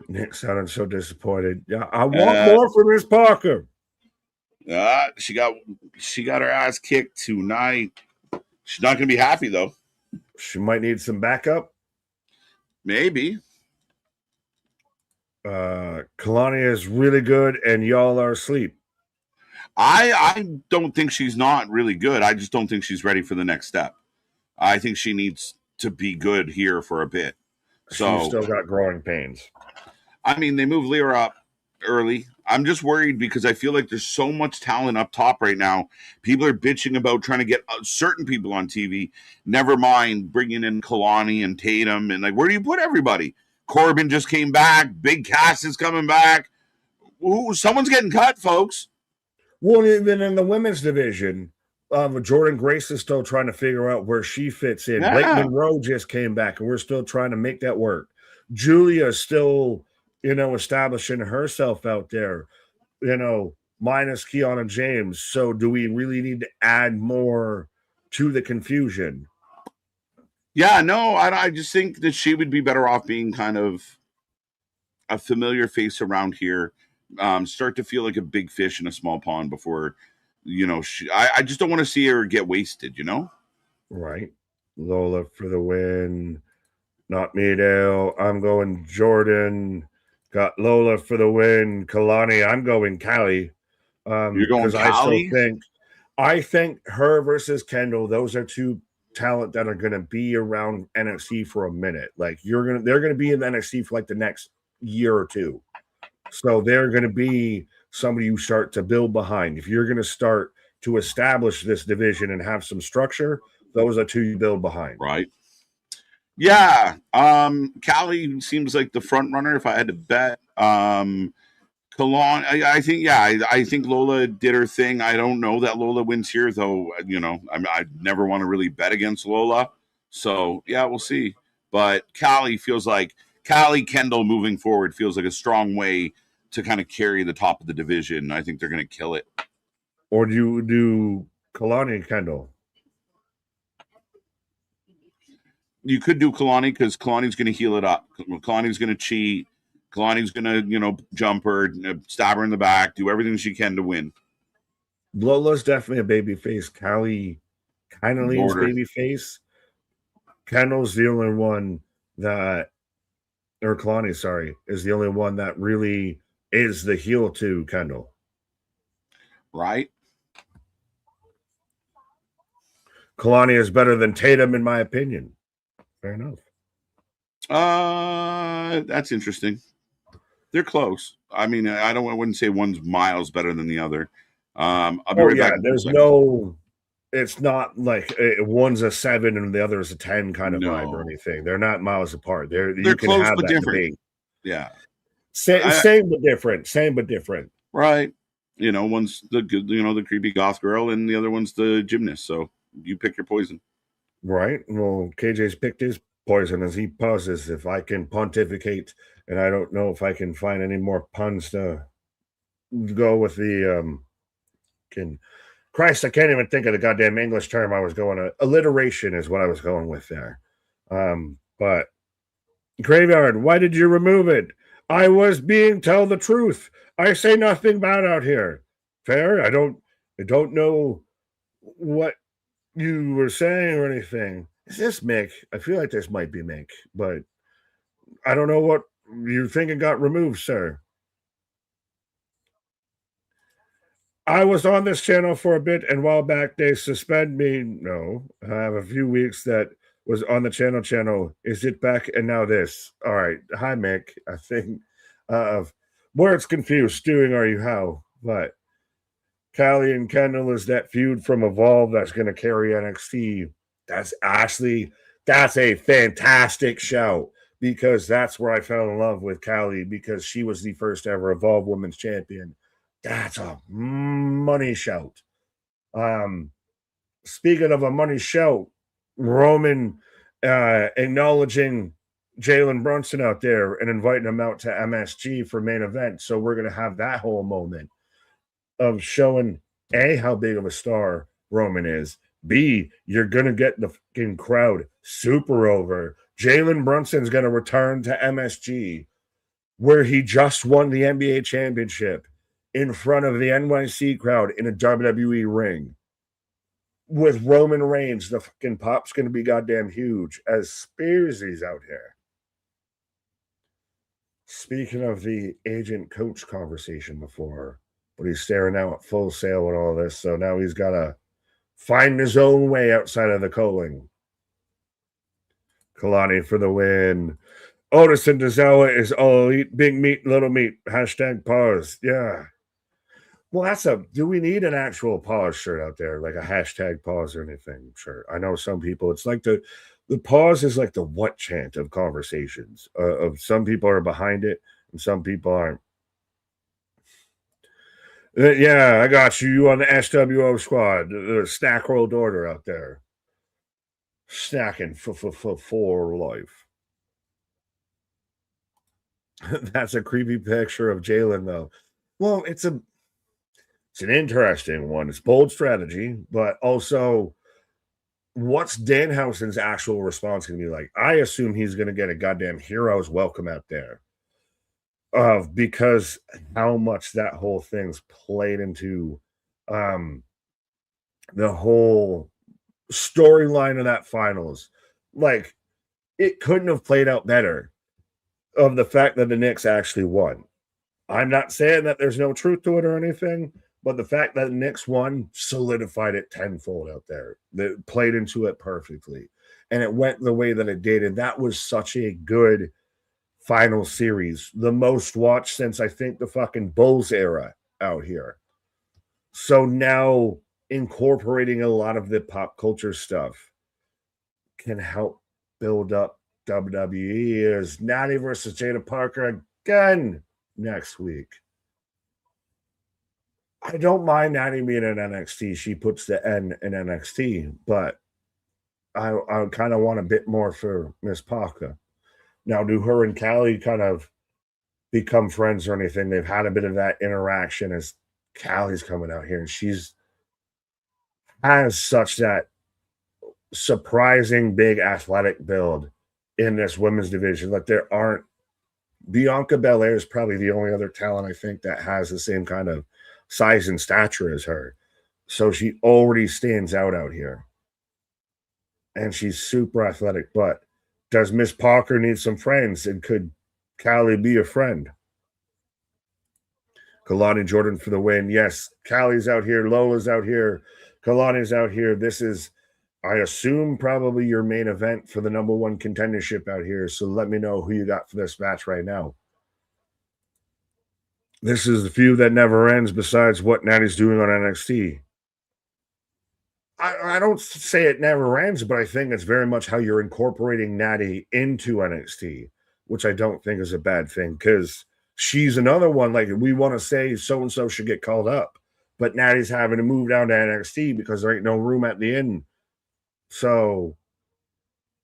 Nick sounded so disappointed. Yeah, I want more from Miss Parker. She got her ass kicked tonight. She's not going to be happy though. She might need some backup. Maybe. Kalani is really good, and y'all are asleep. I don't think she's not really good. I just don't think she's ready for the next step. I think she needs to be good here for a bit. So she's still got growing pains. I mean, they moved Lyra up early. I'm just worried because I feel like there's so much talent up top right now. People are bitching about trying to get certain people on TV. Never mind bringing in Kalani and Tatum. And like, where do you put everybody? Corbin just came back. Big Cass is coming back. Ooh, someone's getting cut, folks. Well, even in the women's division, Jordan Grace is still trying to figure out where she fits in. Yeah. Blake Monroe just came back, and we're still trying to make that work. Julia is still, establishing herself out there, minus Kiana James. So do we really need to add more to the confusion. Yeah, no, I just think that she would be better off being kind of a familiar face around here. Start to feel like a big fish in a small pond before, I just don't want to see her get wasted, Right. Lola for the win. Not me, Dale. I'm going Jordan. Got Lola for the win. Kalani, I'm going Callie. You're going Because I still Callie? I think her versus Kendall, those are two talent that are going to be around NXT for a minute. Like they're going to be in NXT for like the next year or two. So they're going to be somebody you start to build behind. If you're going to start to establish this division and have some structure, those are two you build behind. Right. Yeah. Callie seems like the front runner if I had to bet. Kalon, I think, I think Lola did her thing. I don't know that Lola wins here, though. I never want to really bet against Lola. So, yeah, we'll see. But Callie Kendall moving forward feels like a strong way to kind of carry the top of the division. I think they're going to kill it. Or do you do Kalani and Kendall? You could do Kalani because Kalani's going to heal it up. Kalani's going to cheat. Kalani's going to, jump her, stab her in the back, do everything she can to win. Lola's definitely a baby face. Callie kind of leans baby face. Kendall's the only one that, or Kalani, sorry, is the only one that really is the heel to Kendall. Right. Kalani is better than Tatum, in my opinion. Fair enough. That's interesting. They're close. I mean, I wouldn't say one's miles better than the other. I'll be right back. There's it's not like one's a 7 and the other is a 10 kind of vibe or anything. They're not miles apart. They're you can close have but that different. debate. Yeah. Same but different. Same but different. Right. One's the good, the creepy goth girl, and the other one's the gymnast. So you pick your poison. Right. Well, KJ's picked his poison as he pauses. If I can pontificate, and I don't know if I can find any more puns to go with the Christ, I can't even think of the goddamn English term I was going to. Alliteration is what I was going with there. But Graveyard, why did you remove it? I was being told the truth. I say nothing bad out here. Fair? I don't know what you were saying or anything. Is this Mick? I feel like this might be Mick, but I don't know what you think it got removed, sir. I was on this channel for a bit, and while back they suspend me. No, I have a few weeks that was on the channel. Is it back? And now this. All right. Hi, Mick. I think words confused. Stewing, are you how? But Callie and Kendall is that feud from Evolve that's going to carry NXT. That's a fantastic shout because that's where I fell in love with Callie because she was the first ever Evolve Women's Champion. That's a money shout. Speaking of a money shout, Roman acknowledging Jalen Brunson out there and inviting him out to MSG for main event. So we're going to have that whole moment of showing A, how big of a star Roman is. B, you're going to get the fucking crowd super over. Jalen Brunson's going to return to MSG where he just won the NBA championship in front of the NYC crowd in a WWE ring. With Roman Reigns, the fucking pop's going to be goddamn huge as Spearsy's out here. Speaking of the agent coach conversation before, but he's staring out at Full Sail and all this, so now he's got to find his own way outside of the calling. Kalani for the win. Otis and Dazawa is all elite, big meat, little meat. Hashtag pause. Yeah. Well, do we need an actual pause shirt out there, like a hashtag pause or anything shirt? I know some people, it's like the pause is like the what chant of conversations. Of some people are behind it and some people aren't. Yeah, I got you. You on the SWO squad, the snack rolled order out there. Snacking for life. That's a creepy picture of Jalen, though. Well, it's an interesting one. It's bold strategy, but also what's Danhausen's actual response going to be like? I assume he's going to get a goddamn hero's welcome out there. Because how much that whole thing's played into the whole storyline of that finals. Like, it couldn't have played out better of the fact that the Knicks actually won. I'm not saying that there's no truth to it or anything, but the fact that the Knicks won solidified it tenfold out there. That played into it perfectly. And it went the way that it did. And that was such a good final series. The most watched since I think the fucking Bulls era out here. So now incorporating a lot of the pop culture stuff can help build up WWE as Natty versus Jada Parker again next week. I don't mind Natty being in NXT. She puts the N in NXT, but I kind of want a bit more for Miss Parker. Now, do her and Callie kind of become friends or anything? They've had a bit of that interaction as Callie's coming out here, and she's has such that surprising big athletic build in this women's division. Like, there aren't Bianca Belair is probably the only other talent I think that has the same kind of size and stature as her. So she already stands out here. And she's super athletic. But does Miss Parker need some friends? And could Callie be a friend? Kalani Jordan for the win. Yes, Callie's out here. Lola's out here. Kalani's out here. This is, I assume, probably your main event for the number one contendership out here. So let me know who you got for this match right now. This is the feud that never ends besides what Natty's doing on NXT. I don't say it never ends, but I think it's very much how you're incorporating Natty into NXT, which I don't think is a bad thing because she's another one. Like, we want to say so-and-so should get called up, but Natty's having to move down to NXT because there ain't no room at the inn. So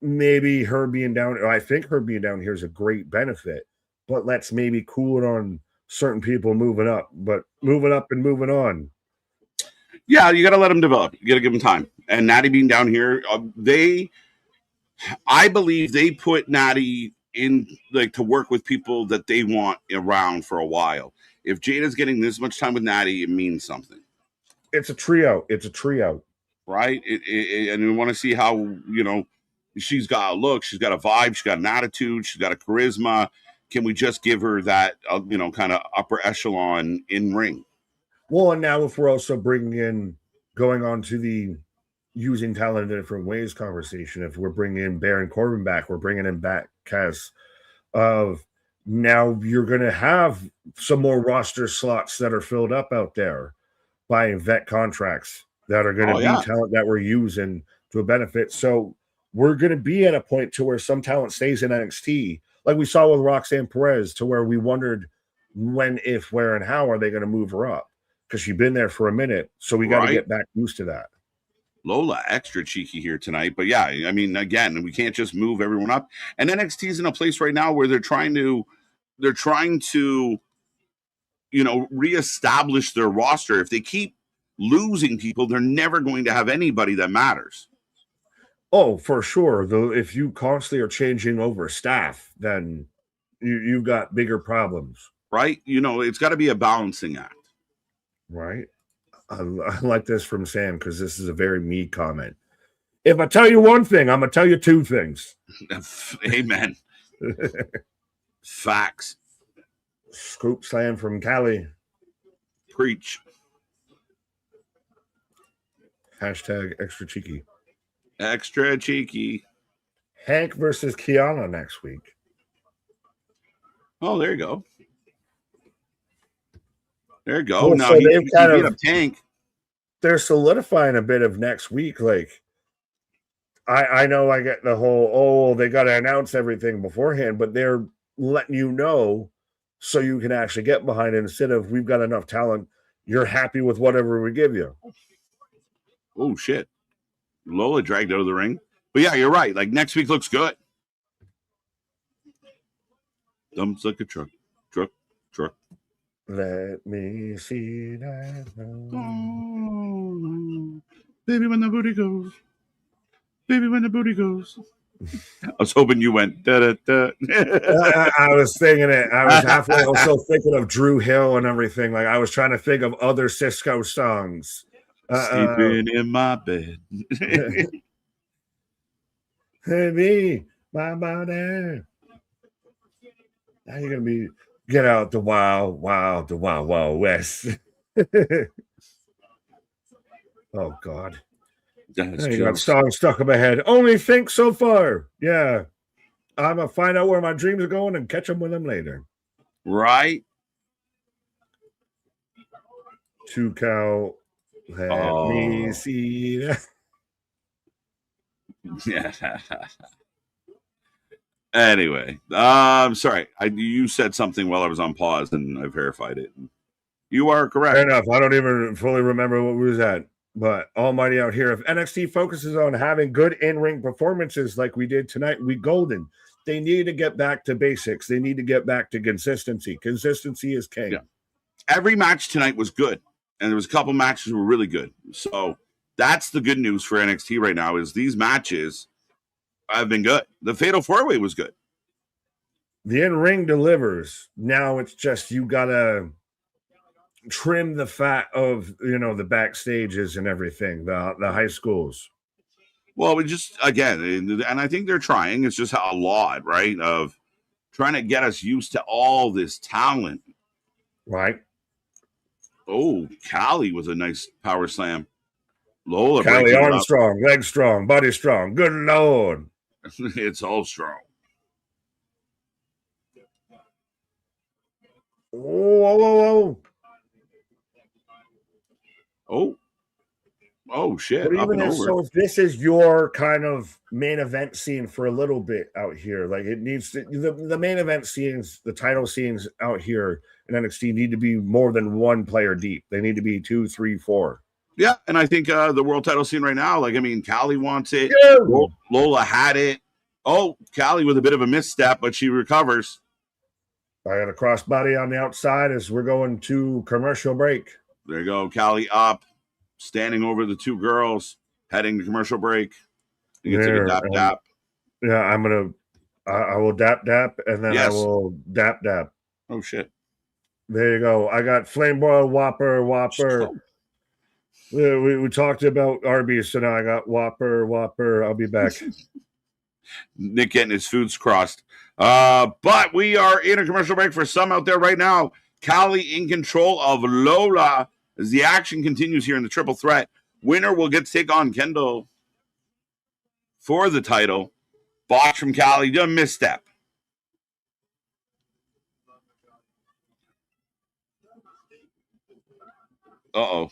maybe her being down, I think her being down here is a great benefit, but let's maybe cool it on certain people moving up, but moving up and moving on. Yeah, you got to let them develop. You got to give them time. And Natty being down here, I believe they put Natty in like to work with people that they want around for a while. If Jada's getting this much time with Natty, it means something. It's a trio. Right? And we want to see how, she's got a look, she's got a vibe, she's got an attitude, she's got a charisma. Can we just give her that, kind of upper echelon in ring? Well, and now if we're also going on to the using talent in different ways conversation, if we're bringing in Baron Corbin back, we're bringing him back because of now you're going to have some more roster slots that are filled up out there by vet contracts that are going to be talent that we're using to a benefit. So we're going to be at a point to where some talent stays in NXT, like we saw with Roxanne Perez, to where we wondered when, if, where, and how are they going to move her up? Because she's been there for a minute, so we got to get back used to that. Lola extra cheeky here tonight, but yeah, I mean, again, we can't just move everyone up. And NXT is in a place right now where they're trying to, reestablish their roster. If they keep losing people, they're never going to have anybody that matters. Oh, for sure. Though, if you constantly are changing over staff, then you've got bigger problems, right? It's got to be a balancing act. Right. I like this from Sam because this is a very me comment. If I tell you one thing, I'm going to tell you two things. Amen. Facts. Scoop slam from Cali. Preach. Hashtag extra cheeky. Extra cheeky. Hank versus Kiana next week. Oh, there you go. There you go. Well, now so he beat up Tank. They're solidifying a bit of next week. Like, I know I get the whole, they got to announce everything beforehand, but they're letting you know so you can actually get behind it instead of we've got enough talent. You're happy with whatever we give you. Oh, shit. Lola dragged out of the ring. But yeah, you're right. Like, next week looks good. Dumps like a truck. Let me see that. Oh, baby, when the booty goes. Baby, when the booty goes. I was hoping you went da-da-da. I was thinking it. I was halfway also thinking of Drew Hill and everything. Like I was trying to think of other Cisco songs. Sleeping in my bed. Hey, me, my body. Now you're gonna get out the wild west. Oh God. You got songs stuck in my head. Only think so far. Yeah. I'm going to find out where my dreams are going and catch them with them later. Right? Two cow. Let me see that. Yeah. Anyway, I'm sorry. You said something while I was on pause and I verified it. You are correct. Fair enough. I don't even fully remember what we was at. But almighty out here, if NXT focuses on having good in-ring performances like we did tonight, we golden. They need to get back to basics. They need to get back to consistency. Consistency is king. Yeah. Every match tonight was good, and there was a couple matches that were really good. So that's the good news for NXT right now is these matches have been good. The Fatal 4-Way was good. The in-ring delivers. Now it's just you got to trim the fat of, the backstages and everything, the high schools. Well, we just, again, and I think they're trying. It's just a lot, right, of trying to get us used to all this talent. Right. Oh, Callie was a nice power slam. Lola. Callie arm strong, leg strong, body strong. Good Lord. It's all strong. Whoa. Oh, shit. But even so, if this is your kind of main event scene for a little bit out here, like it needs to, the main event scenes, the title scenes out here in NXT need to be more than one player deep. They need to be 2, 3, 4. Yeah, and I think the world title scene right now, Callie wants it. Yeah. Lola had it. Oh, Callie with a bit of a misstep, but she recovers. I got a crossbody on the outside as we're going to commercial break. There you go. Callie up, standing over the two girls, heading to commercial break. You can take a dap. Yeah, I will dap, and then I will dap. Oh, shit. There you go. I got flame boiled Whopper. Oh. We talked about Arby's, so now I got Whopper. I'll be back. Nick getting his foods crossed. But we are in a commercial break for some out there right now. Callie in control of Lola as the action continues here in the triple threat. Winner will get to take on Kendall for the title. Botch from Callie, a misstep. Uh-oh.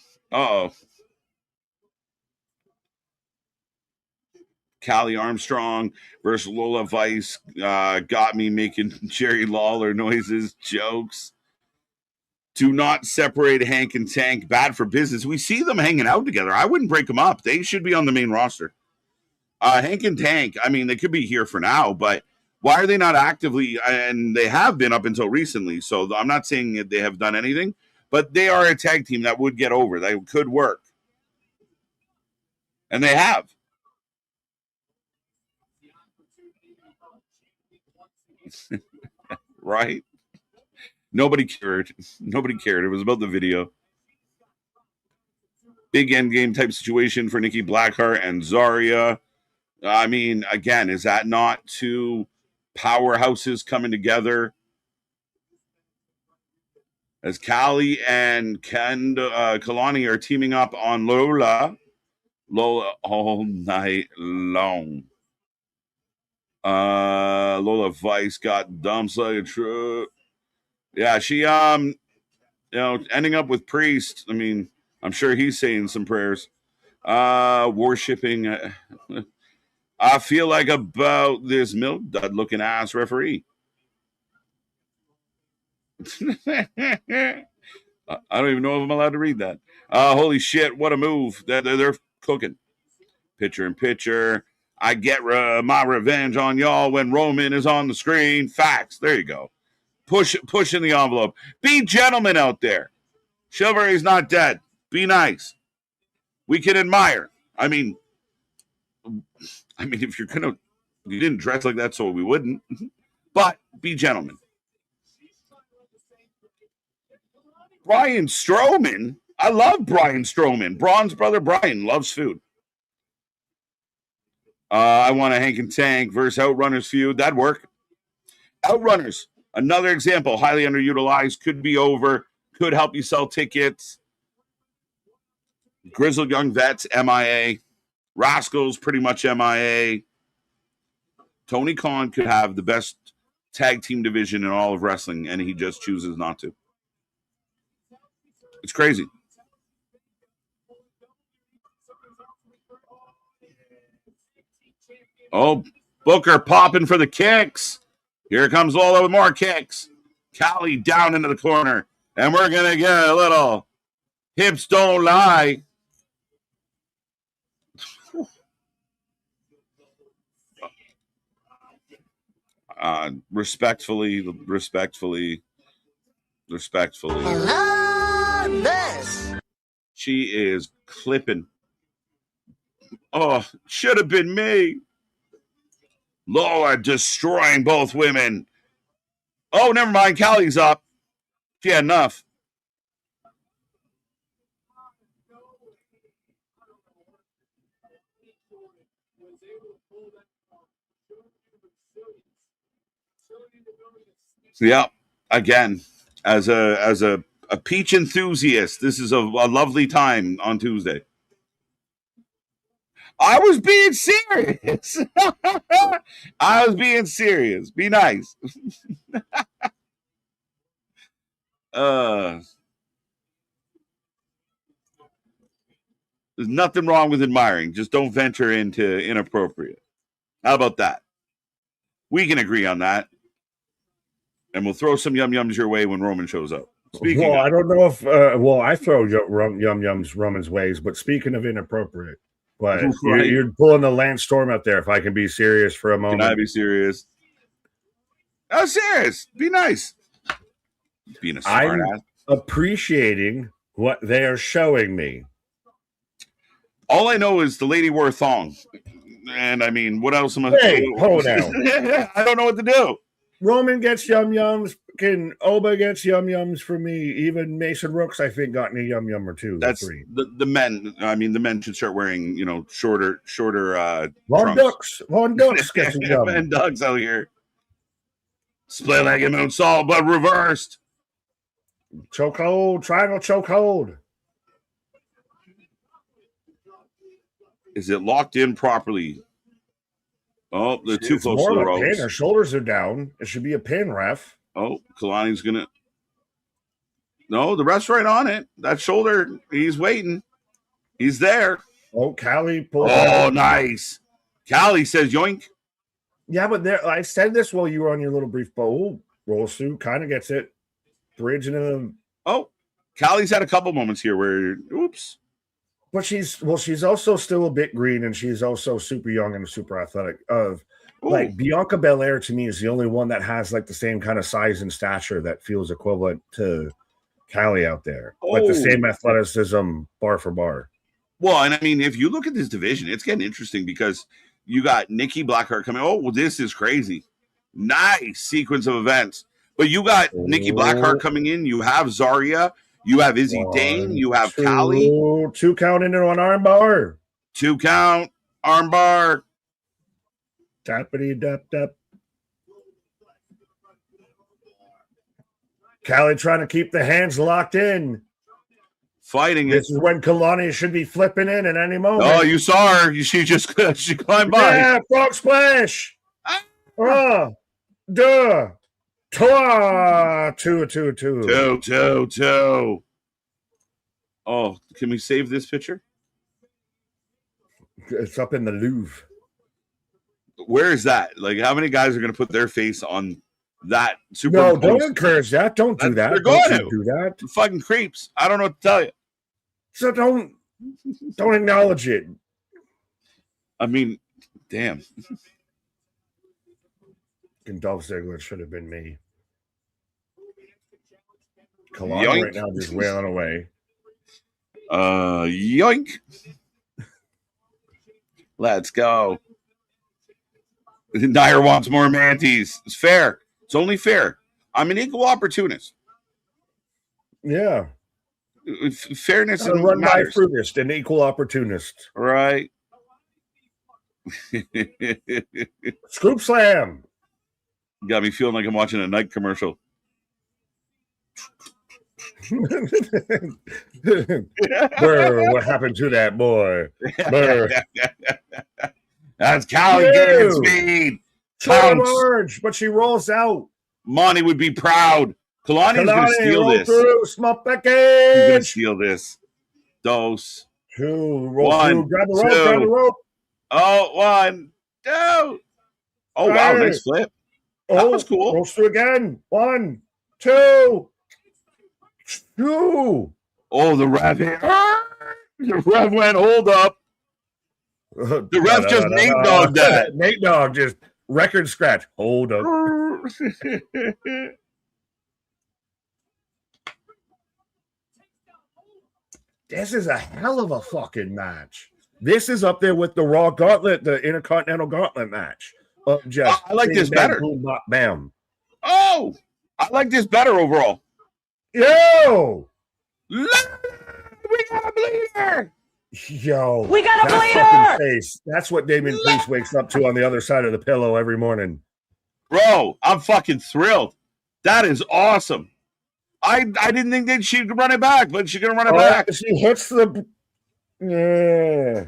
Callie Armstrong versus Lola Vice got me making Jerry Lawler noises, jokes. Do not separate Hank and Tank. Bad for business. We see them hanging out together. I wouldn't break them up. They should be on the main roster. Hank and Tank, they could be here for now, but why are they not actively? And they have been up until recently, so I'm not saying that they have done anything, but they are a tag team that would get over. They could work. And they have. Right? Nobody cared. It was about the video. Big endgame type situation for Nikki Blackheart and Zarya. Again, is that not two powerhouses coming together? As Callie and Kalani are teaming up on Lola all night long. Lola Vice got dumps like a truck. Yeah, she ending up with Priest. I'm sure he's saying some prayers. Worshipping. I feel like about this milk dud looking ass referee. I don't even know if I'm allowed to read that. Holy shit, what a move. They're cooking. Picture in picture. I get my revenge on y'all when Roman is on the screen. Facts. There you go. Push in the envelope. Be gentlemen out there. Chivalry's not dead. Be nice. We can admire. I mean, if you didn't dress like that, so we wouldn't. But be gentlemen. Brian Strowman. I love Brian Strowman. Braun's brother Brian loves food. I want a Hank and Tank versus Outrunners feud. That'd work. Outrunners, another example, highly underutilized, could be over, could help you sell tickets. Grizzled Young Vets, MIA. Rascals, pretty much MIA. Tony Khan could have the best tag team division in all of wrestling, and he just chooses not to. It's crazy. Oh, Booker popping for the kicks. Here comes Lola with more kicks. Callie down into the corner. And we're going to get a little hips don't lie. Respectfully. Hello, this. She is clipping. Oh, should have been me. Lola destroying both women. Oh, never mind. Callie's up. She had enough. Yeah, again, as a peach enthusiast, this is a lovely time on Tuesday. I was being serious. I was being serious. Be nice. There's nothing wrong with admiring. Just don't venture into inappropriate. How about that? We can agree on that. And we'll throw some yum-yums your way when Roman shows up. Well, I don't know if, I throw yum-yums Roman's ways, but speaking of inappropriate, but right. you're pulling the Lance Storm out there. If I can be serious for a moment. Can I be serious? Oh, serious. Be nice. Being a smart ass. Appreciating what they are showing me. All I know is the lady wore a thong. And I mean, what else am I? Hey, hold on. I don't know what to do. Roman gets yum-yums. Oba gets yum-yums for me. Even Mason Rooks, I think, got me a yum-yum or two. That's three. The men. I mean, the men should start wearing, shorter. Von Dux gets a yum. And Doug's out here. Split-legged moonsault, but reversed. Chokehold, triangle chokehold. Is it locked in properly? Oh, they're too close to the ropes. Her shoulders are down. It should be a pin, ref. Oh, Kalani's gonna. No, the ref's right on it. That shoulder, he's waiting. He's there. Oh, Callie pulled. Oh, nice. Callie says yoink. Yeah, but there, I said this while you were on your little brief bowl. Rosu kind of gets it. Bridge into the. Oh, Callie's had a couple moments here where, oops. But she's also still a bit green, and she's also super young and super athletic. Like Bianca Belair to me is the only one that has like the same kind of size and stature that feels equivalent to Callie out there. Like the same athleticism, bar for bar. Well, and I mean, if you look at this division, it's getting interesting because you got Nikki Blackheart coming. Oh, well, this is crazy. Nice sequence of events. But you got Nikki Blackheart coming in. You have Zarya. You have Izzy Dane. You have Callie. 2 count into an arm bar. 2 count arm bar. Tappity dap dap. Callie trying to keep the hands locked in. Fighting this is when Kalani should be flipping in at any moment. Oh, you saw her. She climbed by. Yeah, frog splash. Duh. Two. Oh, can we save this picture? It's up in the Louvre. Where is that? Like, how many guys are going to put their face on that super? No, don't encourage that. Don't do that. They're going to do that. Fucking creeps. I don't know what to tell you. So don't acknowledge it. I mean, damn. And Dolph Ziggler should have been me. Kalani right now just wailing away. Yoink. Let's go. Dyer wants more manties. It's fair. It's only fair. I'm an equal opportunist. Yeah. Fairness A run by matters. fruitist, an equal opportunist. Right. Scoop slam. Got me feeling like I'm watching a Nike commercial. Burr, what happened to that boy? Burr. That's Callie gaining speed. Short large, but she rolls out. Monty would be proud. Kalani's going to steal this. Through, small package. He's going to steal this. Dose. Two, roll One, through, grab the rope. Oh, 1, 2. Oh, wow, nice flip. That was cool. Rolls through again. 1, 2, 2. Oh, the ref here. The ref went, hold up. The ref just Nate Dogg that. Nate Dogg just record scratch. Hold up. This is a hell of a fucking match. This is up there with the Raw Gauntlet, the Intercontinental Gauntlet match. Just I like this better. Boom, bam. Oh, I like this better overall. Yo! We got a bleeder! Yo. We got a bleeder! Face. That's what Damien Priest wakes up to on the other side of the pillow every morning. Bro, I'm fucking thrilled. That is awesome. I didn't think that she'd run it back, but she's going to run it back. She hits the... Yeah.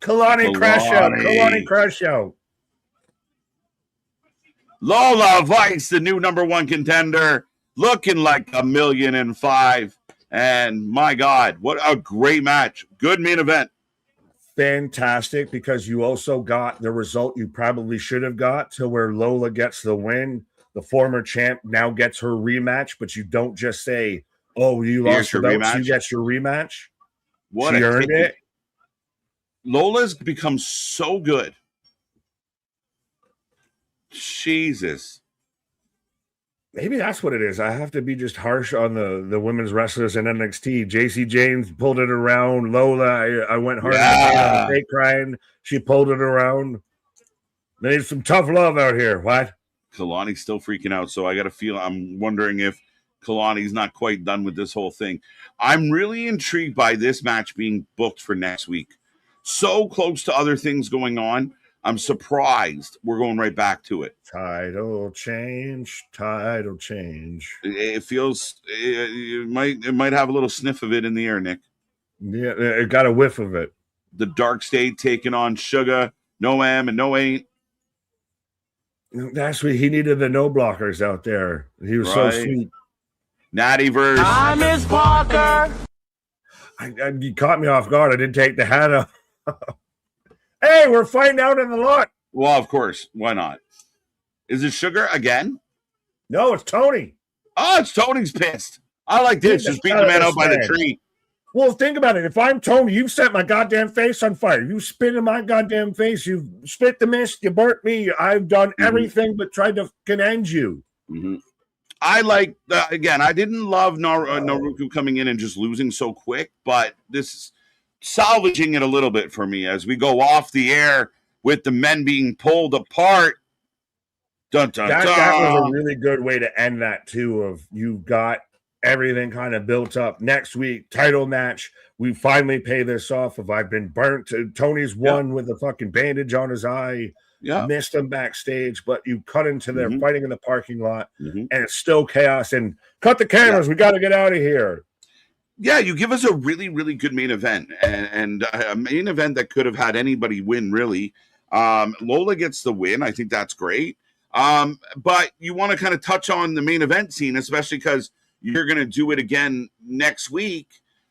Kalani crash out. Kalani crash out. Lola Vice, the new #1 contender, looking like 1,000,005. And my God, what a great match. Good main event. Fantastic, because you also got the result you probably should have got, to where Lola gets the win. The former champ now gets her rematch, but you don't just say, oh, you lost your belt, so you get your rematch. She earned it. Lola's become so good. Jesus. Maybe that's what it is. I have to be just harsh on the women's wrestlers in NXT. JC James pulled it around. Lola, I went hard on fake crying. She pulled it around. There's some tough love out here. What? Kalani's still freaking out, so I got to feel. I'm wondering if Kalani's not quite done with this whole thing. I'm really intrigued by this match being booked for next week. So close to other things going on. I'm surprised we're going right back to it. Title change. It feels it might have a little sniff of it in the air, Nick. Yeah, it got a whiff of it. The Dark State taking on Sugar, No Am, and No Ain't. That's what he needed, the no blockers out there. He was so sweet. Natty verse. I'm Miss Parker. You caught me off guard. I didn't take the hat off. Hey, we're fighting out in the lot. Well, of course. Why not? Is it Sugar again? No, it's Tony. Oh, it's Tony's pissed. I like this. Just beating the man out by the tree. Well, think about it. If I'm Tony, you've set my goddamn face on fire. You spit in my goddamn face. You spit the mist. You burnt me. I've done everything but tried to end you. Mm-hmm. I like, again, I didn't love Naruku coming in and just losing so quick, but this is salvaging it a little bit for me as we go off the air with the men being pulled apart. Dun, dun, that was a really good way to end that, too, of you got everything kind of built up. Next week, title match. We finally pay this off. If I've been burnt, Tony's won with a fucking bandage on his eye. Yeah. Missed him backstage, but you cut into their fighting in the parking lot, and it's still chaos. And cut the cameras. We got to get out of here. Yeah, you give us a really, really good main event, and a main event that could have had anybody win, really. Lola gets the win. I think that's great. But you want to kind of touch on the main event scene, especially because you're going to do it again next week.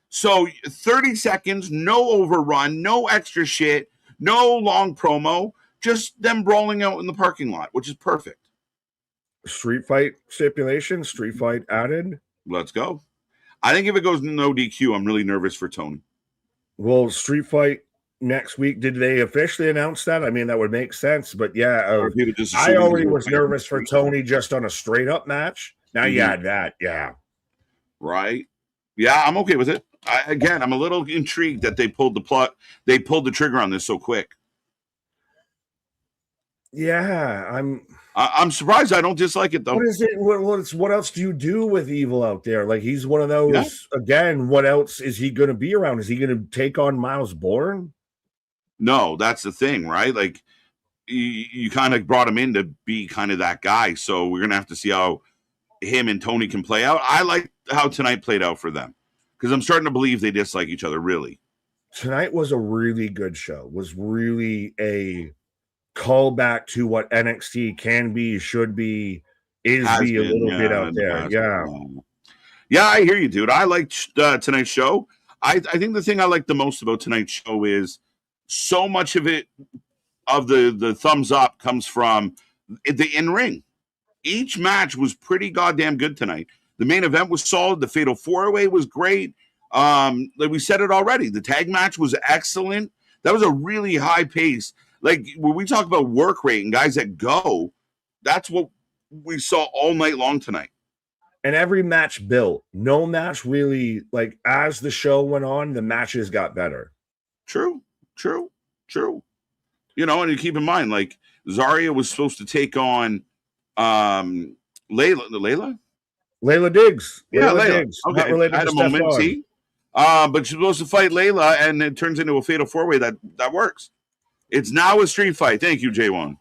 So 30 seconds, no overrun, no extra shit, no long promo, just them brawling out in the parking lot, which is perfect. Street fight stipulation, street fight added. Let's go. I think if it goes no DQ, I'm really nervous for Tony. Well, street fight next week. Did they officially announce that? I mean, that would make sense. But yeah, I already was nervous for Tony just on a straight up match. Now you add that. Yeah. Right. Yeah, I'm okay with it. I'm a little intrigued that they pulled the plug. They pulled the trigger on this so quick. Yeah, I'm surprised I don't dislike it though. What is it? What else do you do with Evil out there? Like he's one of Yeah. those again. What else is he going to be around? Is he going to take on Miles Bourne? No, that's the thing, right? Like you kind of brought him in to be kind of that guy. So we're gonna have to see how him and Tony can play out. I like how tonight played out for them because I'm starting to believe they dislike each other. Really, Tonight was a really good show. Was really a callback to what NXT can be, should be, is has be a been, little bit out in the there. past. Yeah. Yeah, I hear you, dude. I liked tonight's show. I think the thing I like the most about tonight's show is so much of it, of the thumbs up, comes from the in ring. Each match was pretty goddamn good tonight. The main event was solid. The Fatal 4-Way was great. Like we said it already, the tag match was excellent. That was a really high pace. Like when we talk about work rate and guys that go, that's what we saw all night long tonight. And every match built. No match really, like as the show went on, the matches got better. True. You know, and you keep in mind, like Zarya was supposed to take on Layla. Layla Diggs. Yeah, Layla Layla. Diggs. Okay, Not related I had to a moment. Stephon. See, but she's supposed to fight Layla, and it turns into a Fatal 4-Way. That works. It's now a street fight. Thank you, J1.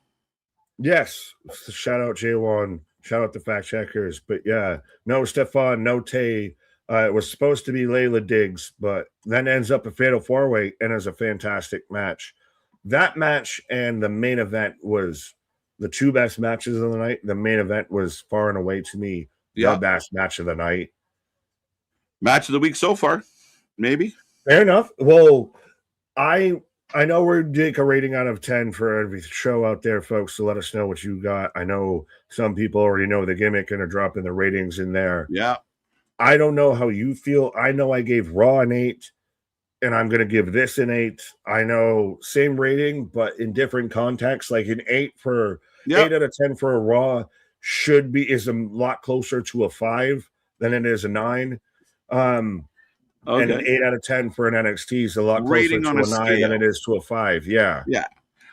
Yes. Shout out J1. Shout out the fact checkers. But yeah, no Stephon, no Tay. It was supposed to be Layla Diggs, but then ends up a Fatal 4-Way and is a fantastic match. That match and the main event was the two best matches of the night. The main event was far and away to me the best match of the night. Match of the week so far, maybe. Fair enough. Well, I know we're doing a rating out of 10 for every show out there, folks. So let us know what you got. I know some people already know the gimmick and are dropping the ratings in there. Yeah. I don't know how you feel. I know I gave Raw an 8, and I'm going to give this an 8. I know same rating, but in different contexts. Like an 8 out of 10 for a Raw is a lot closer to a 5 than it is a 9. And an 8 out of 10 for an NXT is a lot closer to a 9 than it is to a 5. Yeah.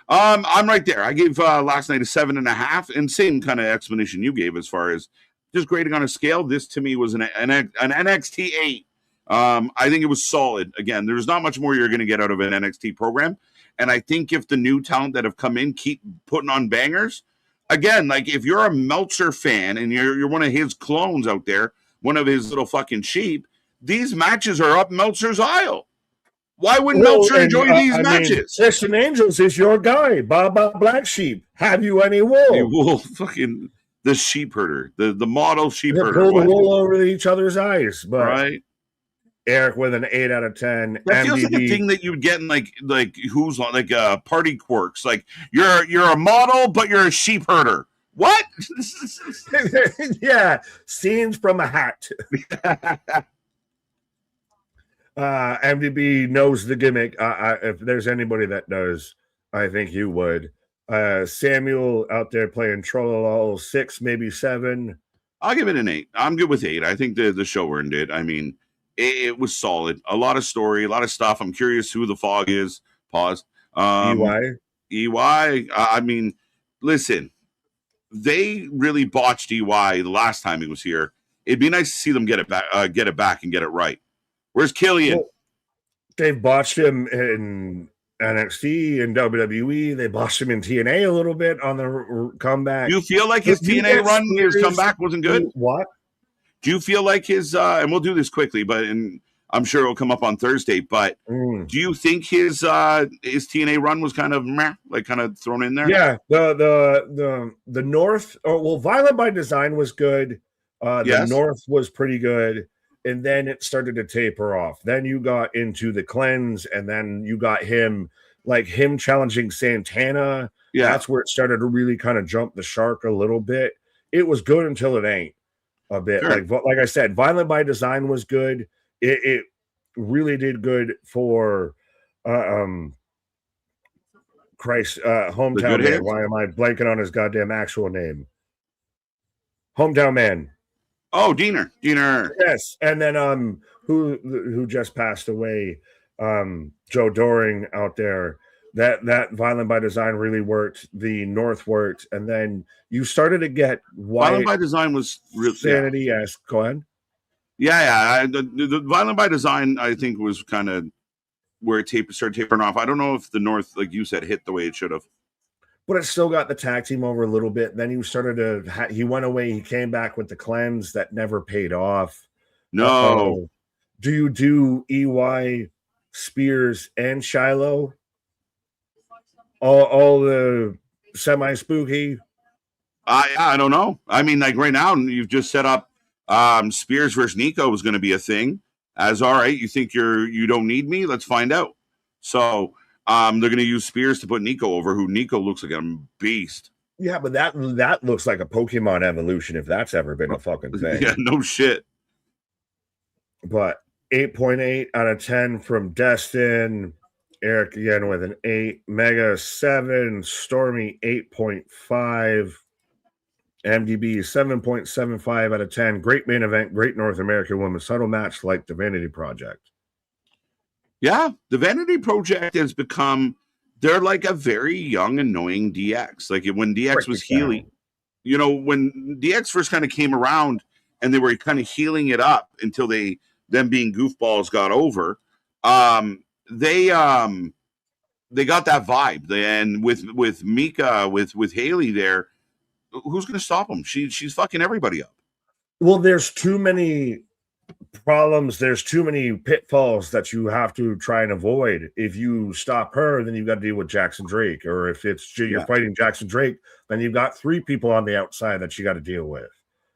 I'm right there. I gave last night a 7.5, and same kind of explanation you gave as far as just grading on a scale. This to me was an NXT 8. I think it was solid. Again, there's not much more you're going to get out of an NXT program, and I think if the new talent that have come in keep putting on bangers, again, like if you're a Meltzer fan and you're one of his clones out there, one of his little fucking sheep, these matches are up Meltzer's aisle. Why wouldn't Meltzer enjoy these matches? Christian Angels is your guy. Baba Black Sheep. Have you any wool? Hey, wool, fucking the sheep herder, the model sheep herder. Pull the wool over each other's eyes, but right. Eric with an 8 out of 10. That feels like a thing that you'd get in like who's like party quirks. Like you're a model, but you're a sheep herder. What? Yeah, scenes from a hat. MDB knows the gimmick. If there's anybody that does, I think you would. Samuel out there playing Trollolol, 6, maybe 7. I'll give it an 8. I'm good with 8. I think the show earned it. I mean, it was solid. A lot of story, a lot of stuff. I'm curious who the Fog is. Pause. EY. I mean, listen, they really botched EY the last time he was here. It'd be nice to see them get it back and get it right. Where's Killian? Well, they've botched him in NXT and WWE. They botched him in TNA a little bit on the comeback. Do you feel like his TNA run, his comeback wasn't good? What? Do you feel like his, and we'll do this quickly, but I'm sure it'll come up on Thursday, but do you think his TNA run was kind of meh, like kind of thrown in there? Yeah, the North, Violent by Design was good. The North was pretty good. And then it started to taper off. Then you got into the Cleanse, and then you got him challenging Santana. Yeah. That's where it started to really kind of jump the shark a little bit. It was good until it ain't a bit. Sure. Like I said, Violent by Design was good. It really did good for Hometown Man. Why am I blanking on his goddamn actual name? Hometown Man. Oh, Diener. Yes, and then who just passed away, Joe Doring out there That Violent by Design really worked. The North worked, and then you started to get Violent by Design was Sanity. Yes, go ahead. Yeah. The Violent by Design, I think, was kind of where it started tapering off. I don't know if the North, like you said, hit the way it should have. But it still got the tag team over a little bit. Then he started to. He went away. He came back with the cleanse that never paid off. No. Do you do EY, Spears, and Shiloh? All the semi-spooky? I don't know. I mean, like right now, you've just set up Spears versus Nico was going to be a thing. As all right, you think you don't need me? Let's find out. So they're going to use Spears to put Nico over, who Nico looks like a beast. Yeah, but that looks like a Pokemon evolution if that's ever been a fucking thing. Yeah, no shit. But 8.8 out of 10 from Destin. Eric again with an 8. Mega 7. Stormy 8.5. MDB 7.75 out of 10. Great main event. Great North American women's title match like the Vanity Project. Yeah, the Vanity Project has become, they're like a very young, annoying DX. Like when DX was healing, you know, when DX first kind of came around and they were kind of healing it up until them being goofballs got over. They got that vibe. And with Mika, with Haley there, who's going to stop them? She's fucking everybody up. Well, there's too many problems. There's too many pitfalls that you have to try and avoid. If you stop her, then you've got to deal with Jackson Drake. Or if you're fighting Jackson Drake, then you've got 3 people on the outside that you got to deal with.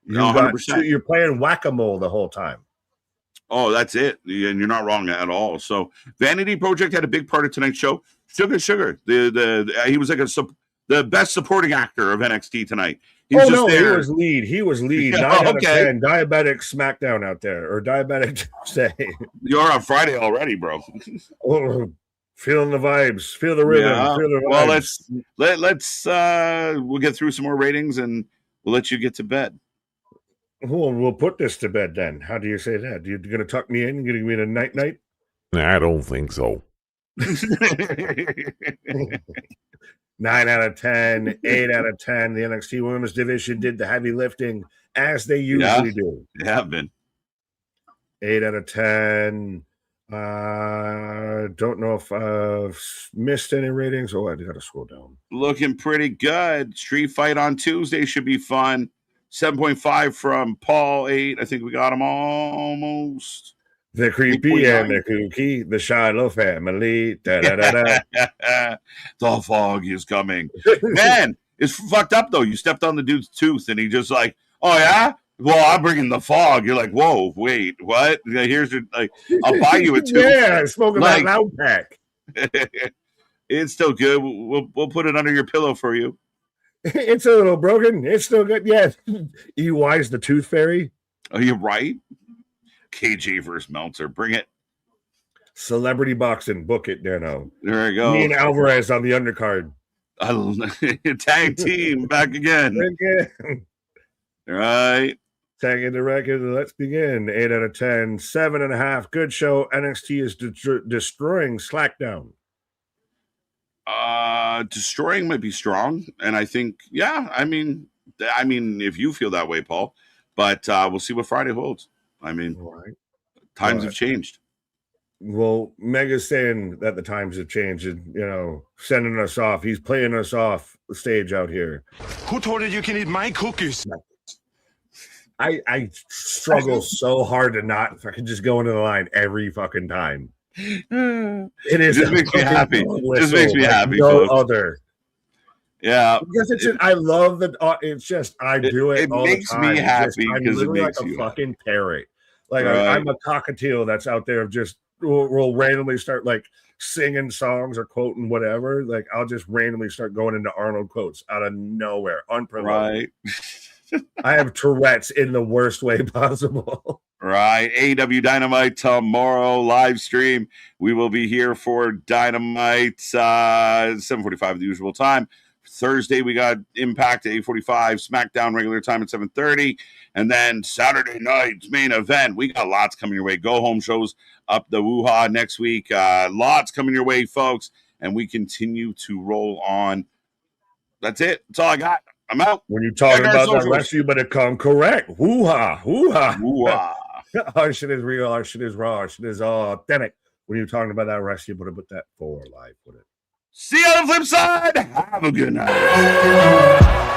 You're playing whack-a-mole the whole time. Oh, that's it. And you're not wrong at all. So Vanity Project had a big part of tonight's show. Sugar. He was like the best supporting actor of NXT tonight. He was lead. He was lead. 9 out of 10. Diabetic SmackDown out there, or diabetic say. You're on Friday already, bro. Oh, feeling the vibes, feel the rhythm. Yeah. Feel the vibes. Well, let's we'll get through some more ratings and we'll let you get to bed. Well, we'll put this to bed then. How do you say that? You're going to tuck me in? You're going to give me a night? I don't think so. 9 out of 10, 8 out of 10. The NXT Women's Division did the heavy lifting as they usually do. They have been. 8 out of 10. Don't know if I've missed any ratings. Oh, I got to scroll down. Looking pretty good. Street Fight on Tuesday should be fun. 7.5 from Paul. 8. I think we got them almost. The creepy and the kooky, the Shiloh family. The fog is coming. Man, it's fucked up though. You stepped on the dude's tooth and he just like, oh yeah? Well, I'm bringing the fog. You're like, whoa, wait, what? Here's your, like, I'll buy you a tooth. Yeah, smoking like, that loud pack. It's still good. We'll put it under your pillow for you. It's a little broken. It's still good. Yeah. EY's the tooth fairy. Are you right? KJ versus Meltzer. Bring it. Celebrity boxing. Book it, Dano. There we go. Me and Alvarez on the undercard. Tag team back again. All right. Tag in the record. Let's begin. 8 out of 10. 7.5. Good show. NXT is destroying SmackDown. Destroying might be strong. And I think, yeah, I mean, if you feel that way, Paul. But we'll see what Friday holds. I mean, times have changed. Well, Mega's saying that the times have changed and, sending us off. He's playing us off the stage out here. Who told you can eat my cookies? I struggle so hard to not if I could just go into the line every fucking time. It is just makes me happy. Just makes me happy. No other. Yeah, because I love that. It's just I do it. It all makes the time. me happy I'm because it literally makes like you a fucking parrot. Like right. I'm a cockatiel that's out there just will randomly start like singing songs or quoting whatever. Like I'll just randomly start going into Arnold quotes out of nowhere, unprovoked. Right. I have Tourette's in the worst way possible. Right. AEW Dynamite tomorrow live stream. We will be here for Dynamite 7:45 the usual time. Thursday we got Impact at 8:45, SmackDown regular time at 7:30, and then Saturday night's main event. We got lots coming your way. Go home shows up the woo-ha next week. Lots coming your way, folks. and we continue to roll on. That's it. That's all I got. I'm out. When you're talking Check our about that socials. rest, you better come correct. Hoo-ha, hoo-ha. Ooh-ah. Our shit is real. Our shit is raw. Our shit is authentic. When you're talking about that rest, you better put that for life with it. See you on the flip side. Have a good night.